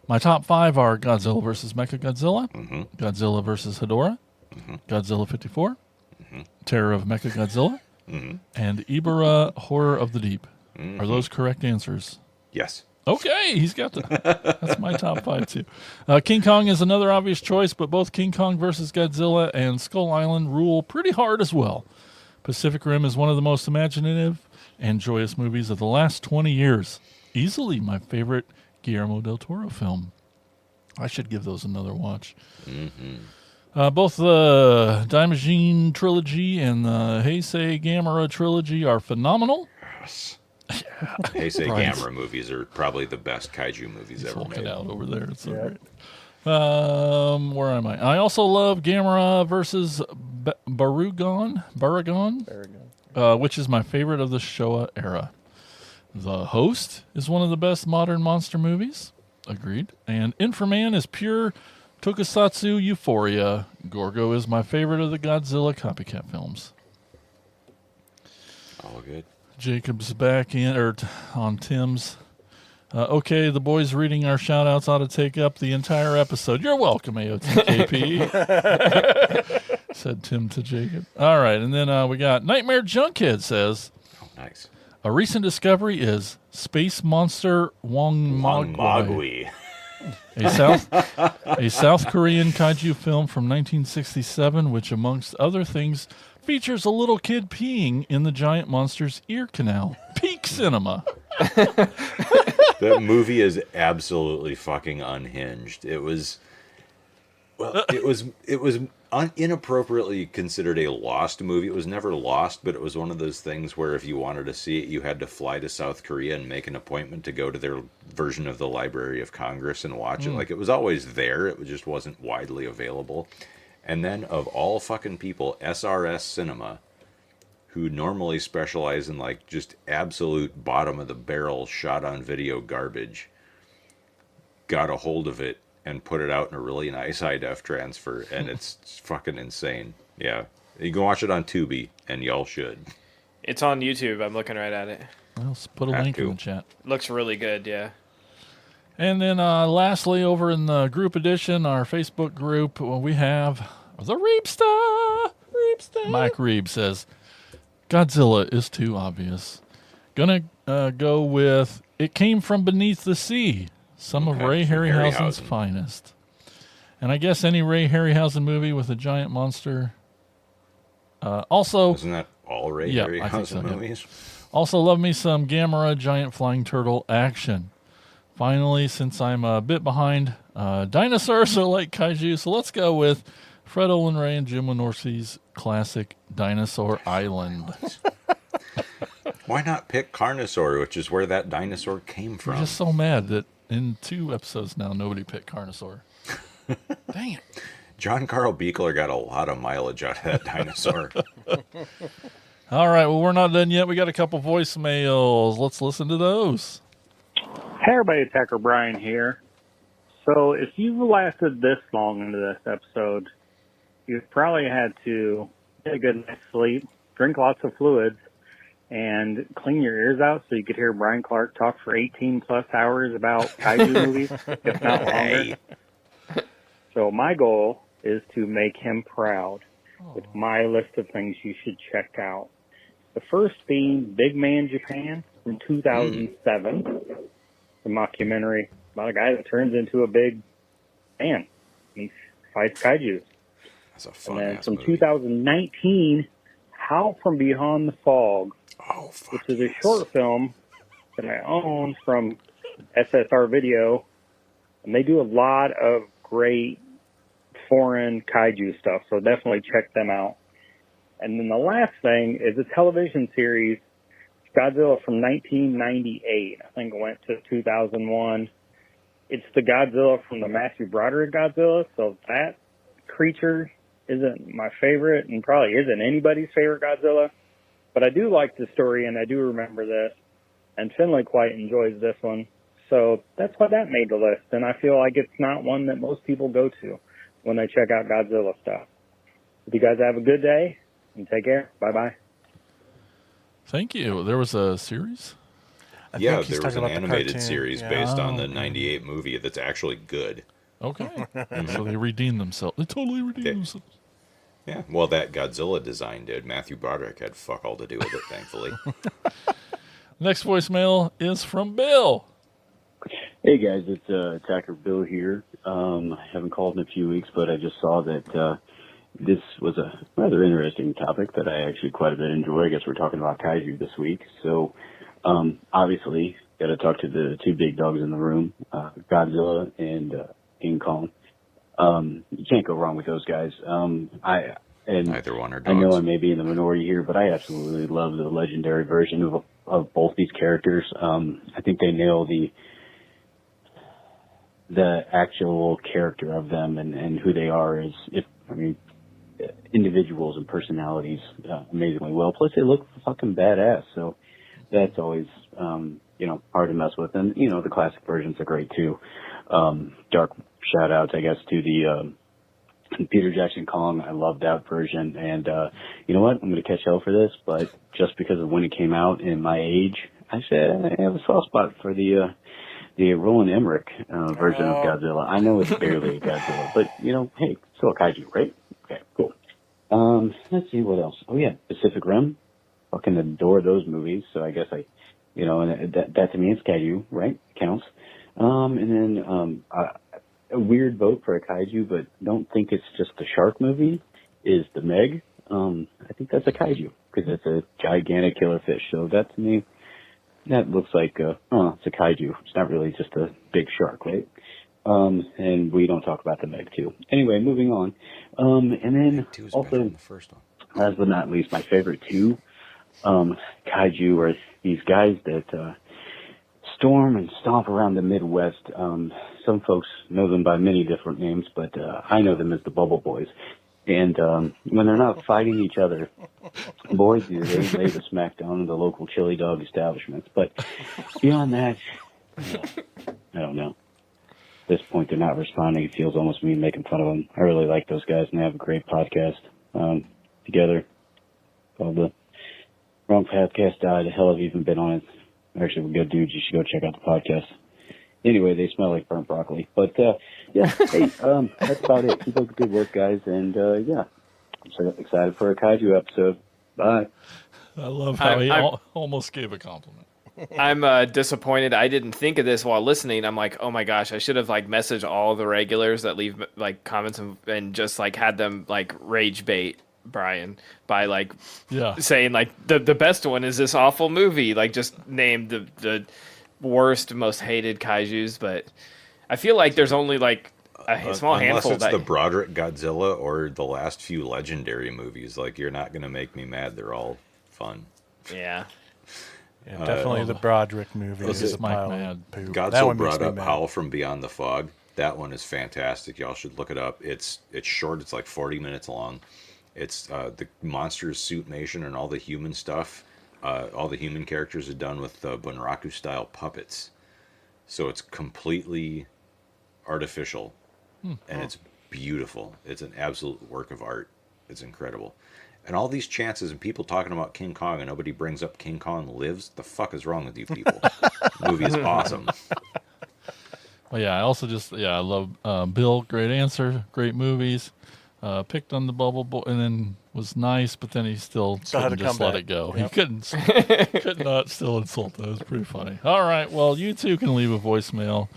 My top 5 are Godzilla vs. Mechagodzilla, Godzilla vs. Hedorah, Godzilla 54, Terror of Mechagodzilla, and Ibara Horror of the Deep. Are those correct answers? Yes. Okay, he's got that's my top 5 too. King Kong is another obvious choice, but both King Kong vs. Godzilla and Skull Island rule pretty hard as well. Pacific Rim is one of the most imaginative and joyous movies of the last 20 years. Easily my favorite Guillermo del Toro film. I should give those another watch. Both the Daimajin trilogy and the Heisei Gamera trilogy are phenomenal. Yes. Heisei Gamera movies are probably the best kaiju movies ever made. Out over there. It's so great. Where am I? I also love Gamera versus Baragon, which is my favorite of the Showa era. The Host is one of the best modern monster movies. Agreed. And Inframan is pure tokusatsu euphoria. Gorgo is my favorite of the Godzilla copycat films. All good. Jacob's back in, on Tim's. Okay, the boys reading our shout-outs ought to take up the entire episode. You're welcome, AOTKP, said Tim to Jacob. All right, and then we got Nightmare Junkhead says, oh, nice. A recent discovery is Space Monster Wongmagwi. A South Korean kaiju film from 1967, which, amongst other things, features a little kid peeing in the giant monster's ear canal. Peak cinema. That movie is absolutely fucking unhinged. It was inappropriately considered a lost movie. It was never lost, but it was one of those things where if you wanted to see it, you had to fly to South Korea and make an appointment to go to their version of the Library of Congress and watch it. Like, it was always there. It just wasn't widely available. And then, of all fucking people, SRS Cinema, who normally specialize in, like, just absolute bottom-of-the-barrel shot-on-video garbage, got a hold of it and put it out in a really nice high-def transfer, and it's fucking insane. Yeah. You can watch it on Tubi, and y'all should. It's on YouTube. I'm looking right at it. Well, put a link in the chat. Looks really good, yeah. And then lastly, over in the group edition, our Facebook group, we have the Reebster. Mike Reeb says, Godzilla is too obvious. Gonna go with It Came From Beneath the Sea, some of Ray Harryhausen's finest. And I guess any Ray Harryhausen movie with a giant monster. Also, isn't that all Ray Harryhausen movies? Also, love me some Gamera giant flying turtle action. Finally, since I'm a bit behind, dinosaurs are like kaiju, so let's go with Fred Olen Ray and Jim Wynorski's classic Dinosaur Island. Why not pick Carnosaur, which is where that dinosaur came from? I'm just so mad that in 2 episodes now, nobody picked Carnosaur. Dang it. John Carl Buechler got a lot of mileage out of that dinosaur. All right, well, we're not done yet. We got a couple voicemails. Let's listen to those. Hey everybody, Attacker Brian here. So if you've lasted this long into this episode, you've probably had to get a good night's sleep, drink lots of fluids, and clean your ears out so you could hear Brian Clark talk for 18 plus hours about kaiju movies, if not longer. So my goal is to make him proud with my list of things you should check out. The first being Big Man Japan from 2007, the mockumentary about a guy that turns into a big man. He fights kaiju. That's a fun And then ass from movie. 2019, Howl from Beyond the Fog, which is a short film that I own from SSR Video, and they do a lot of great foreign kaiju stuff, so definitely check them out. And then the last thing is a television series, Godzilla from 1998. I think it went to 2001. It's the Godzilla from the Matthew Broderick Godzilla, so that creature isn't my favorite and probably isn't anybody's favorite Godzilla. But I do like the story, and I do remember this, and Finley quite enjoys this one. So that's why that made the list, and I feel like it's not one that most people go to when they check out Godzilla stuff. If you guys have a good day, and take care. Bye-bye. Thank you. There was a series? Yeah, there was an animated series based on the 98 movie that's actually good. Okay. So they redeemed themselves. They totally redeemed themselves. Yeah, well, that Godzilla design did. Matthew Broderick had fuck all to do with it, thankfully. Next voicemail is from Bill. Hey guys, it's Attacker Bill here. I haven't called in a few weeks, but I just saw that this was a rather interesting topic that I actually quite a bit enjoy. I guess we're talking about kaiju this week. So, obviously, got to talk to the two big dogs in the room, Godzilla and King Kong. You can't go wrong with those guys. Neither one are dogs. I know I may be in the minority here, but I absolutely love the legendary version of both these characters. I think they nail the actual character of them and who they are as individuals and personalities amazingly well. Plus, they look fucking badass, so that's always hard to mess with. And the classic versions are great too. Dark shout outs, I guess, to the Peter Jackson Kong. I love that version, and you know what? I'm going to catch hell for this, but just because of when it came out and my age, I said I have a soft spot for the Roland Emmerich version of Godzilla. I know it's barely a Godzilla, but hey, still a kaiju, right? Okay, cool. Let's see what else. Oh yeah, Pacific Rim. Fucking adore those movies. So I guess and that to me is kaiju, right? Counts. And then a weird vote for a kaiju, but don't think it's just the shark movie. Is the Meg? I think that's a kaiju because it's a gigantic killer fish. So that to me, that looks like it's a kaiju. It's not really just a big shark, right? And we don't talk about the Meg too. Anyway, moving on. And then also, the first one. Last but not least, my favorite two kaiju are these guys that storm and stomp around the Midwest. Some folks know them by many different names, but I know them as the Bubble Boys. And when they're not fighting each other, boy, do they lay the smackdown in the local chili dog establishments. But beyond that, I don't know. At this point, they're not responding. It feels almost mean making fun of them. I really like those guys, and they have a great podcast together called the Wrong Podcast Died. Hell, I've even been on it. Actually, we're good dudes. You should go check out the podcast. Anyway, they smell like burnt broccoli. But, yeah, hey, that's about it. Keep up the good work, guys. And, yeah, I'm so excited for a kaiju episode. Bye. I love how he almost gave a compliment. I'm disappointed. I didn't think of this while listening. I'm like, oh my gosh, I should have messaged all the regulars that leave comments and just had them rage bait Brian by saying the best one is this awful movie. Just name the worst, most hated kaijus. But I feel like there's only a small handful. Unless it's the Broderick Godzilla or the last few legendary movies. You're not gonna make me mad. They're all fun. Yeah. Yeah, definitely the Broderick movie is a pile of poop. Godzilla brought up Howl from Beyond the Fog. That one is fantastic. Y'all should look it up. It's short. It's 40 minutes long. It's the monsters suitmation and all the human stuff. All the human characters are done with Bunraku style puppets. So it's completely artificial, and it's beautiful. It's an absolute work of art. It's incredible. And all these chances and people talking about King Kong and nobody brings up King Kong Lives. The fuck is wrong with you people? The movie is awesome. Well, yeah, I also I love Bill. Great answer. Great movies. Picked on the Bubble Boy and then was nice, but then he still had couldn't to just come let back. it go. Yep. He could not still insult that. It was pretty funny. All right, well, you too can leave a voicemail.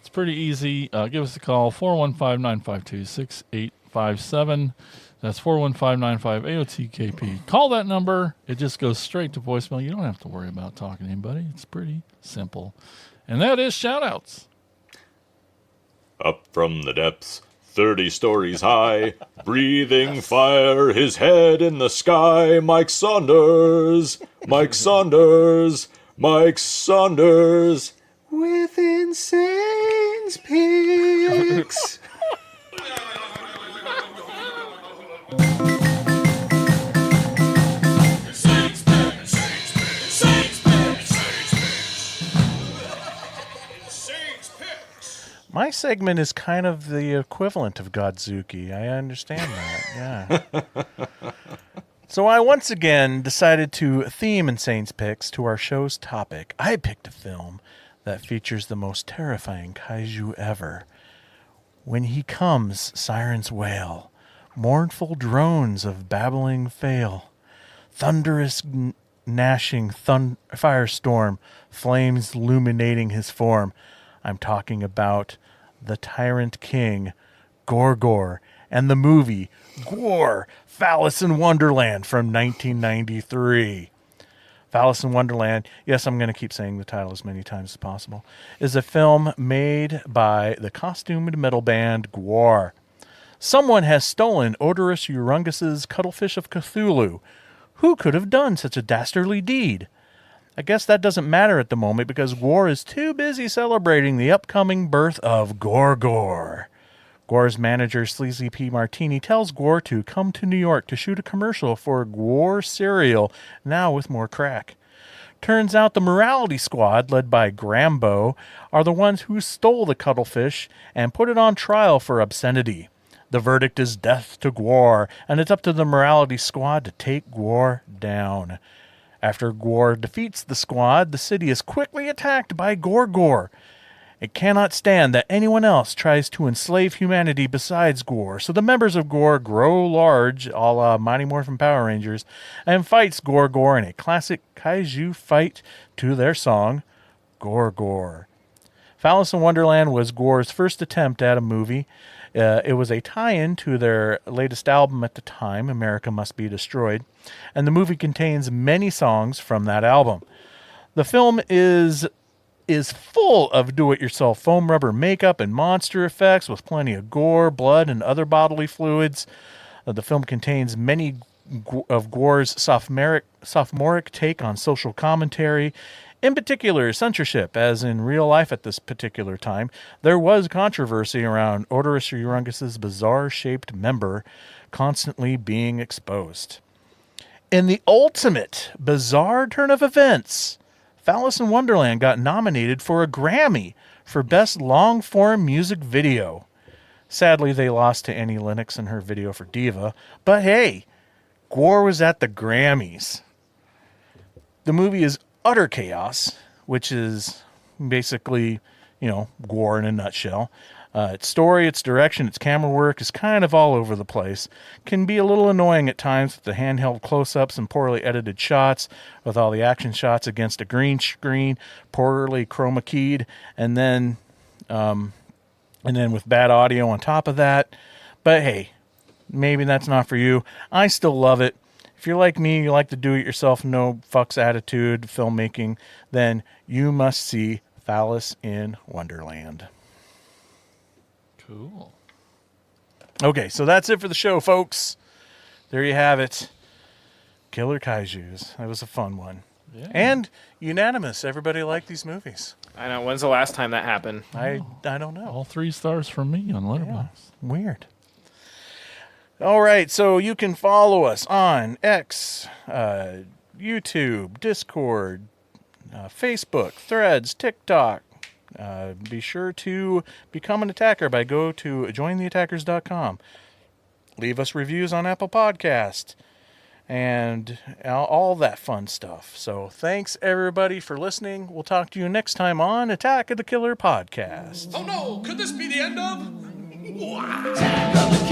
It's pretty easy. Give us a call, 415-952-6857. That's 415-95-AOTKP. Call that number. It just goes straight to voicemail. You don't have to worry about talking to anybody. It's pretty simple. And that is shout-outs. Up from the depths, 30 stories high, breathing fire, his head in the sky, Mike Saunders, Mike Saunders, Mike Saunders, with Insane's Picks. My segment is kind of the equivalent of Godzuki. I understand that, yeah. So I once again decided to theme Insane's Picks to our show's topic. I picked a film that features the most terrifying kaiju ever. When he comes, sirens wail. Mournful drones of babbling fail. Thunderous gnashing firestorm, flames illuminating his form. I'm talking about the Tyrant King, Gorgor, and the movie Gore, Phallus in Wonderland from 1993. Phallus in Wonderland, yes, I'm going to keep saying the title as many times as possible, is a film made by the costumed metal band Gore. Someone has stolen Odorous Urungus's Cuttlefish of Cthulhu. Who could have done such a dastardly deed? I guess that doesn't matter at the moment because Gore is too busy celebrating the upcoming birth of Gorgor. Gore's manager, Sleazy P. Martini, tells Gore to come to New York to shoot a commercial for Gore cereal, now with more crack. Turns out the morality squad, led by Grambo, are the ones who stole the cuttlefish and put it on trial for obscenity. The verdict is death to Gore, and it's up to the morality squad to take Gore down. After Gore defeats the squad, the city is quickly attacked by Gorgor. It cannot stand that anyone else tries to enslave humanity besides Gore, so the members of Gore grow large, a la Mighty Morphin Power Rangers, and fights Gorgor in a classic kaiju fight to their song, Gorgor. Phallus in Wonderland was Gore's first attempt at a movie. It was a tie-in to their latest album at the time, America Must Be Destroyed, and the movie contains many songs from that album. The film is full of do-it-yourself foam rubber makeup and monster effects with plenty of gore, blood, and other bodily fluids. The film contains many of Gore's sophomoric take on social commentary. In particular, censorship, as in real life at this particular time. There was controversy around Odorous Urungus's bizarre-shaped member constantly being exposed. In the ultimate bizarre turn of events, Phallus in Wonderland got nominated for a Grammy for Best Long-Form Music Video. Sadly, they lost to Annie Lennox in her video for Diva, but hey, Gore was at the Grammys. The movie is utter chaos, which is basically, Gore in a nutshell. Its story, its direction, its camera work is kind of all over the place. Can be a little annoying at times with the handheld close-ups and poorly edited shots, with all the action shots against a green screen, poorly chroma keyed, and then with bad audio on top of that. But hey, maybe that's not for you. I still love it. If you're like me, you like the do-it-yourself, no fucks attitude filmmaking, then you must see Phallus in Wonderland. Cool. Okay, so that's it for the show, folks. There you have it. Killer Kaijus. That was a fun one. Yeah. And unanimous. Everybody liked these movies. I know. When's the last time that happened? I don't know. All 3 stars from me on Letterboxd. Yeah, weird. All right, so you can follow us on X, YouTube, Discord, Facebook, Threads, TikTok, Be sure to become an attacker by go to jointheattackers.com. Leave us reviews on Apple Podcasts and all that fun stuff. So thanks, everybody, for listening. We'll talk to you next time on Attack of the Killer Podcast. Oh no, could this be the end of? Attack of the